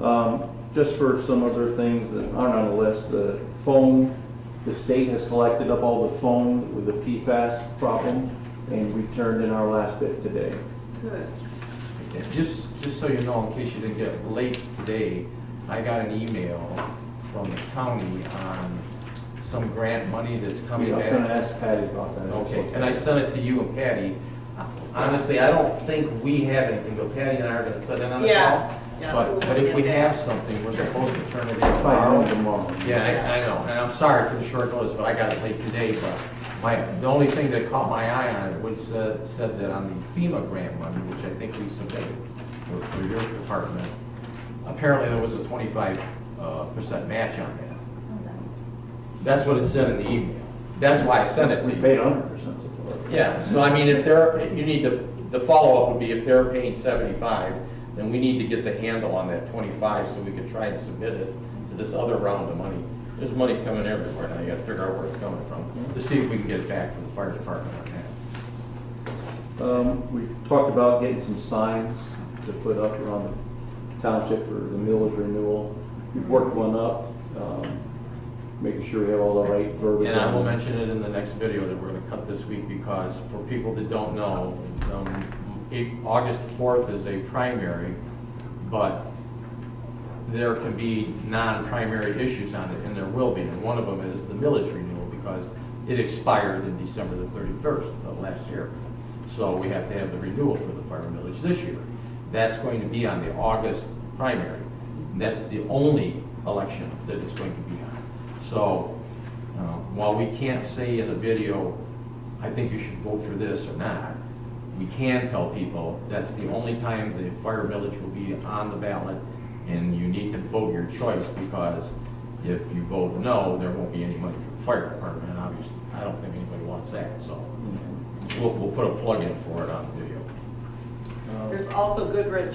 far. Just for some other things that aren't on the list, the foam, the state has collected up all the foam with the PFAS problem and returned in our last bit today. Good. Okay, just so you know, in case you didn't get late today, I got an email from the county on some grant money that's coming I was going to back. ask Patty about that. Okay, and I sent it to you and Patty. Honestly, I don't think we have anything, but Patty and I are gonna sit in on the Yeah, call. yeah. But if we have something, we're supposed to turn it in Probably tomorrow. tomorrow. Yeah, I know, and I'm sorry for the short notice, but I got it late today, but The only thing that caught my eye on it was said that on the FEMA grant money, which I think we submitted for your department, apparently there was a 25% match on that. That's what it said in the email. That's why I sent it to We you. paid 100% support. Yeah, so I mean, if they're, you need to, the follow-up would be if they're paying 75, then we need to get the handle on that 25 so we can try and submit it to this other round of money. There's money coming everywhere now, you gotta figure out where it's coming from, to see if we can get it back from the fire department on that. We talked about getting some signs to put up around the township for the millage renewal. We've worked one up, making sure we have all the right verbiage. And I will mention it in the next video that we're gonna cut this week, because for people that don't know, August 4th is a primary, but there can be non-primary issues on it, and there will be, and one of them is the millage renewal, because it expired in December the 31st of last year. So we have to have the renewal for the fire millage this year. That's going to be on the August primary. And that's the only election that it's going to be on. So while we can't say in the video, I think you should vote for this or not, we can tell people that's the only time the fire millage will be on the ballot, and you need to vote your choice, because if you vote no, there won't be any money for the fire department, and obviously, I don't think anybody wants that, so we'll put a plug in for it on the video. There's also Goodrich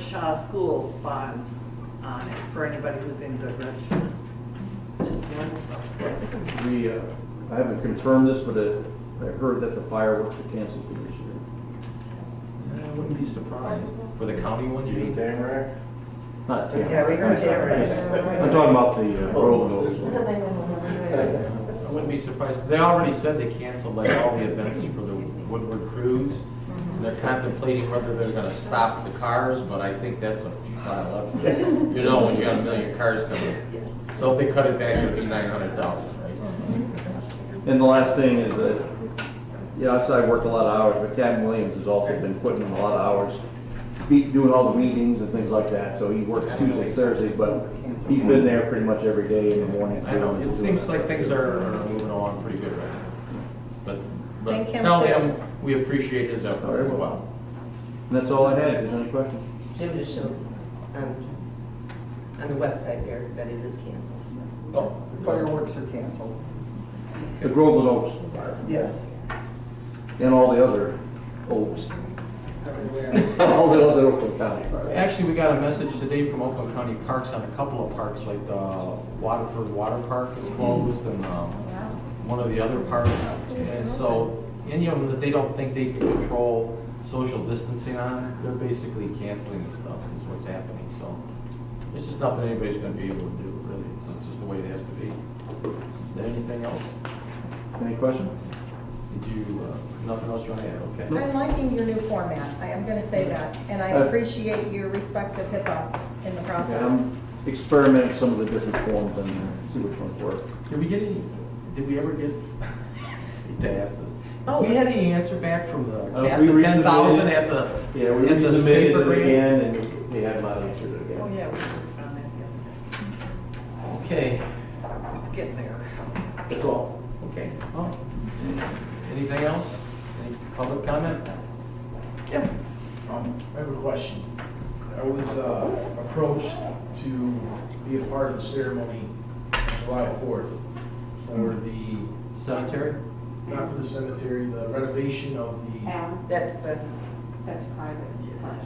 Schools bond on it for anybody who's in Goodrich. Just one stuff. I haven't confirmed this, but I heard that the fireworks are canceled for this year. I wouldn't be surprised. For the county one, you mean? Tamarack? Not Tamarack. Yeah, we heard Tamarack. I'm talking about the Groveland. I wouldn't be surprised. They already said they canceled like all the events for the Woodward Cruise. And they're contemplating whether they're gonna stop the cars, but I think that's a futile effort. You know, when you got 1 million cars coming. So if they cut it back, it'd be 900,000, right? And the last thing is that, yes, I worked a lot of hours, but Captain Williams has also been putting in a lot of hours, doing all the meetings and things like that. So he works Tuesday, Thursday, but he's been there pretty much every day in the morning. I know, it seems like things are moving along pretty good right now. But Thank him, tell too. him we appreciate his efforts as well. And that's all I had. If there's any questions? Jim just showed on the website there that it is canceled. Oh, fireworks are canceled. The Groveland Oaks, Yes. and all the other oaks. All the other Oakland County parks. Actually, we got a message today from Oakland County Parks on a couple of parks, like the Waterford Water Park is closed, and one of the other parks. And so, any of them that they don't think they can control social distancing on, they're basically canceling the stuff, is what's happening. So, it's just nothing anybody's gonna be able to do, really. It's just the way it has to be. Is there anything else? Any questions? Did you, nothing else you want to add? Okay. I'm liking your new format, I am gonna say that, and I appreciate your respect of HIPAA in the Yeah, process. I'm experimenting some of the different forms and see which ones work. Did we ever get, I hate to ask this, Oh. we had any answer back from the cast we of 10,000 resubmitted. at the, Yeah, we at the resubmitted safer it grant? again, and they have not answered it again. Oh, yeah, we worked on that the other day. Okay, It's getting there. That's all. okay. Oh. Anything else? Any public comment? Yeah. I have a question. I was approached to be a part of the ceremony on July 4th for the, Cemetery? not for the cemetery, the renovation of the, That's good. That's private project.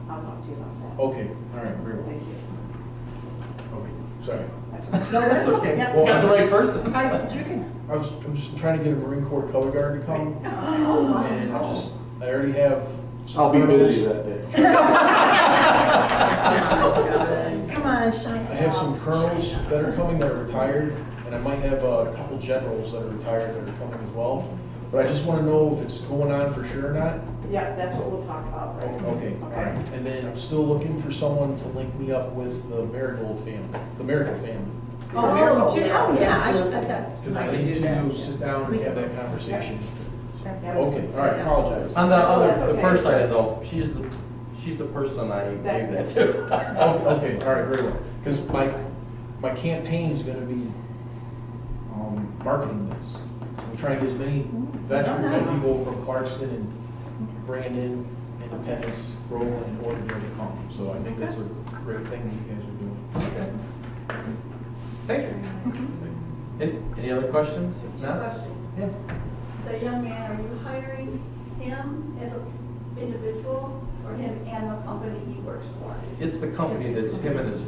I'll talk to you about that. okay, all right, very well. Thank you. Okay, sorry. No, that's okay. Yeah. You got the right person. You can, I'm just trying to get a Marine Corps color guard to come, oh, and I already have. some I'll be colonels. busy that day. come on, shine. I have some colonels that are coming that are retired, and I might have a couple generals that are retired that are coming as well. But I just want to know if it's going on for sure or not. Yeah, that's what we'll talk about, right? Okay, all right. And then I'm still looking for someone to link me up with the Marigold family, the Miracle family. Oh, Yes, yeah, absolutely. I've got. Because I need to sit down and have that conversation. That's- Okay, all right, apologize. On the That's other, the okay. first item though, she's the person I gave that to. Okay, all right, very well. Because my campaign's gonna be marketing this. I'm trying to get as many veterans and people from Clarkston and Brandon, Independence, Groveland, and Ordinary to come. So I think that's a great thing that you guys are doing. Thank you. Any other questions? If Two not- questions. Yeah. The young man, are you hiring him as an individual or him and the company he works for? It's the company that's him and his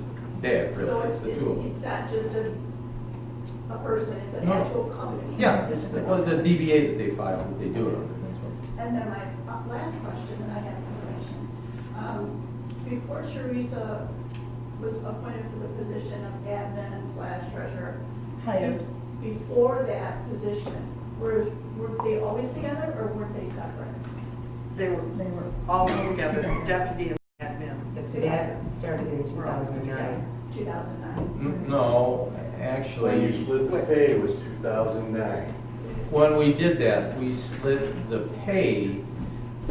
dad, So really. It's the two of them. it's not just a person, it's an No. actual company? Yeah, it's the DBA that they filed, that they do it under. That's what- And then my last question, and I have information. Before Teresa was appointed for the position of admin / treasurer, Hired. before that position, were they always together or weren't they separate? They were They were always together, deputy and admin. The dad started in 2009. 2009. No, When actually, you split the pay, it was 2009. when we did that, we split the pay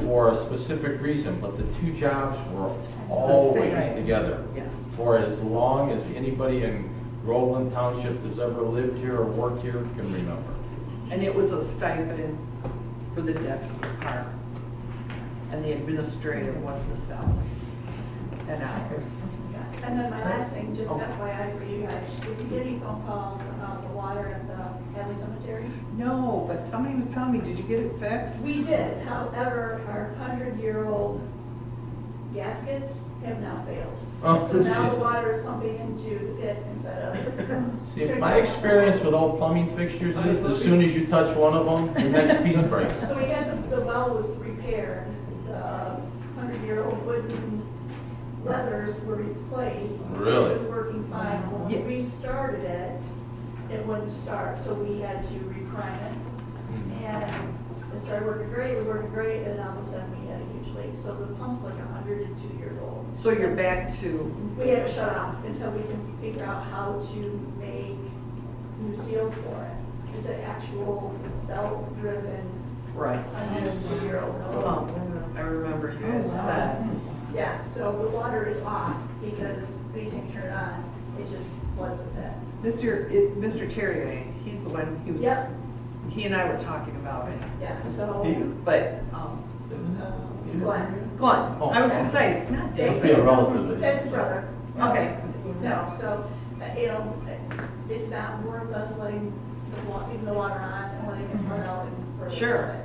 for a specific reason, but the two jobs were always same. together. Yes. For as long as anybody in Groveland Township that's ever lived here or worked here can remember. And it was a stipend for the deputy part. And the administrative was the salary. And hours. And then my last thing, just Oh. FYI for you guys, did you get any phone calls about the water at the Hadley Cemetery? No, but somebody was telling me, did you get it fixed? We did, however, our 100-year-old gaskets have now failed. Oh, So now the Jesus. water is pumping into the pit instead of. See, my experience with old plumbing fixtures is as soon as you touch one of them, the next piece breaks. So we had, the well was repaired, the 100-year-old wooden leathers were replaced. Really? It was working fine. When Yeah. we restarted it, it wouldn't start, so we had to reprime it. And it started working great, it was working great, and all of a sudden we had a huge leak. So the pump's like 102 years old. So you're back to, We had to shut off until we can figure out how to make new seals for it. It's an actual belt-driven, right. 102-year-old. I remember you had said. Yeah, so the water is off because anytime you turn it on, it just floods the pit. Mr. Terrier, he's the one, Yep, he and I were talking about it. yeah, so, But, Glenn. Glenn, I was gonna say, it's not Must Dave. be a relative. That's his brother. Okay. No, so, it's not worth us letting leaving the water on and letting it run out and further. Sure.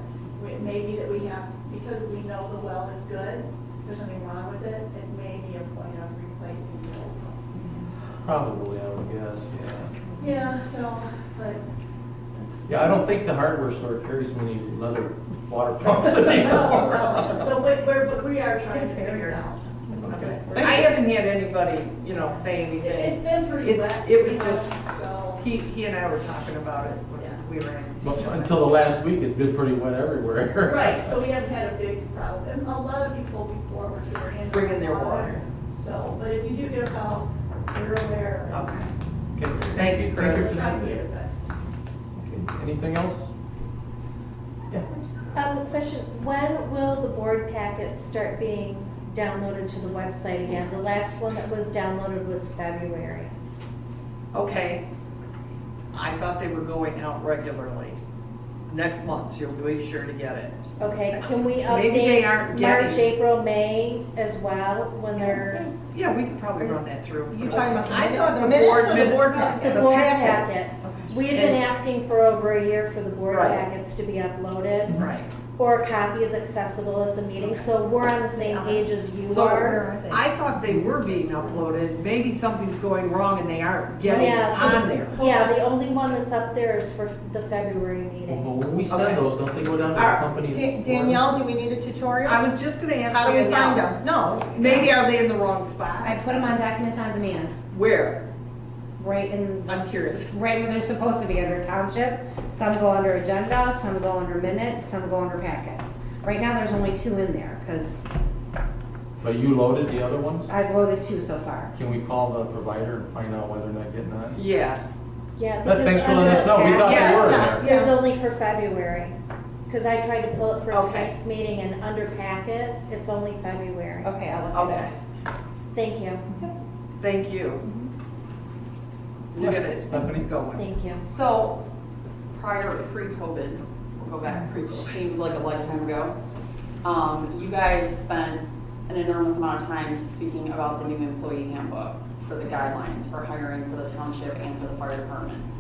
It may be that we have, because we know the well is good, there's nothing wrong with it, it may be a point of replacing the old one. Probably, I would guess, yeah. Yeah, so, but. Yeah, I don't think the hardware store carries many leather water pumps No, anymore. so, but we are trying to figure it out. Okay. I haven't had anybody, say anything. It's been pretty wet. It was you know, just, So. he and I were talking about it when Yeah. we were in. But until the last week, it's been pretty wet everywhere. Right, so we haven't had a big problem. And a lot of people before were Bringing their water. So, but if you do get a call, you're aware. Okay. Okay. Thanks, Thank you Chris. for Try that. to get it fixed. Okay, anything else? Yeah. Question, when will the board packets start being downloaded to the website again? The last one that was downloaded was February. Okay. I thought they were going out regularly. Next month, so you'll be sure to get it. Okay, can we Maybe they update aren't March, getting- April, May as well, when they're, Yeah, we could probably run that through. You talking about the I minute- thought the the minutes board, or the board the the board packets. packet? We had been And- asking for over a year for the board Right. packets to be uploaded, Right. or copies accessible at the meeting, so we're on the same page as you So are. I thought they were being uploaded. Maybe something's going wrong and they aren't getting Yeah, on there. Yeah, the only one that's up there is for the February Well, meeting. but when we Okay. send those, don't they go down to the Alright. company? Danielle, do we need a tutorial? I was just gonna ask. How do we Danielle. find them? No. Maybe are they in the wrong spot? I put them on documents on demand, Where? right in, I'm curious. right where they're supposed to be, under township. Some go under agenda, some go under minutes, some go under packet. Right now, there's only 2 in there, because But you loaded the other ones? I've loaded 2 so far. Can we call the provider and find out why they're not getting on? Yeah. Yeah, But because thanks for letting us know. We under thought they packet, were in there. there's only for February, because I tried to pull it for Okay. tonight's meeting, and under packet, it's only February. Okay, I'll look Okay. at that. Thank you, Thank you. We're gonna Stephanie? go. thank you. So, pre-COVID, we'll go back, which seems like a lifetime ago, you guys spent an enormous amount of time speaking about the new employee handbook for the guidelines for hiring for the township and for the fire departments.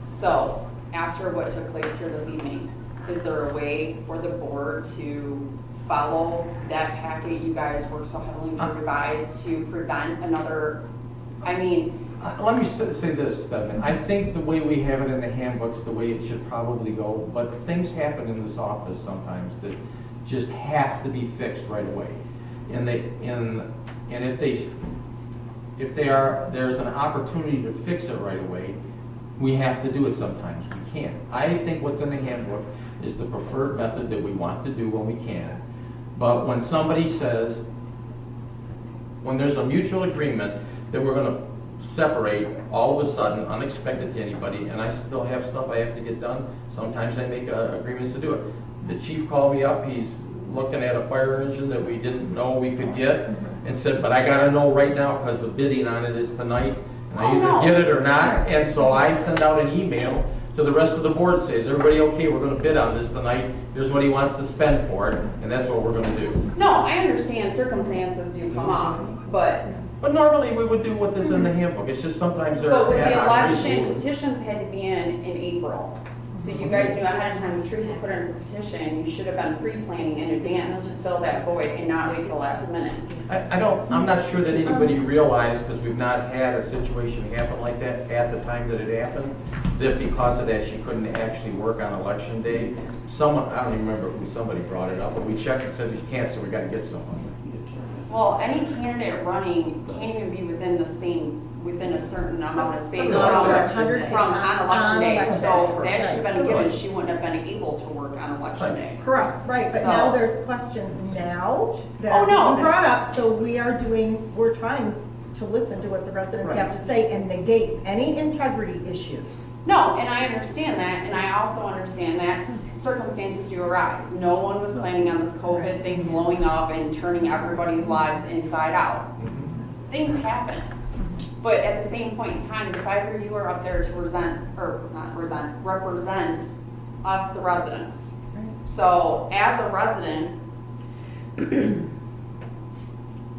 So, after what took place here this evening, is there a way for the board to follow that packet you guys worked so heavily to revise to prevent another, I mean, Let me say this, Stephen. I think the way we have it in the handbook's the way it should probably go, but things happen in this office sometimes that just have to be fixed right away. And if there's an opportunity to fix it right away, we have to do it sometimes. We can't. I think what's in the handbook is the preferred method that we want to do when we can. But when somebody says, when there's a mutual agreement that we're going to separate all of a sudden, unexpected to anybody, and I still have stuff I have to get done, sometimes I make agreements to do it. The chief called me up, he's looking at a fire engine that we didn't know we could get, and said, but I gotta know right now because the bidding on it is tonight, and I either get it or not. And so I send out an email to the rest of the board, says, everybody okay, we're gonna bid on this tonight, here's what he wants to spend for it, and that's what we're gonna do. no, I understand circumstances do come up, but normally we would do what is in the handbook, it's just sometimes there But with are the ad hoc election, rules. petitions had to be in April. So you guys knew ahead of time, when Teresa put in a petition, you should have been pre-planning in advance to fill that void and not wait till the last minute. I'm not sure that anybody realized, because we've not had a situation happen like that at the time that it happened, that because of that, she couldn't actually work on election day. Someone, I don't even remember who, somebody brought it up, but we checked and said, you can't, so we gotta get someone. Well, any candidate running can't even be within a certain amount of space From on election day. election day. On So election day, that should have right. been given, she wouldn't have been able to work on election day. Correct, right, but So- now there's questions now that Oh, no. are brought up, so we're trying to listen to what the residents have to say and negate any integrity issues. No, and I understand that, and I also understand that circumstances do arise. No one was planning on this COVID thing blowing up and turning everybody's lives inside out. Things happen. But at the same point in time, the 5 of you are up there to represent us, the residents. So as a resident,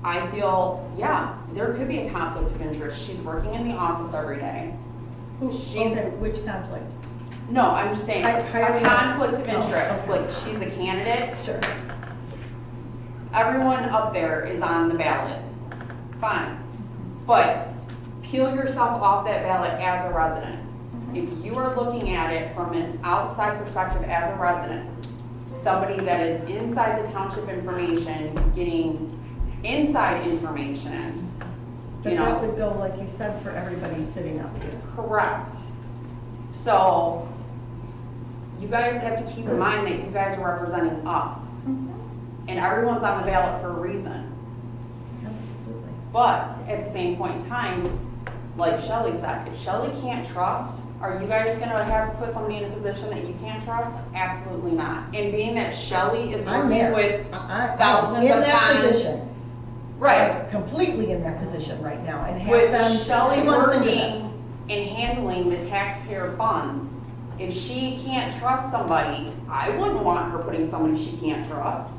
I feel, yeah, there could be a conflict of interest. She's working in the office every day. Which conflict? No, I'm just saying, a conflict of interest, like she's a candidate. Sure. Everyone up there is on the ballot, fine. But peel yourself off that ballot as a resident. If you are looking at it from an outside perspective as a resident, somebody that is inside the township information, getting inside information, But you know. that would go, like you said, for everybody sitting up here. Correct. So, you guys have to keep in mind that you guys are representing us. And everyone's on the ballot for a reason. Absolutely. But at the same point in time, like Shelley said, if Shelley can't trust, are you guys gonna put somebody in a position that you can't trust? Absolutely not. And being that Shelley is I'm working there. with I'm thousands in of that times. position. Right. I'm completely in that position right now and have With been Shelley 2 months into this. working and handling the taxpayer funds, if she can't trust somebody, I wouldn't want her putting somebody she can't trust.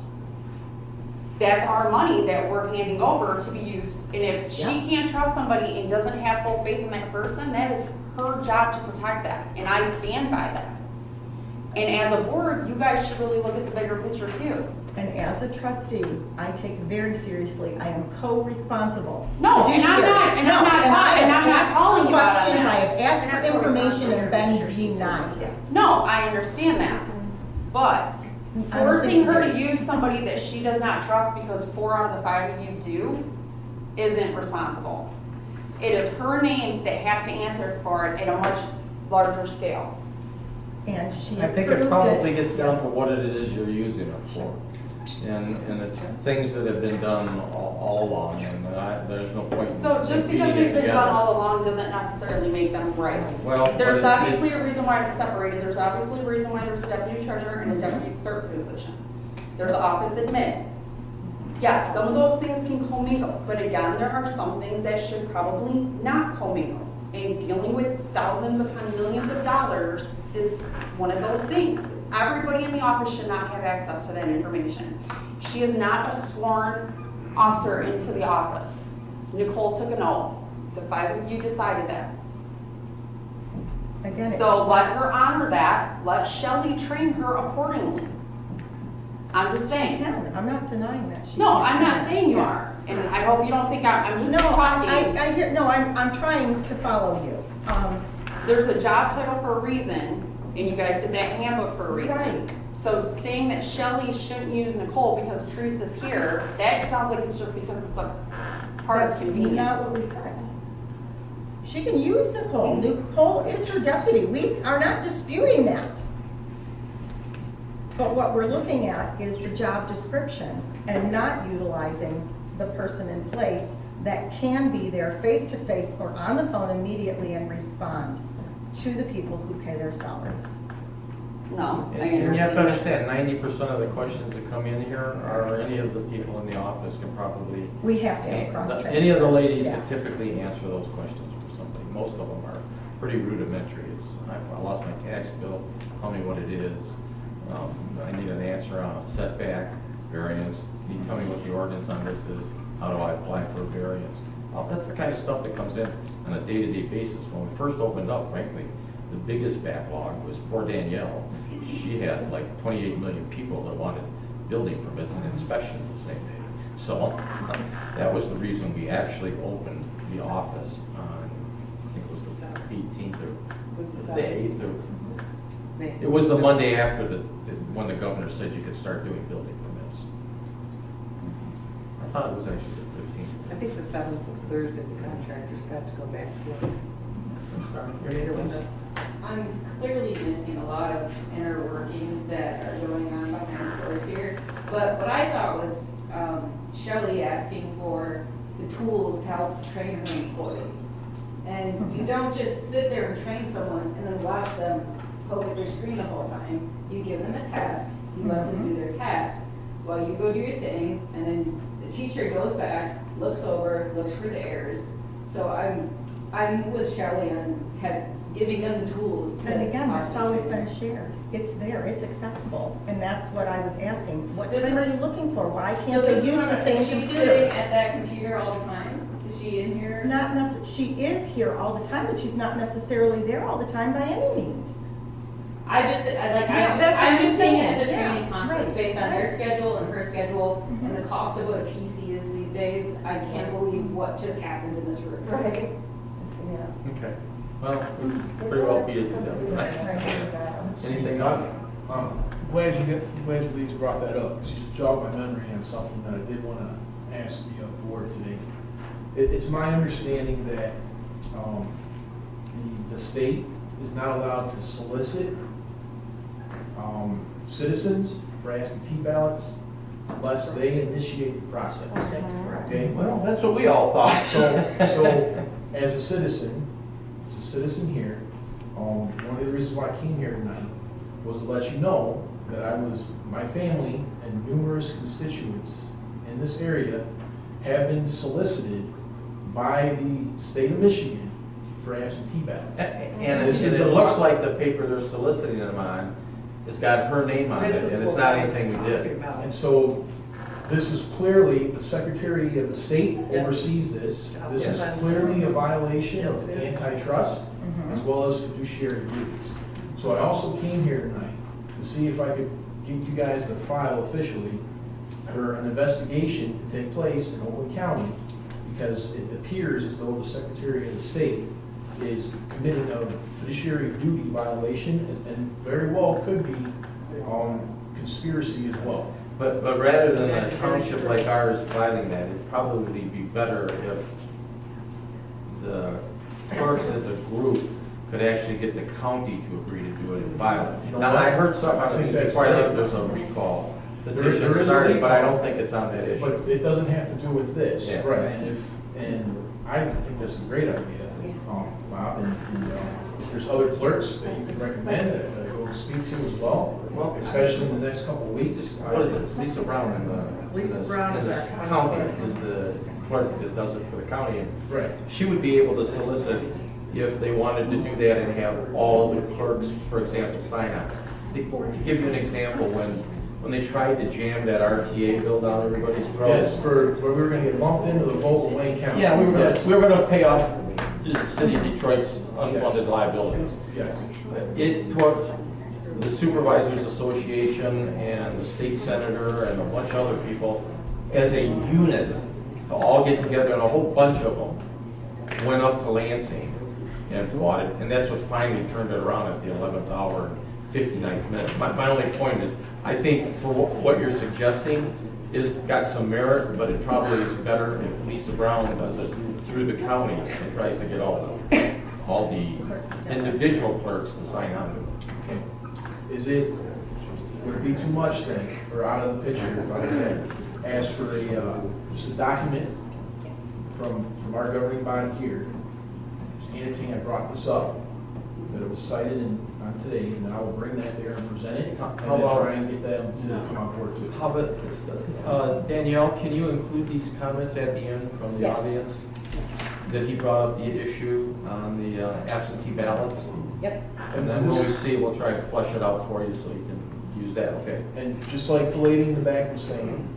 That's our money that we're handing over to be used, and if she can't trust somebody and doesn't have full faith in that person, that is her job to protect that, and I stand by that. And as a board, you guys should really look at the bigger picture too. And as a trustee, I take very seriously, I am co-responsible. No, and I'm not- and I'm not- I and I'm have not asked calling for you out on questions, that. I have asked for information and been denied. No, I understand that, but I don't forcing think her that- to use somebody that she does not trust because 4 out of the 5 of you do, isn't responsible. It is her name that has to answer for it at a much larger scale. And she I think approved it probably gets down to what it is you're using it for. And it's things that have been done all along, and there's no point in So just beating because it they've been together. done all along doesn't necessarily make them right. Well, but There's it- obviously a reason why it was separated, there's obviously a reason why there's a deputy treasurer and a deputy clerk position. There's office admin. Yes, some of those things can commingle, but again, there are some things that should probably not commingle. And dealing with thousands upon millions of dollars is one of those things. Everybody in the office should not have access to that information. She is not a sworn officer into the office. Nicole took an oath. The 5 of you decided that. Again, So let her honor that. Let Shelley train her accordingly. I'm just she saying. can. I'm not denying that. She No, can. I'm not saying you are. And I hope you don't think I'm just No, talking. I hear, no, I'm trying to follow you. There's a job title for a reason, and you guys did that handbook for a reason. Right. So saying that Shelley shouldn't use Nicole because Teresa's here, that sounds like it's just because it's a part of That's not what we convenience. said. She can use Nicole. Nicole is her deputy. We are not disputing that. But what we're looking at is the job description and not utilizing the person in place that can be there face-to-face or on the phone immediately and respond to the people who pay their salaries. No, I And you have to understand. understand, 90% of the questions that come in here are any of the people in the office can probably. We have to have cross-training. Any of the ladies Yeah. can typically answer those questions for something. Most of them are pretty rudimentary. It's, I lost my tax bill, tell me what it is. I need an answer on a setback variance. Can you tell me what the ordinance on this is? How do I apply for a variance? Well, that's the kind of stuff that comes in on a day-to-day basis. When we first opened up, frankly, the biggest backlog was poor Danielle. She had like 28 million people that wanted building permits and inspections the same day. So that was the reason we actually opened the office on, I think it was the 18th or the 8th or, it was the Monday after when the governor said you could start doing building permits. I thought it was actually the 15th. I think the 7th was Thursday, the contractors got to go back to work. I'm clearly missing a lot of inner workings that are going on behind doors here. But what I thought was Shelley asking for the tools to help train her employee. And you don't just sit there and train someone and then watch them poke at their screen the whole time. You give them a task, you let them do their task, while you go do your thing, and then the teacher goes back, looks over, looks for the errors. So I'm with Shelley on giving them the tools to. And again, that's possibly always been shared. It's there, it's accessible, and that's what I was asking. What time are you looking for? Why can't they use the same Is she sitting computers? at that computer all the time? Is she in here? She is here all the time, but she's not necessarily there all the time by any means. Yeah, that's what I'm I'm just seeing it saying. as a Yeah, training conflict right, based on right. their schedule and her schedule and the cost of what a PC is these days. I can't believe what just happened in this room. Right. Okay. Well, we pretty well beat it to death. Anything else? Glad you ladies brought that up, because you just jogged my memory on something that I did want to ask the board today. It's my understanding that the state is not allowed to solicit citizens for absentee ballots unless they initiate the process. That's correct. Okay? Well, that's what we all thought. So as a citizen here, one of the reasons why I came here tonight was to let you know that my family and numerous constituents in this area have been solicited by the state of Michigan for absentee ballots. And it looks like the paper they're soliciting them on has got her name on it, This is and it's what not I was anything we did. talking about. And so this is clearly, the Secretary of the State oversees this. This is clearly a violation of antitrust as well as fiduciary duties. So I also came here tonight to see if I could get you guys the file officially for an investigation to take place in Oakland County, because it appears as though the Secretary of the State is committing a fiduciary duty violation and very well could be conspiracy as well. But rather than a township like ours filing that, it'd probably be better if the clerks as a group could actually get the county to agree to do it and file it. Now, I heard something on the news before I left, there's a recall petition There is a started, but I recall. don't think it's on that issue. But it doesn't have to do with this, Yeah. right? And I think that's a great idea, Bob. And if there's other clerks that you can recommend that I go speak to as well, especially in the next couple of weeks. What is it? It's Lisa Brown in the. Lisa Brown is our county, is the clerk that does it for the county. And Right. she would be able to solicit if they wanted to do that and have all the clerks, for example, sign-ups. To give you an example, when they tried to jam that RTA bill down everybody's throat. Yes, where we were gonna get lumped into the vote in Wayne County. Yeah, Yes. we were gonna pay off the city of Detroit's unfunded liabilities. Yes. It took the Supervisors Association and the state senator and a bunch of other people as a unit to all get together, and a whole bunch of them went up to Lansing and fought it, and that's what finally turned it around at the 11th hour, 59th minute. My only point is, I think for what you're suggesting is got some merit, but it probably is better if Lisa Brown does it through the county and tries to get all the individual clerks to sign on to it. Okay. Is it, would it be too much then, or out of the picture if I had asked for just a document from our governing body here, just anything I brought this up, that it was cited on today, and then I will bring that there and present it, and then try and get them to come on board too. How about, Danielle, can you include these comments at the end from the Yes. audience? That he brought up the issue on the absentee ballots? Yep. And then when we see, we'll try to flush it out for you so you can use that, okay? And just like the lady in the back was saying,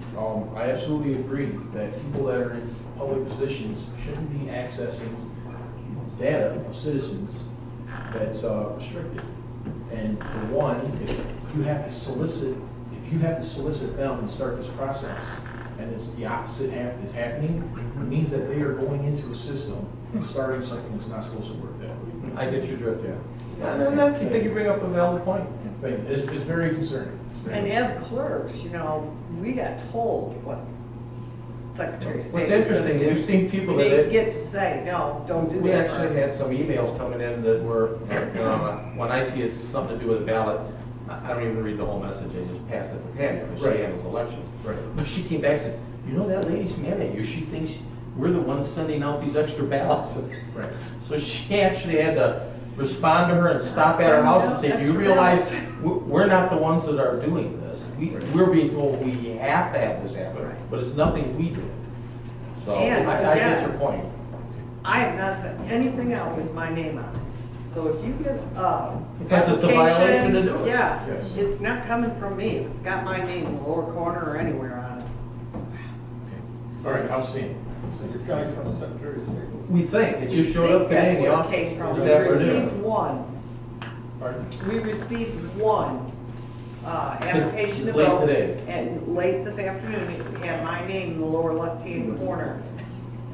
I absolutely agree that people that are in public positions shouldn't be accessing data of citizens that's restricted. And for one, if you have to solicit them and start this process, and it's the opposite is happening, it means that they are going into a system and starting something that's not supposed to work that way. I get your drift, yeah. No, you think you bring up a valid point. It's very concerning. And as clerks, we got told what Secretary of State. What's interesting, we've seen people We that. didn't get to say, no, don't do that. We actually had some emails coming in that were, when I see it's something to do with a ballot, I don't even read the whole message, I just pass it to Patty, because Right. she handles elections. Right. But she came back and said, that lady's mad at you, she thinks we're the ones sending out these extra ballots. Right. So she actually had to respond to her and stop at her house and say, do you realize we're not the ones that are doing this? We're being told we have to have this happen, but it's nothing we did. So And I get again, your point. I have not sent anything out with my name on it. So if you give, Because it's a violation to do it. Yeah, Yes. it's not coming from me. If it's got my name in the lower corner or anywhere on it. All right, I'll see. So you're coming from the Secretary of State? We think, it just showed up today in the That's office. where it came from. this We afternoon. received one. Pardon? We received one application to Late vote. today. And late this afternoon, it had my name in the lower left-hand corner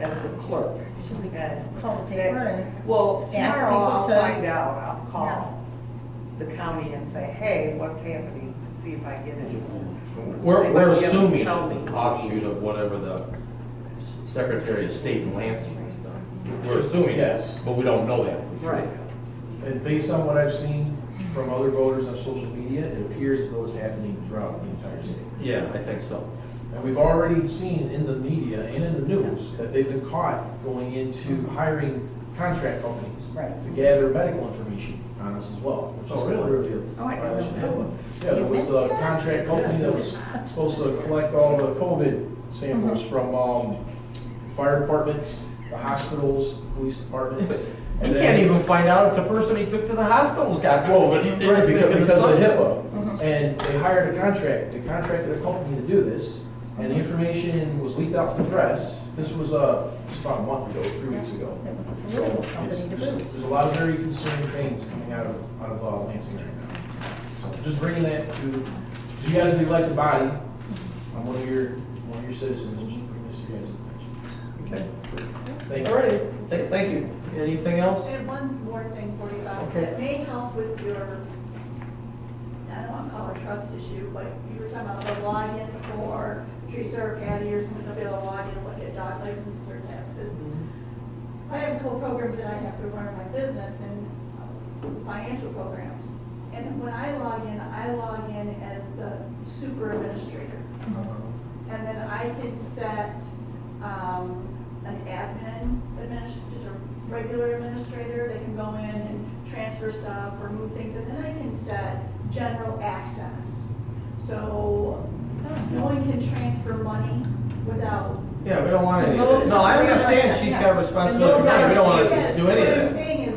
as the clerk. Should we And call the paper and well, ask tomorrow people I'll to- find out. I'll call the county and say, hey, what's happening? See if I get any. We're They might be able to assuming it's tell me. an offshoot of whatever the Secretary of State in Lansing has done. We're assuming Yes. that, but we don't know that for sure. Right. And based on what I've seen from other voters on social media, it appears as though it's happening throughout the entire state. Yeah, I think so. And we've already seen in the media and in the news that they've been caught going into hiring contract companies Right. to gather medical information on us as well. Which is clearly a Oh, I didn't violation of know that. HIPAA. Yeah, there was a contract company that was supposed to collect all the COVID samples from fire departments, the hospitals, police departments. He And can't then- even find out if the person he took to the hospital's got COVID. They're Right, just making because of assumptions. HIPAA. And they hired a contract, they contracted a company to do this, and the information was leaked out to the press. This was about a month ago, 3 weeks ago. it was a So political it's- company to boot. there's a lot of very concerning things coming out of Lansing right now. So just bringing that to, you guys would be like the body, I'm one of your citizens, just bring this to you guys' attention. Okay. Thank you. All right, thank you. Anything else? I have one more thing for you, Bob, Okay. that may help with your, I don't want to call it a trust issue, but you were talking about the login for Teresa or Patty or someone to be able to log in and look at dog licenses or taxes. I have a couple programs that I have to run my business and financial programs. And when I log in as the super administrator. And then I can set an admin just a regular administrator. They can go in and transfer stuff or move things. And then I can set general access. So no one can transfer money without. Yeah, we don't want any of that. No, I understand she's got responsibility for money. We don't want to do any of What I'm that. saying is,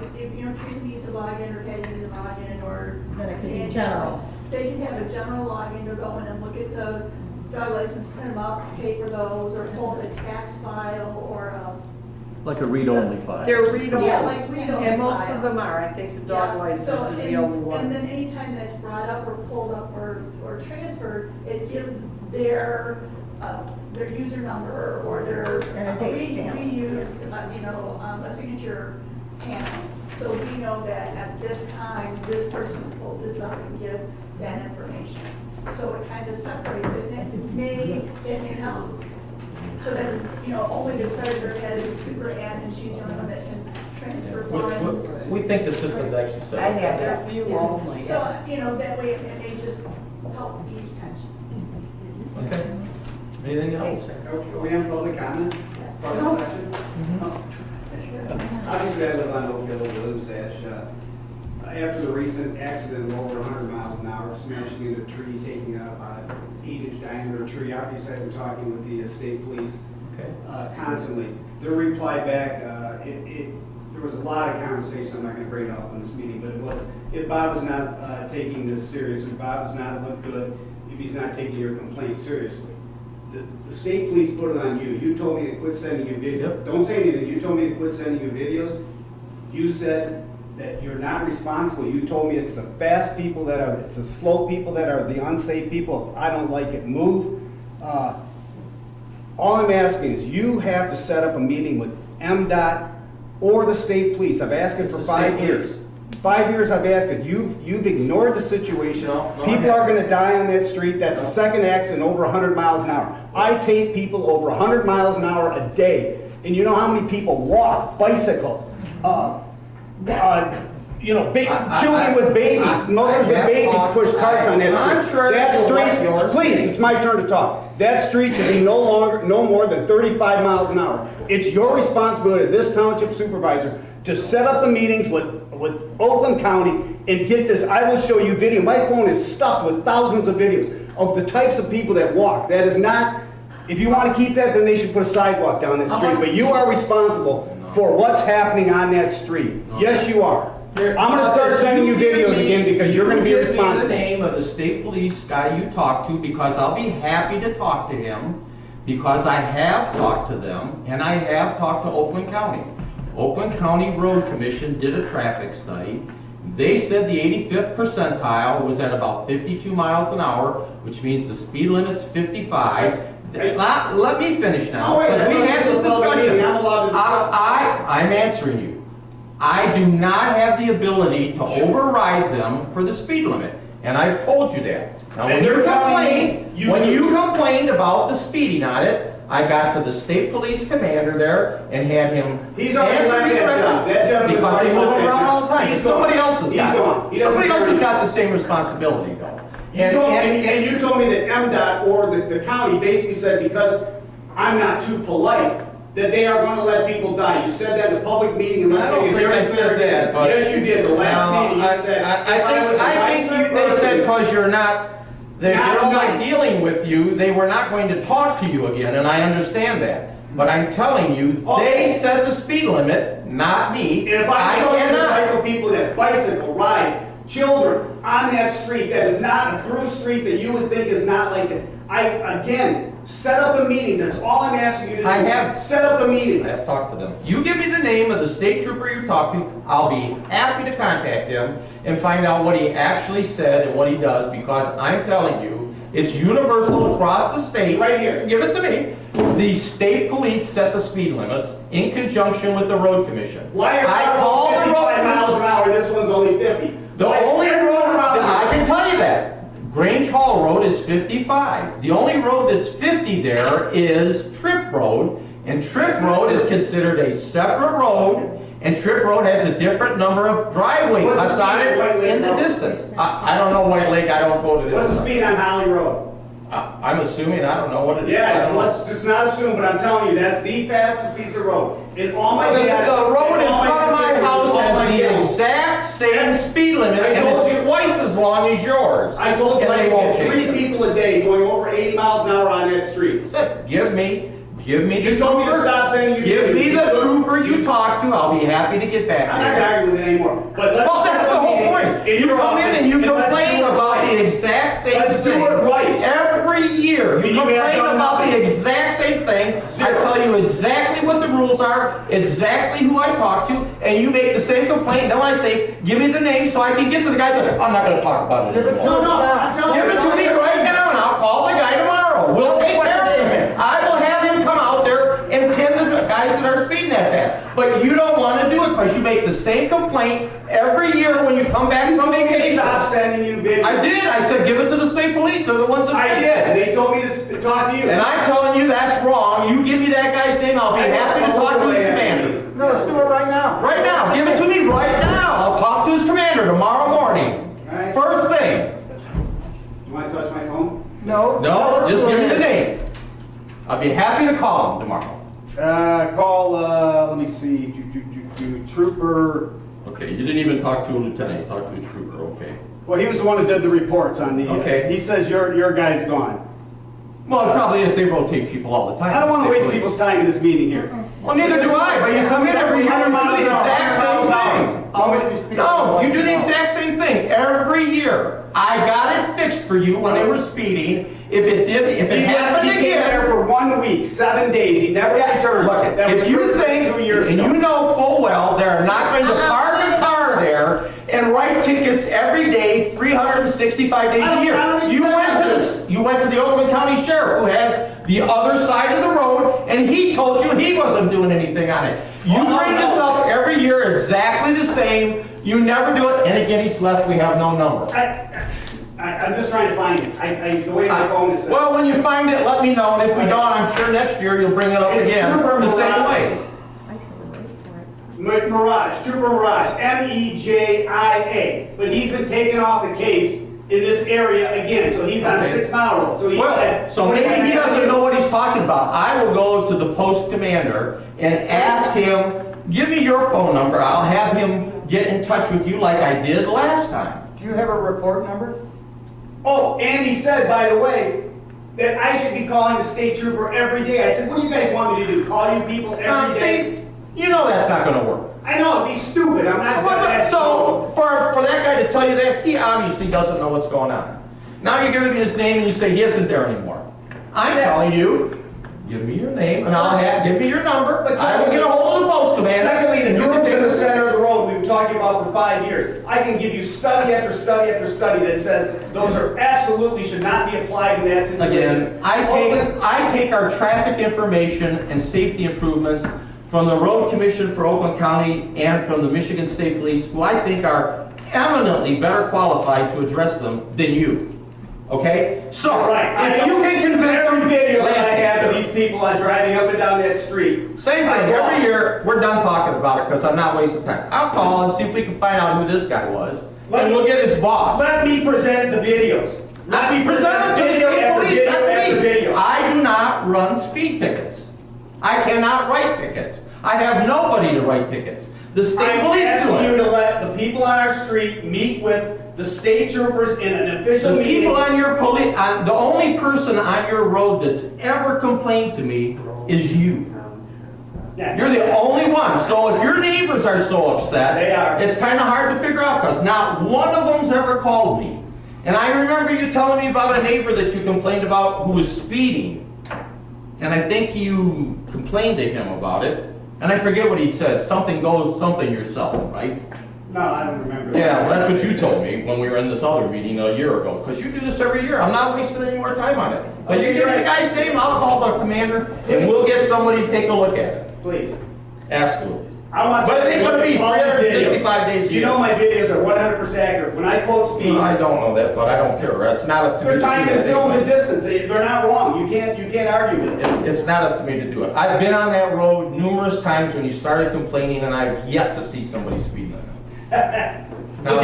general. They can have a general login to go in and look at the driver license, print them out, pay for those, or pull up a tax file, or Like a read-only file. They're read-only. Yeah, like read-only And most file. of them are, I think the dog Yeah, license so is the and- only one. And then anytime that's brought up or pulled up or transferred, it gives their user number or their. And a date stamp. We use, a signature panel. So we know that at this time, this person pulled this up and give that information. So it kind of separates it, and it may, so that, only the treasurer has a super admin, and she's the only one that can transfer funds. We think the system's actually set up. I have They're that. view only. So, that way it may just help ease tension. Okay. Anything else? Are we on public comment? Public section? Obviously, I live on Oak Hill, Williamsash. After the recent accident of over 100 miles an hour, smashing into a tree, taking out about an 8-inch diameter tree, obviously I've been talking with the state police constantly. Their reply back, there was a lot of conversation, I'm not going to bring it up in this meeting, but it was, if Bob is not taking this seriously, Bob does not look good, if he's not taking your complaint seriously. The state police put it on you. You told me to quit sending you videos. Yep. Don't say anything. You told me to quit sending you videos. You said that you're not responsible. You told me it's the fast people it's the slow people that are the unsafe people. If I don't like it, move. All I'm asking is you have to set up a meeting with MDOT or the state police. I've asked it for 5 years. 5 years I've asked it. You've ignored the situation. No, People are going to die on that street. That's the second accident over 100 miles an hour. I take people over 100 miles an hour a day. And you know how many people walk, bicycle, children with babies, mothers with babies push carts on that street. That street, please, it's my turn to talk. That street should be no more than 35 miles an hour. It's your responsibility, this township supervisor, to set up the meetings with Oakland County and get this. I will show you video. My phone is stuffed with thousands of videos of the types of people that walk. That is not, if you want to keep that, then they should put a sidewalk down that street. But you are responsible for what's happening on that street. Yes, you are. I'm going to start sending you videos again because you're going to be responsible. Give me the name of the state police guy you talked to, because I'll be happy to talk to him, because I have talked to them and I have talked to Oakland County. Oakland County Road Commission did a traffic study. They said the 85th percentile was at about 52 miles an hour, which means the speed limit's 55. Let me finish now, because we had this discussion. I'm answering you. I do not have the ability to override them for the speed limit, and I've told you that. Now, when you complained about the speeding on it, I got to the state police commander there and had him. He's already left that job. That gentleman's because already they move left that around all the job. time. He's Somebody gone. else has He's got gone. it. He doesn't Somebody else care has got anymore. the same responsibility, though. And you told me that MDOT or the county basically said because I'm not too polite, that they are going to let people die. You said that in a public meeting. And I don't think I said that, but. Yes, you did. The last meeting, you said. I think they said because you're not, they don't like dealing with you, they were not going to talk to you again, and I understand that. But I'm telling you, they set the speed limit, not me. And if I show you the type of people that bicycle, ride, children on that street, that is not a through street that you would think is not like that. Again, set up the meetings. That's all I'm asking you to do. I have. Set up the meetings. I have talked to them. You give me the name of the state trooper you talked to, I'll be happy to contact him and find out what he actually said and what he does, because I'm telling you, it's universal across the state. It's right here. Give it to me. The state police set the speed limits in conjunction with the road commission. Why is that road 55 miles an hour and this one's only 50? The only road, I can tell you that. Grange Hall Road is 55. The only road that's 50 there is Tripp Road, and Tripp Road is considered a separate road, and Tripp Road has a different number of driveway cuts on it in the distance. I don't know White Lake, I don't go to this. What's the speed on Holly Road? I'm assuming, I don't know what it is. Yeah, let's just not assume, but I'm telling you, that's the fastest piece of road. In all my data. The road in front of my house has the exact same speed limit, and it's twice as long as yours. I told you And I they won't get change 3 it. people a day going over 80 miles an hour on that street. Give me the You told me to trooper. stop saying you Give did. me the trooper you talked to, I'll be happy to get back I'm not there. arguing with it anymore. But let's Well, set that's up the a whole meeting. point. right. You come in and you complain about the exact same thing. Let's do it right. Every year, you And you have complain done about the nothing. exact same thing. I tell you exactly what the rules are, exactly who I talk to, and you make the same complaint. Then when I say, give me the name so I can get to the guy, I'm not gonna talk about it anymore. No, I'm telling Give you. it to me right now and I'll call the guy tomorrow. We'll take care of it. I will have him come out there and pin the guys that are speeding that fast. But you don't wanna do it because you make the same complaint every year when you come back from vacation. Stop sending you videos. I did. I said, give it to the state police. They're the ones that I fix did, it. and they told me to talk to you. And I'm telling you that's wrong. You give me that guy's name, I'll be happy to talk to his commander. No, let's do it right now. Right now, give it to me right now. I'll talk to his commander tomorrow morning. Alright. First thing. You wanna touch my phone? No. No, let's just do give me it. the name. I'll be happy to call him tomorrow. Call, let me see, Trooper, Okay, you didn't even talk to a lieutenant, you talked to a trooper, okay. well, he was the one that did the reports on the, Okay. he says your guy's gone. Well, it probably is, they rotate people all the time. I don't wanna waste people's time in this meeting here. Well, neither do I, but you come in every year and do the exact same thing. No, you do the exact same thing every year. I got it fixed for you when they were speeding. If it happened He came there again, for 1 week, 7 days, he never returned. look, That was if you Christmas think, 2 years and ago. you know full well, they're not going to park a car there and write tickets every day, 365 days a year. I don't You expect went to the Groveland County Sheriff, who has the other side of the road, and he told you he wasn't doing anything on it. You bring this up every year, exactly the same. You never do it, and again, he's left, we have no number. I'm just trying to find it, the way my phone is set. Well, when you find it, let me know, and if we don't, I'm sure next year you'll bring it up It's again, Trooper the same Mirage. way. Mirage, Trooper Mirage, MEJIA, but he's been taken off the case in this area again, so he's on Okay. 6 Mile Road, so he Well, said. so maybe he doesn't know what he's talking about. I will go to the post commander and ask him, give me your phone number, I'll have him get in touch with you like I did last time. Do you have a report number? Oh, and he said, by the way, that I should be calling the state trooper every day. I said, what do you guys want me to do, call you people every day? See, you know that's not gonna work. I know, it'd be stupid, I'm not gonna. So, for that guy to tell you that, he obviously doesn't know what's going on. Now you're giving me his name and you say he isn't there anymore. I'm telling you, give me your name and give me your number, But I will get a hold of the post commander. Secondly, the and you can roof's take in the it. center of the road we've been talking about for 5 years. I can give you study after study after study that says those are absolutely should not be applied in that situation. Again, I take our traffic information and safety improvements from the Road Commission for Oakland County and from the Michigan State Police, who I think are eminently better qualified to address them than you. Okay? So, Right. if you can convince Every them, video that I have of Lance, these people on driving up and down that street. same thing, every year, we're done talking about it because I'm not wasting time. I'll call and see if we can find out who this guy was, and we'll get his boss. Let me present the videos. Let me Present them to the video state after police, video that's after me. video. I do not run speed tickets. I cannot write tickets. I have nobody to write tickets. The state I'm police do asking you it. to let the people on our street meet with the state troopers in an official The meeting. people on your police, the only person on your road that's ever complained to me is you. Yeah. You're the only one. So if your neighbors are so upset, They are. it's kind of hard to figure out because not one of them's ever called me. And I remember you telling me about a neighbor that you complained about who was speeding. And I think you complained to him about it. And I forget what he said. Something goes, something yourself, right? No, I don't remember. Yeah, well, that's what you told me when we were in this other meeting a year ago. Because you do this every year. I'm not wasting any more time on it. But you give me the guy's name, I'll call the commander, and we'll get somebody to take a look at it. Please. Absolutely. I want But it ain't gonna be all these 365 videos. days a You year. know my videos are 100% accurate. When I quote speeds, I don't know that, but I don't care. It's not up to me they're to do time that and film and anyway. distance. They're not wrong. You can't argue with it. It's not up to me to do it. I've been on that road numerous times when you started complaining, and I've yet to see somebody speeding on it. The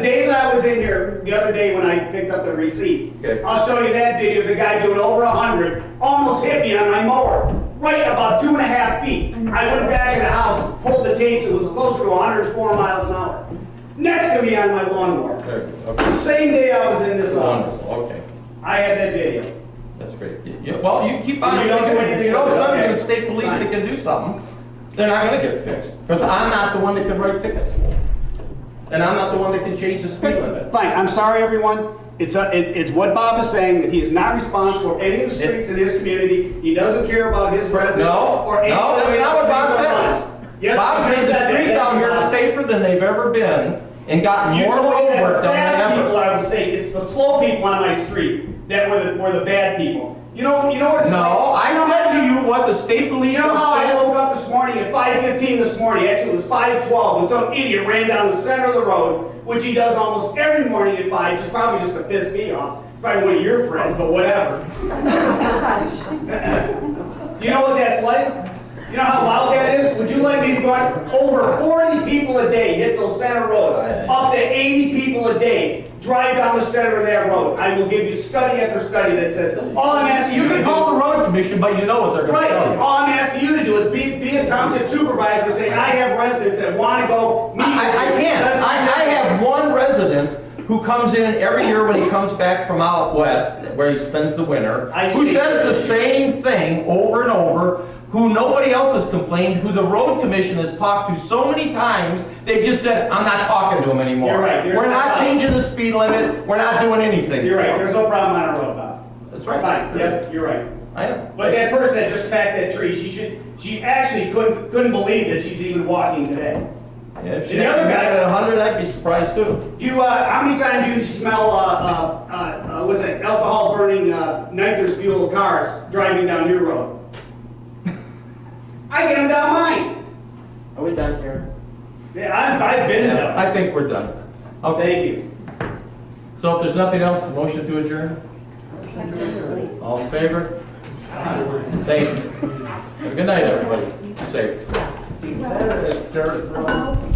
day that I was in here, the other day when I picked up the receipt, Okay. I'll show you that video of the guy doing over 100, almost hit me on my mower, right about 2.5 feet. I went back in the house, pulled the tapes, it was closer to 104 miles an hour. Next to me on my lawnmower. Very good. Okay. Same day I was in this office. Wonderful. Okay. I had that video. That's great. Well, you keep on. You don't do anything If you don't with it, send me to okay. the state police Fine. that can do something, they're not gonna get it fixed. Because I'm not the one that can write tickets. and I'm not the one that can change the speed limit. Fine, I'm sorry, everyone. It's what Bob is saying, that he is not responsible for any of the streets in his community. He doesn't care about his residents. No, or any no, of the that's not what Bob streets are says. run. Yes, Bob he says the said streets that. out here are safer than they've ever been and got You more told me road that work the done fast than people, ever. I would say, it's the slow people on my street that were the bad people. You know what it's like? No, I said to you what the state police You know how I said. woke up this morning at 5:15 this morning, actually it was 5:12, and some idiot ran down the center of the road, which he does almost every morning at 5, just probably just to piss me off. It's probably one of your friends, but whatever. You know what that's like? You know how loud that is? Would you like me to go on? Over 40 people a day hit those center roads, up to 80 people a day drive down the center of that road. I will give you study after study that says, all I'm asking You can call the road commission, but you know what they're gonna tell Right, you. all I'm asking you to do is be a township supervisor and say, I have residents that want to go meet. I can't. I have one resident who comes in every year when he comes back from out west, where he spends the winter, who says the same thing over and over, who nobody else has complained, who the road commission has talked to so many times, they just said, I'm not talking to him anymore. You're right. There's We're no not problem. changing the speed limit, we're not doing anything. You're right, there's no problem on a road, Bob. That's right. Fine, yep, you're right. I am. But that person that just smacked that tree, she actually couldn't believe that she's even walking today. Yeah, if she The had other got guy- it at 100, I'd be surprised too. Do you, how many times do you smell, what's it, alcohol burning, nitrous fuel cars driving down your road? I get them down mine. Are we done here? Yeah, I've been Yeah, there. I think we're done. Okay, Thank you. so if there's nothing else, motion to adjourn? All in favor? Thank you. Have a good night, everybody. Safe. Dirt road.